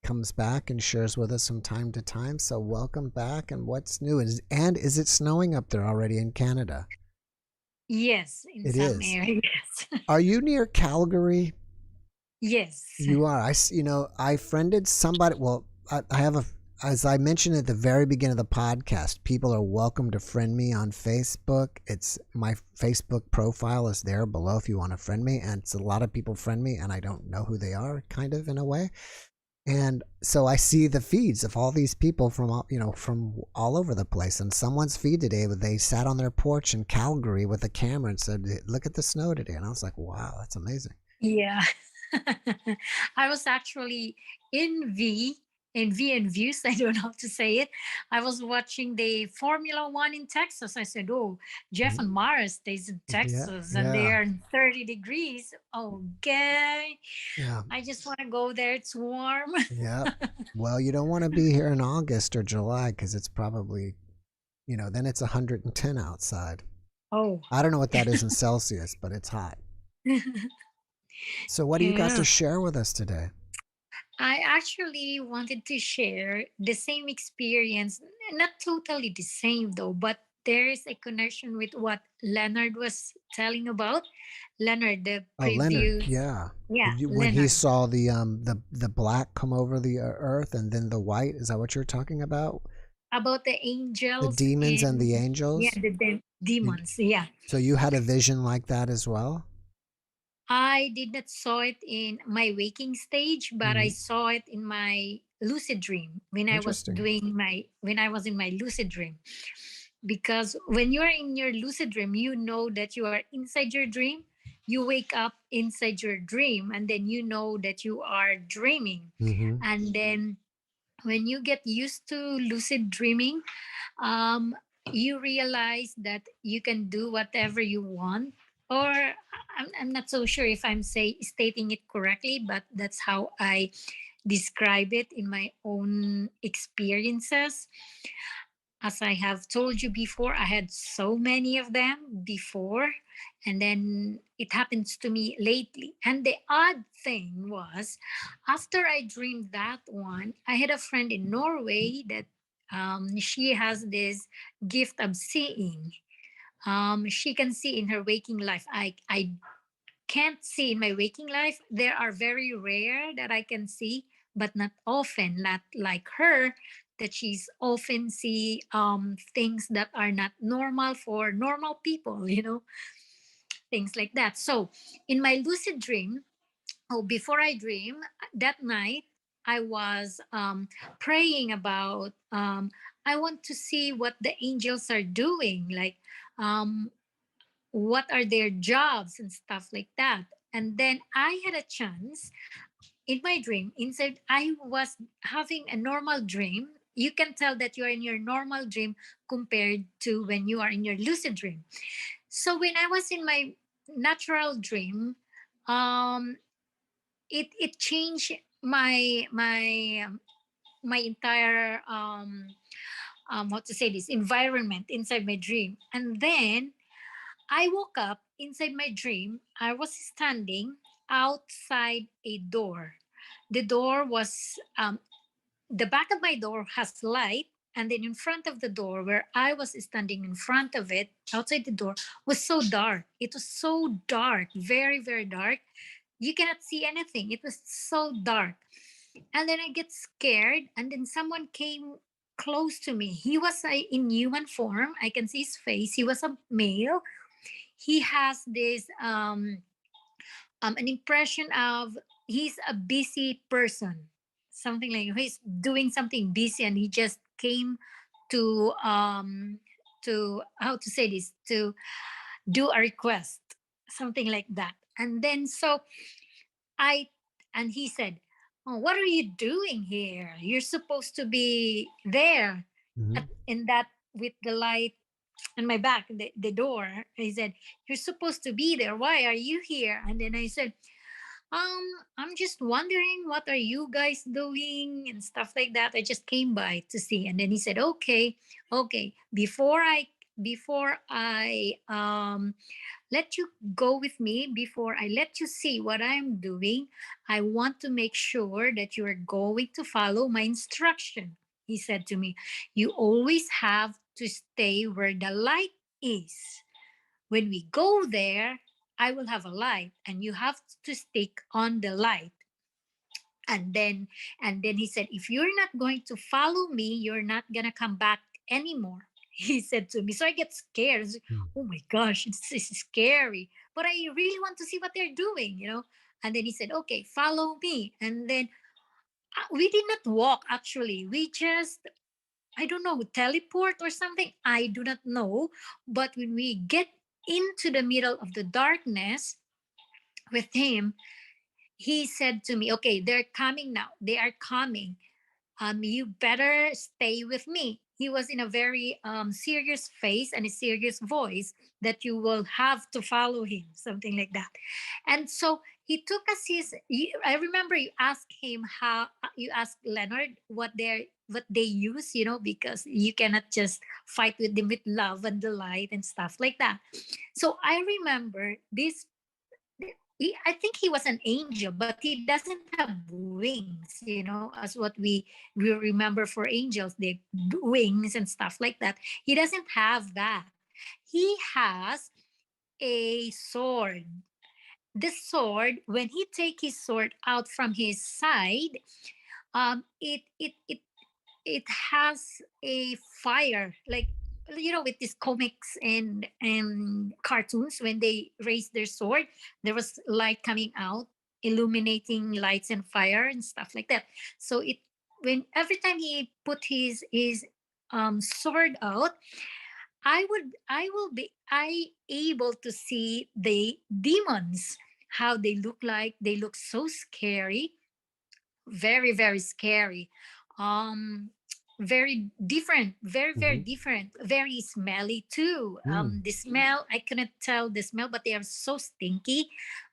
comes back and shares with us from time to time. So welcome back. And what's new? And is it snowing up there already in Canada? Yes, in some areas. Are you near Calgary? Yes. You are. I friended somebody. Well, I have as I mentioned at the very beginning of the podcast, people are welcome to friend me on Facebook. It's my Facebook profile is there below if you want to friend me. And it's a lot of people friend me and I don't know who they are, kind of in a way. And so I see the feeds of all these people from all over the place. And someone's feed today, they sat on their porch in Calgary with a camera and said, "Look at the snow today." And I was like, "Wow, that's amazing." Yeah. I was actually in views. I don't know how to say it. I was watching the Formula One in Texas. I said, "Oh, Jeff and Mara stays in Texas, and they are 30 degrees. Okay, yeah. I just want to go there. It's warm." Yeah. Well, you don't want to be here in August or July because it's probably, then it's 110 outside. Oh. I don't know what that is in Celsius, but it's hot. So what do you got to share with us today? I actually wanted to share the same experience, not totally the same though, but there is a connection with what Leonard was telling about. Leonard, the previous, Leonard, yeah. Yeah. When he saw the black come over the earth and then the white, is that what you're talking about? About the angels. The demons and the angels? Yeah, the demons, yeah. So you had a vision like that as well? I did not saw it in my waking stage, but I saw it in my lucid dream when I was in my lucid dream. Because when you're in your lucid dream, you know that you are inside your dream. You wake up inside your dream, and then you know that you are dreaming. And then when you get used to lucid dreaming, you realize that you can do whatever you want. Or I'm not so sure if I'm stating it correctly, but that's how I describe it in my own experiences. As I have told you before, I had so many of them before, and then it happens to me lately. And the odd thing was, after I dreamed that one, I had a friend in Norway that she has this gift of seeing. She can see in her waking life. I can't see in my waking life. There are very rare that I can see, but not often, not like her, that she's often see things that are not normal for normal people, things like that. So in my lucid dream, before I dream, that night, I was praying about, I want to see what the angels are doing, like what are their jobs and stuff like that. And then I had a chance in my dream, inside, I was having a normal dream. You can tell that you are in your normal dream compared to when you are in your lucid dream. So when I was in my natural dream, it changed my entire what to say this environment inside my dream. And then I woke up inside my dream. I was standing outside a door. The door was the back of my door has light, and then in front of the door where I was standing in front of it, outside the door, was so dark. It was so dark, very, very dark. You cannot see anything. It was so dark. And then I get scared, and then someone came close to me. He was in human form. I can see his face. He was a male. He has this an impression of he's a busy person, something like he's doing something busy, and he just came to how to say this, to do a request, something like that. And then so I and he said, "Oh, what are you doing here? You're supposed to be there in that with the light on my back, the door." He said, "You're supposed to be there. Why are you here?" And then I said, I'm just wondering, what are you guys doing and stuff like that. I just came by to see." And then he said, okay, before I let you go with me, before I let you see what I'm doing, I want to make sure that you are going to follow my instruction. He said to me, "You always have to stay where the light is. When we go there, I will have a light and you have to stick on the light." And then he said, "If you're not going to follow me, you're not gonna come back anymore." He said to me. So I get scared. Oh my gosh, it's scary. But I really want to see what they're doing, you know. And then he said, "Okay, follow me." And then we did not walk actually. We just, I don't know, teleport or something. I do not know. But when we get into the middle of the darkness with him, he said to me, "Okay, they're coming now. They are coming. You better stay with me." He was in a very serious face and a serious voice, that you will have to follow him, something like that. And so he took us I remember you asked him how, you asked Leonard what they use, you know, because you cannot just fight with them with love and delight and stuff like that. So I remember this. I think he was an angel, but he doesn't have wings, you know, as what we remember for angels, they wings and stuff like that. He doesn't have that. He has a sword. The sword, when he take his sword out from his side, it has a fire, like, you know, with these comics and cartoons, when they raise their sword, there was light coming out, illuminating lights and fire and stuff like that. So it, when every time he put his sword out, I able to see the demons, how they look like. They look so scary, very very scary, um very different, very different, very smelly too. The smell, I cannot tell the smell, but they are so stinky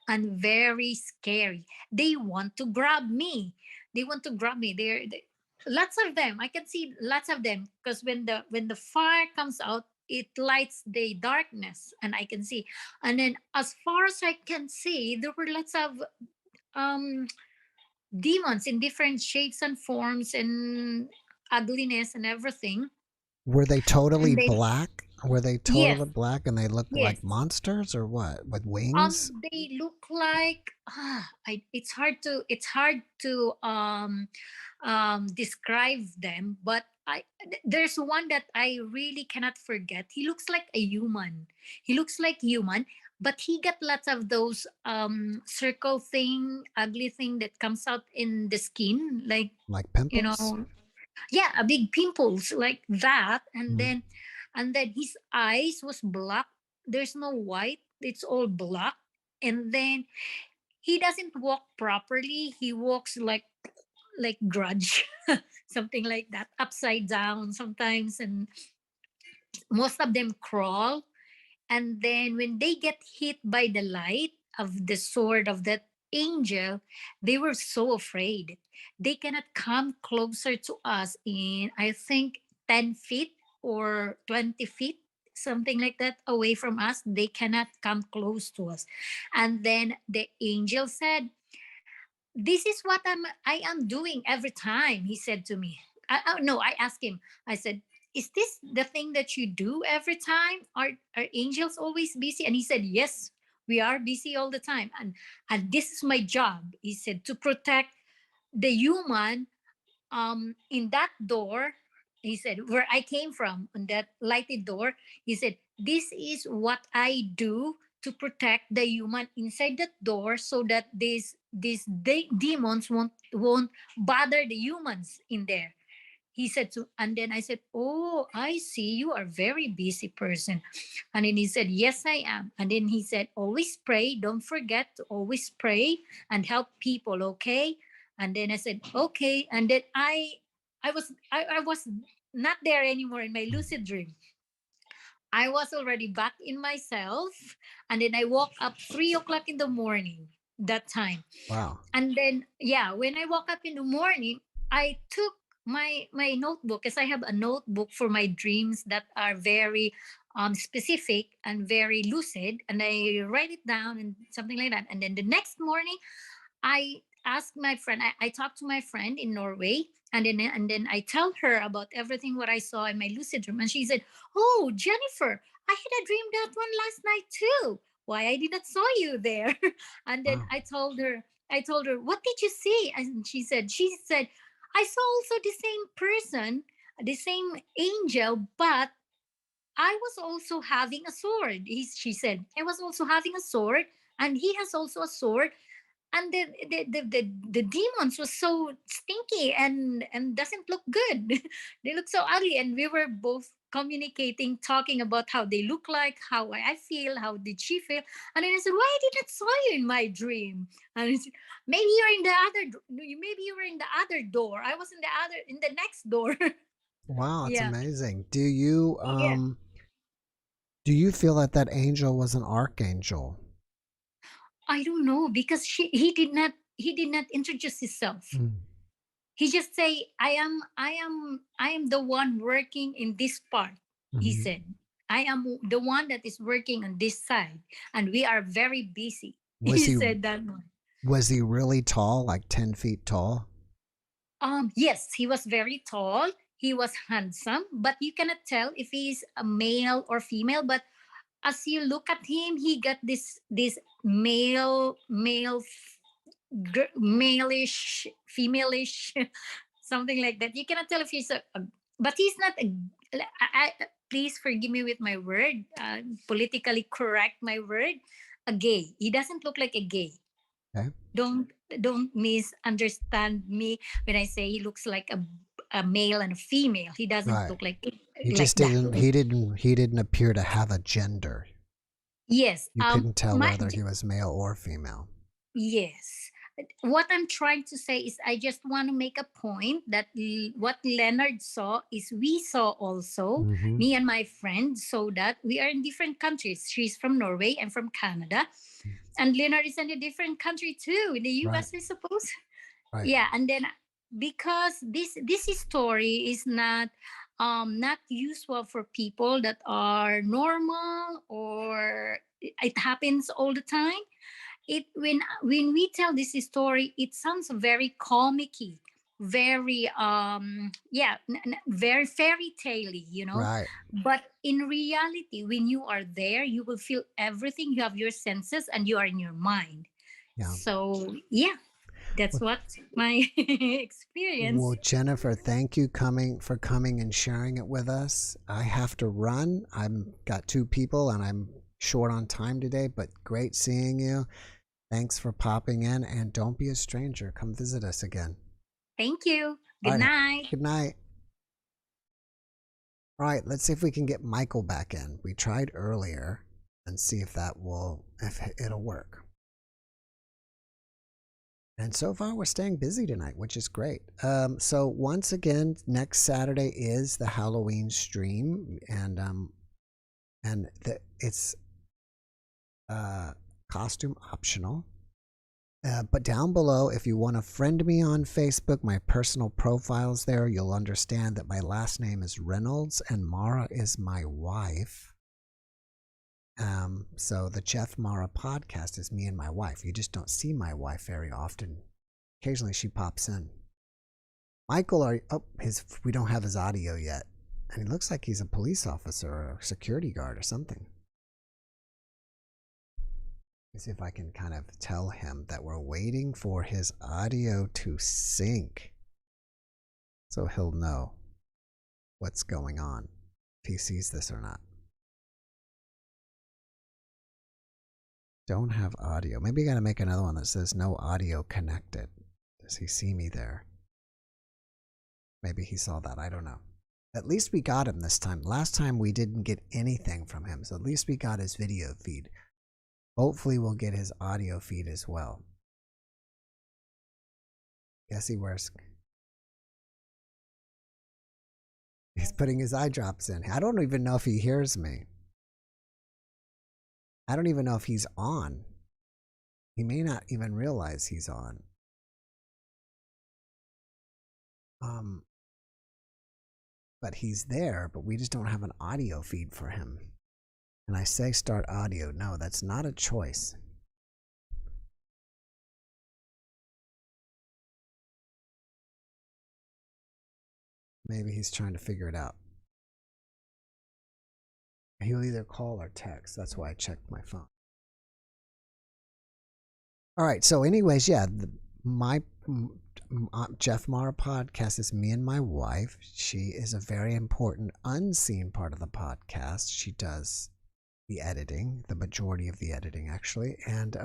and very scary. They want to grab me. They're lots of them. I can see lots of them, because when the fire comes out, it lights the darkness and I can see. And then as far as I can see, there were lots of um demons in different shapes and forms and ugliness and everything. Were they totally And they, black? Were they yes, totally black and they looked yes. like monsters or what? With wings? They look like it's hard to describe them, but there's one that I really cannot forget. He looks like a human. He looks like human, but he got lots of those circle thing, ugly thing that comes out in the skin, like pimples? You know, yeah, a big pimples like that. And then his eyes was black. There's no white, it's all black. And then he doesn't walk properly. He walks like grudge, something like that, upside down sometimes. And most of them crawl. And then when they get hit by the light of the sword of that angel, they were so afraid. They cannot come closer to us in, I think, 10 feet or 20 feet, something like that, away from us. They cannot come close to us. And then the angel said, "This is what I am doing every time," he said to me. No, I asked him, I said, "Is this the thing that you do every time? Are angels always busy?" And he said, "Yes, we are busy all the time. And this is my job," he said, "to protect the human in that door he said, where I came from on that lighted door, he said, this is what I do to protect the human inside that door so that demons won't bother the humans in there. He said to, and then I said, oh, I see you are a very busy person. And then he said, yes, I am. And then he said, always pray. Don't forget to always pray and help people. Okay. And then I said, okay. And then I was not there anymore in my lucid dream. I was already back in myself. And then I woke up 3 o'clock in the morning that time. Wow. And then, yeah, when I woke up in the morning, I took my notebook, because I have a notebook for my dreams that are very specific and very lucid. And I write it down and something like that. And then the next morning, I asked my friend, I talked to my friend in Norway, and then I tell her about everything what I saw in my lucid dream. And she said, oh, Jennifer, I had a dream that one last night too. Why I did not saw you there? And then Wow. I told her, what did you see? And she said, I saw also the same person, the same angel, but I was also having a sword. She said, I was also having a sword, and he has also a sword. And the demons was so stinky and doesn't look good. They look so ugly, and we were both communicating, talking about how they look like, how I feel, how did she feel. And then I said, why I didn't saw you in my dream? And I said, maybe you're in the other, maybe you were in the other door. I was in the next door. Wow, it's Yeah. amazing. Do you Yeah. do you feel that that angel was an archangel? I don't know, because he did not introduce himself. He just say, I am the one working in this part. He said, I am the one that is working on this side, and we are very busy. He said that one. Was he really tall, like 10 feet tall? Yes, he was very tall. He was handsome, but you cannot tell if he's a male or female. But as you look at him, he got this maleish, femaleish, something like that. You cannot tell if he's but he's not please forgive me with my word, politically correct my word, a gay. He doesn't look like a gay. Okay. Don't misunderstand me when I say he looks like a male and a female. He doesn't look like He like just that. he didn't appear to have a gender. Yes. You couldn't tell whether he was male or female. Yes. What I'm trying to say is, I just want to make a point that what Leonard saw is we saw also. Me and my friend saw that. We are in different countries. She's from Norway and from Canada. And Leonard is in a different country too, in the US, I suppose. Right. Yeah. And then because this story is not usual for people that are normal, or it happens all the time. When we tell this story, it sounds very comic-y, very very fairy tale-y, Right. But in reality, when you are there, you will feel everything. You have your senses, and you are in your mind. Yeah. So yeah, that's what my experience. Well, Jennifer, thank you for coming and sharing it with us. I have to run. I'm got 2 people and I'm short on time today, but great seeing you. Thanks for popping in, and don't be a stranger. Come visit us again. Thank you. Good night. Good night. All right, let's see if we can get Michael back in. We tried earlier and see if it'll work. And so far, we're staying busy tonight, which is great. So once again, next Saturday is the Halloween stream, and it's costume optional. But down below, if you want to friend me on Facebook, my personal profile's there. You'll understand that my last name is Reynolds and Mara is my wife. So the JeffMara podcast is me and my wife. You just don't see my wife very often. Occasionally she pops in. Michael, we don't have his audio yet. And he looks like he's a police officer or a security guard or something. Let's see if I can kind of tell him that we're waiting for his audio to sync, so he'll know. what's going on, if he sees this or not. Don't have audio. Maybe you got to make another one that says no audio connected. Does he see me there? Maybe he saw that. I don't know. At least we got him this time. Last time we didn't get anything from him, so at least we got his video feed. Hopefully we'll get his audio feed as well. Guess he wears... He's putting his eye drops in. I don't even know if he hears me. I don't even know if he's on. He may not even realize he's on. But he's there, but we just don't have an audio feed for him. And I say start audio. No, that's not a choice. Maybe he's trying to figure it out. He'll either call or text. That's why I checked my phone. All right. So anyways, yeah, my JeffMara podcast is me and my wife. She is a very important unseen part of the podcast. She does the editing, the majority of the editing actually. And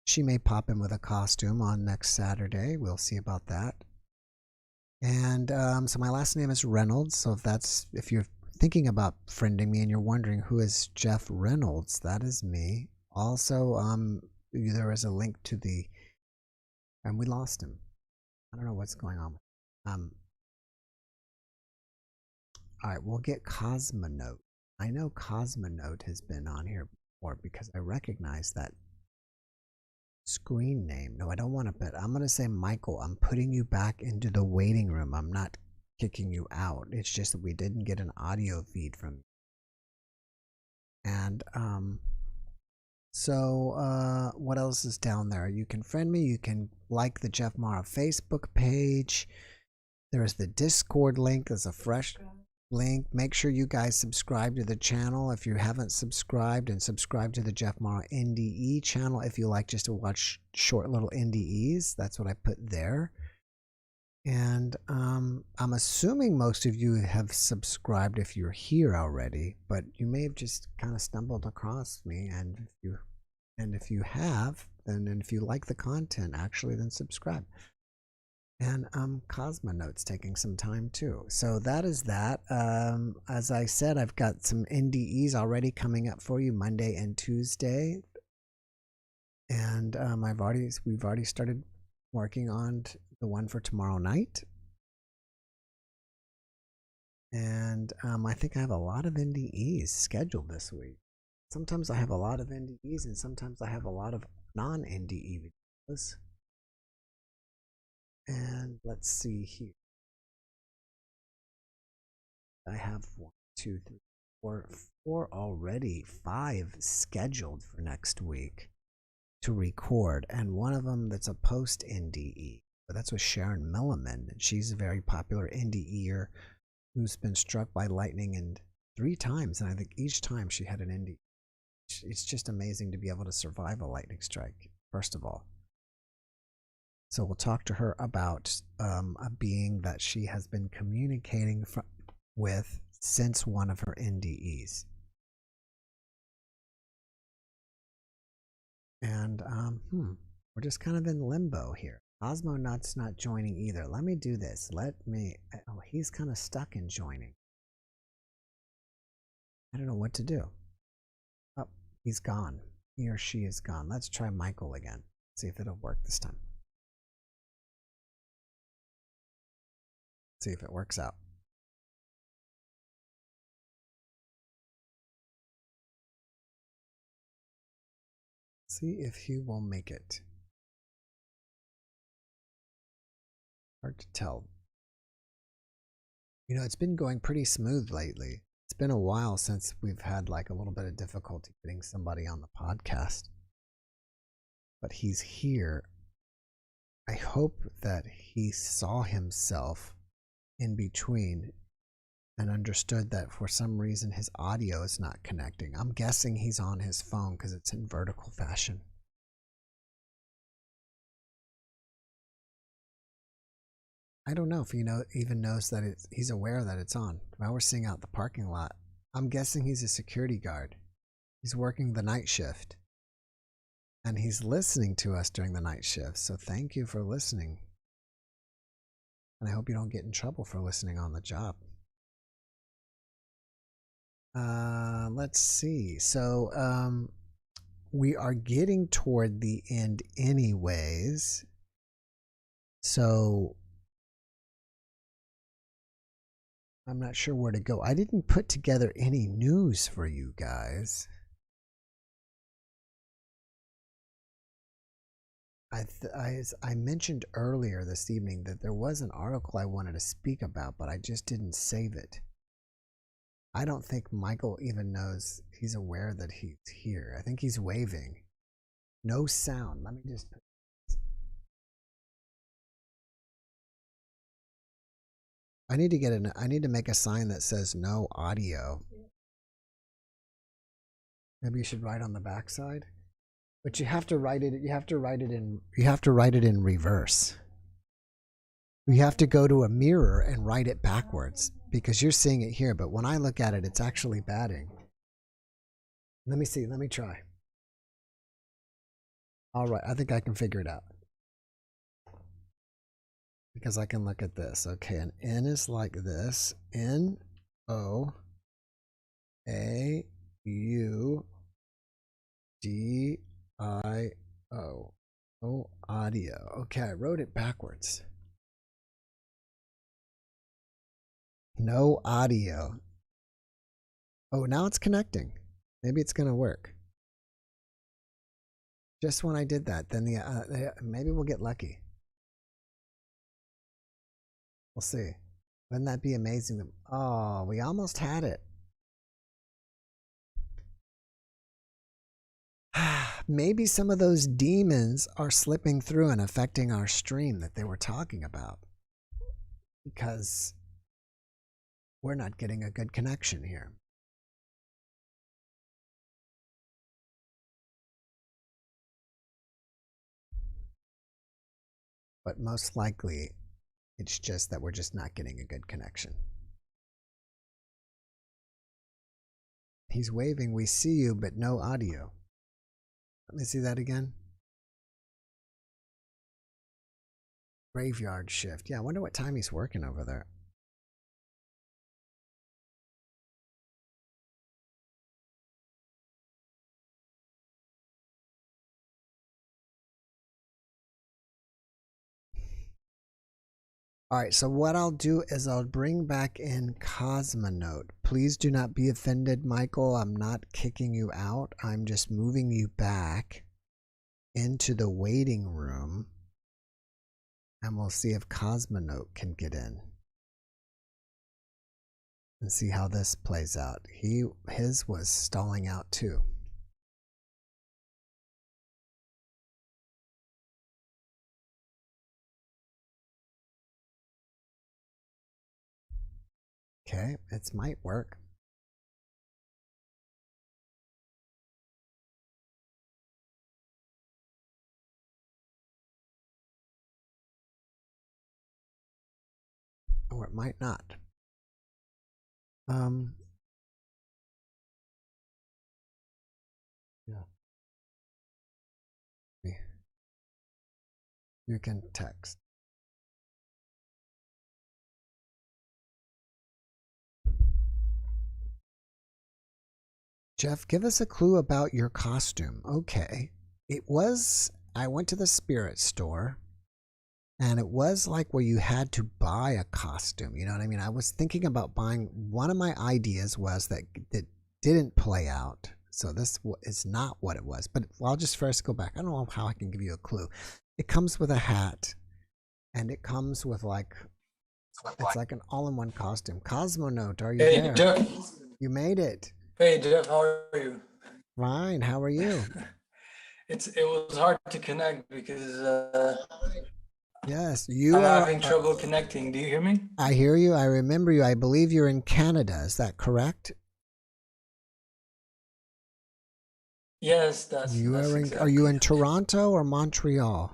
she may pop in with a costume on next Saturday. We'll see about that. And so my last name is Reynolds. So if you're thinking about friending me and you're wondering who is Jeff Reynolds, that is me. Also, there is a link to the, and we lost him. I don't know what's going on. All right, we'll get Cosmonaut. I know Cosmonaut has been on here before because I recognize that screen name. No, I don't want to put. I'm going to say Michael. I'm putting you back into the waiting room. I'm not kicking you out. It's just that we didn't get an audio feed from you. And so what else is down there? You can friend me. You can like the JeffMara Facebook page. There's the Discord link. There's a fresh link. Make sure you guys subscribe to the channel if you haven't subscribed, and subscribe to the JeffMara NDE channel if you like just to watch short little NDEs. That's what I put there. And I'm assuming most of you have subscribed if you're here already, but you may have just kind of stumbled across me. And if you have, then, and if you like the content actually, then subscribe. And Cosmonaut's taking some time too. So that is that. As I said, I've got some NDEs already coming up for you Monday and Tuesday. And we've already started working on the one for tomorrow night. And I think I have a lot of NDEs scheduled this week. Sometimes I have a lot of NDEs and sometimes I have a lot of non-NDE videos. And let's see here. I have 1, 2, 3, 4 already, 5 scheduled for next week to record, and one of them that's a post NDE. But that's with Sharon Milliman, and she's a very popular NDEer who's been struck by lightning and 3 times, and I think each time she had an NDE. It's just amazing to be able to survive a lightning strike, first of all. So we'll talk to her about a being that she has been communicating with since one of her NDEs. And we're just kind of in limbo here. Cosmonaut's not joining either. Let me do this. Oh, he's kind of stuck in joining. I don't know what to do. Oh, he's gone. He or she is gone. Let's try Michael again. See if it'll work this time. See if it works out. See if he will make it. Hard to tell. You know, it's been going pretty smooth lately. It's been a while since we've had like a little bit of difficulty getting somebody on the podcast. But he's here. I hope that he saw himself in between and understood that for some reason his audio is not connecting. I'm guessing he's on his phone because it's in vertical fashion. I don't know if he even knows that he's aware that it's on. Now we're seeing out the parking lot. I'm guessing he's a security guard. He's working the night shift. And he's listening to us during the night shift. So thank you for listening. And I hope you don't get in trouble for listening on the job. Let's see. So we are getting toward the end anyways. So I'm not sure where to go. I didn't put together any news for you guys. I mentioned earlier this evening that there was an article I wanted to speak about, but I just didn't save it. I don't think Michael even knows he's aware that he's here. I think he's waving. No sound. Let me just put I need to make a sign that says no audio. Maybe you should write on the backside. But you have to write it in reverse. You have to go to a mirror and write it backwards because you're seeing it here, but when I look at it, it's actually batting. Let me see, let me try. All right, I think I can figure it out. Because I can look at this. Okay, an N is like this. N O A U D I O. Oh, audio. Okay, I wrote it backwards. No audio. Oh, now it's connecting. Maybe it's going to work. Just when I did that, then maybe we'll get lucky. We'll see. Wouldn't that be amazing? Oh, we almost had it. Maybe some of those demons are slipping through and affecting our stream that they were talking about. Because we're not getting a good connection here. But most likely, it's just that we're just not getting a good connection. He's waving, we see you, but no audio. Let me see that again. Graveyard shift. Yeah, I wonder what time he's working over there. All right, so what I'll do is I'll bring back in Cosmonaut. Please do not be offended, Michael. I'm not kicking you out. I'm just moving you back into the waiting room. And we'll see if Cosmonaut can get in. And see how this plays out. His was stalling out too. Okay, it might work. Or it might not. Yeah. You can text. Jeff, give us a clue about your costume. Okay. I went to the spirit store and it was like where you had to buy a costume. You know what I mean? I was thinking about buying, one of my ideas was that it didn't play out. So this is not what it was, but I'll just first go back. I don't know how I can give you a clue. It comes with a hat and it comes with it's like an all-in-one costume. Cosmonaut, are you there? Jeff. You made it. Hey Jeff, how are you? Fine, how are you? It was hard to connect because yes, I'm having trouble connecting. Do you hear me? I hear you. I remember you. I believe you're in Canada. Is that correct? Yes, that's exactly. Are you in Toronto or Montreal?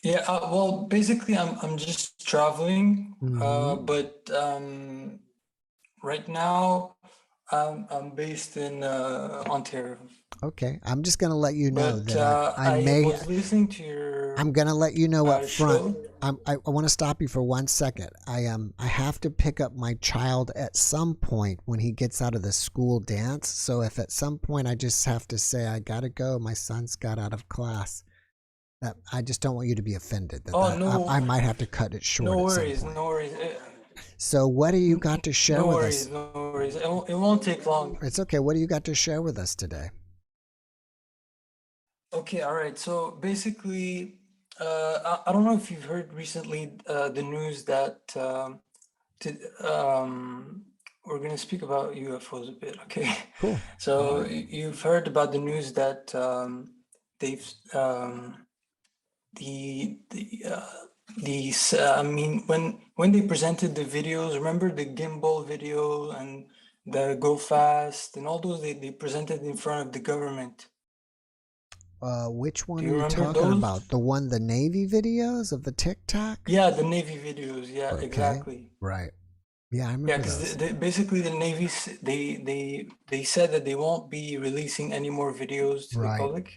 Yeah, well, basically, I'm just traveling, Mm-hmm. but right now I'm based in Ontario. Okay, I'm just gonna let you know But that I I may. was listening to your I'm gonna let you know up front. show. I want to stop you for 1 second. I have to pick up my child at some point when he gets out of the school dance. So if at some point I just have to say I gotta go, my son's got out of class. That I just don't want you to be offended. Oh, no, I might have to cut it short at some point. no worries. So what do you got to share No with worries, us? no worries. It won't take long. It's okay. What do you got to share with us today? Okay, all right. So basically, I don't know if you've heard recently the news that we're going to speak about UFOs a bit. Okay. Cool. So you've heard about the news that they've I mean, when they presented the videos, remember the gimbal video and the go fast and all those they presented in front of the government. Which one Do are you you remember talking those? about? The Navy videos of the TikTok? Yeah, the Navy videos. Yeah, Okay. exactly. Right. Yeah, I Yeah, remember because those. basically the Navy they said that they won't be releasing any more videos to the Right. public.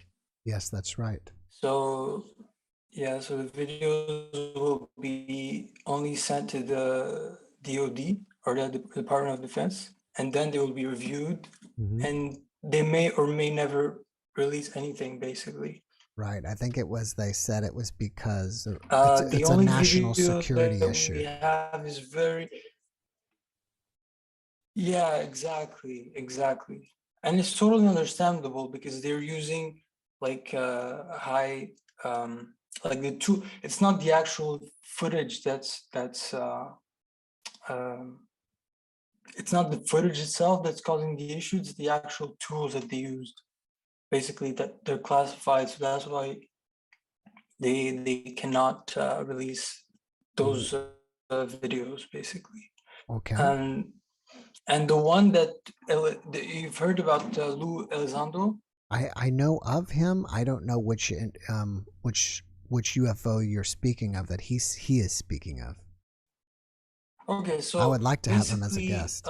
Yes, that's right. So yeah, so the videos will be only sent to the DoD or the Department of Defense, and then they will be reviewed, Mm-hmm. and they may or may never release anything, basically. Right. I think they said it was because The it's a only national video security that issue. we have is very, yeah, exactly. And it's totally understandable because they're using like high like the two, it's not the actual footage that's um it's not the footage itself that's causing the issue, it's the actual tools that they used. Basically that they're classified, so that's why they cannot release those videos basically. Okay. And the one that you've heard about Lou Elizondo. I know of him. I don't know which UFO you're speaking of that he is speaking of. Okay, so I would like to have him as a guest.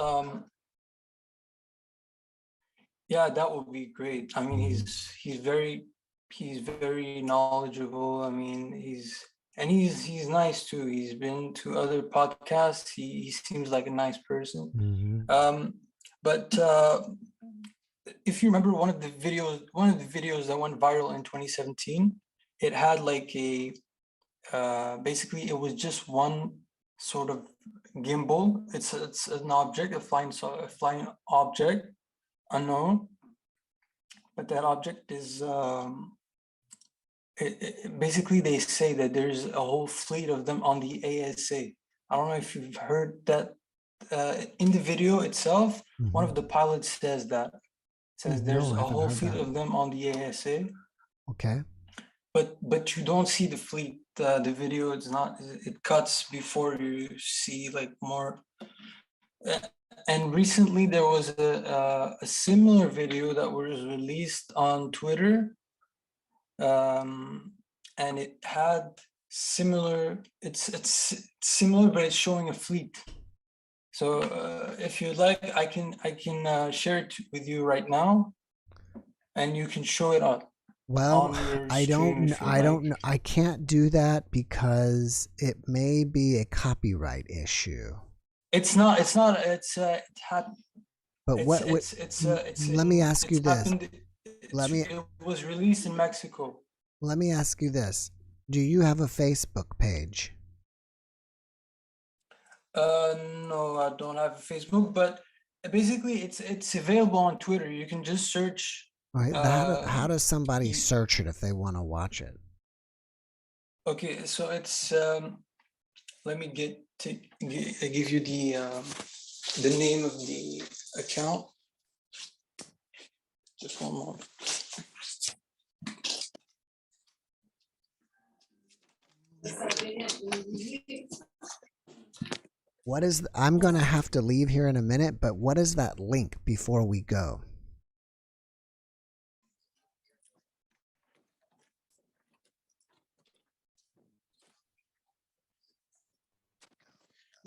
Yeah, that would be great. I mean, he's very knowledgeable. I mean, he's nice too. He's been to other podcasts. He seems like a nice person. Mm-hmm. But if you remember one of the videos that went viral in 2017, it had like a basically it was just one sort of gimbal. It's an object, a flying object, unknown, but that object is basically they say that there's a whole fleet of them on the ASA. I don't know if you've heard that in the video itself. One of the pilots says there's a whole fleet of them on the ASA. Okay. But you don't see the fleet. The video, it cuts before you see like more. And recently there was a similar video that was released on Twitter, and it had similar. It's similar, but it's showing a fleet. So if you'd like, I can share it with you right now, and you can show it on. Well, I don't know. I can't do that because it may be a copyright issue. It's not. But let me ask you this. It was released in Mexico. Let me ask you this. Do you have a Facebook page? No, I don't have a Facebook, but basically it's available on Twitter. You can just search. Right. How does somebody search it if they want to watch it? Okay, so it's let me give you the name of the account. Just one more. What is I'm going to have to leave here in a minute, but what is that link before we go?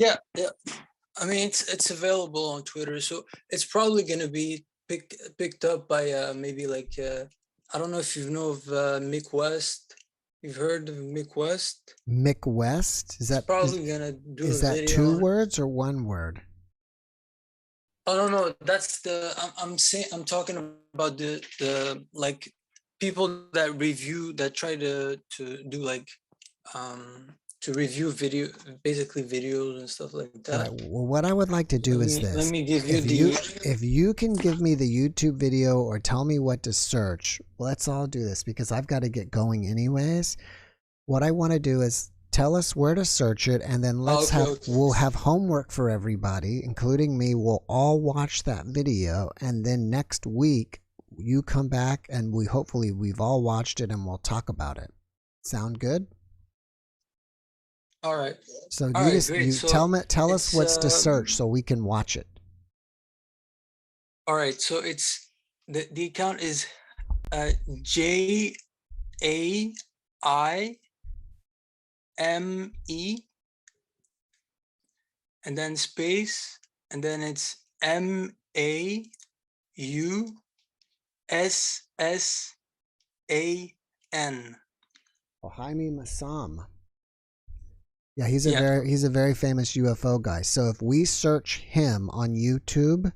Yeah, yeah. I mean, it's available on Twitter, so it's probably gonna be picked up by maybe like I don't know if you know of Mick West. You've heard of Mick West? Mick West? Is that probably gonna do is a that video 2 on. words or 1 word? Oh no, that's the I'm saying I'm talking about the like people that review that try to do like to review video, basically videos and stuff like All that. right. Well, what I would like to do is this. Let me give you if you can give me the YouTube video or tell me what to search, let's all do this because I've got to get going anyways. What I want to do is tell us where to search it, and then we'll have homework for everybody, including me. We'll all watch that video, and then next week you come back and hopefully we've all watched it and we'll talk about it. Sound good? All right. So all you right, just great. So tell us what's to search so we can watch it. All right. So it's the account is JAIME, and then space, and then it's MAUSSAN. Jaime Massam. Yeah, he's a very famous UFO guy. So if we search him on YouTube,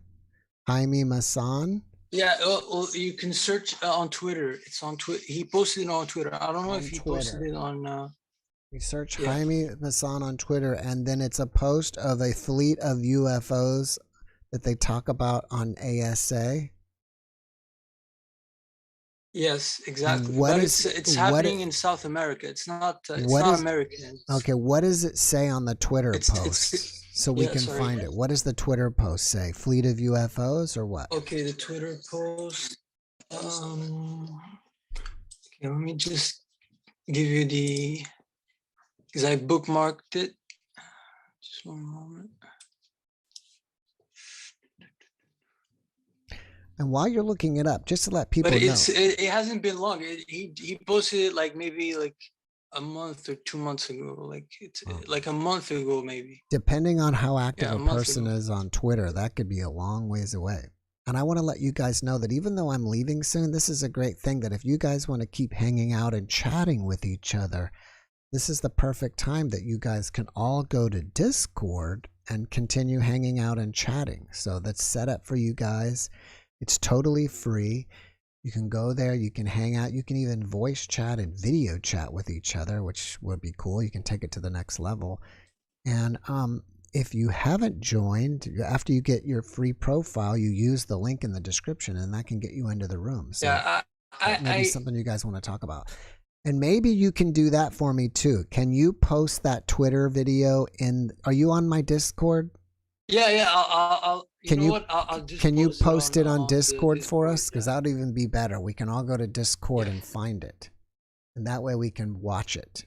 Jaime Maussan. Yeah, well, you can search on Twitter. It's on Twitter. He posted it on Twitter. I don't know if he posted it on. You search Jaime Maussan on Twitter, and then it's a post of a fleet of UFOs that they talk about on ASA. Yes, exactly. But it's happening in South America. It's not. It's not American. Okay, what does it say on the Twitter post? So we can find it. What does the Twitter post say? Fleet of UFOs or what? Okay, the Twitter post. Okay, let me just give you because I bookmarked it. Just one moment. And while you're looking it up, just to let people know. But it hasn't been long. He posted it like maybe like a month or 2 months ago. Like it's like a month ago maybe. Depending on how active a person is on Twitter, that could be a long ways away. And I want to let you guys know that even though I'm leaving soon, this is a great thing that if you guys want to keep hanging out and chatting with each other, this is the perfect time that you guys can all go to Discord and continue hanging out and chatting. So that's set up for you guys. It's totally free. You can go there, you can hang out, you can even voice chat and video chat with each other, which would be cool. You can take it to the next level. And if you haven't joined, after you get your free profile, you use the link in the description and that can get you into the room. So that may be something you guys want to talk about. And maybe you can do that for me too. Can you post that Twitter video are you on my Discord? Yeah, I'll can you post it on Discord for us? Because that would even be better. We can all go to Discord and find it. And that way we can watch it.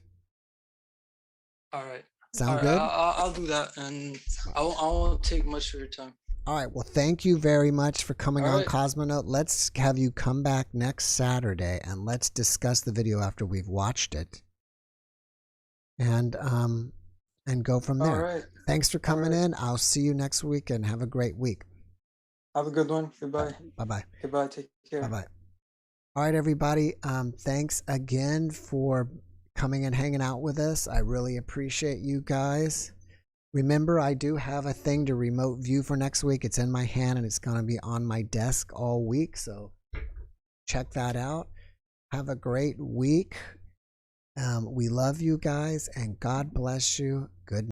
All right. Sound good? I'll do that, and I won't take much of your time. All right. Well, thank you very much for coming on, Cosmonaut. Let's have you come back next Saturday, and let's discuss the video after we've watched it. And go from there. All right. Thanks for coming in. I'll see you next week, and have a great week. Have a good one. Goodbye. Bye-bye. Goodbye. Take care. Bye-bye. All right, everybody. Thanks again for coming and hanging out with us. I really appreciate you guys. Remember, I do have a thing to remote view for next week. It's in my hand, and it's going to be on my desk all week, so check that out. Have a great week. We love you guys, and God bless you. Good night.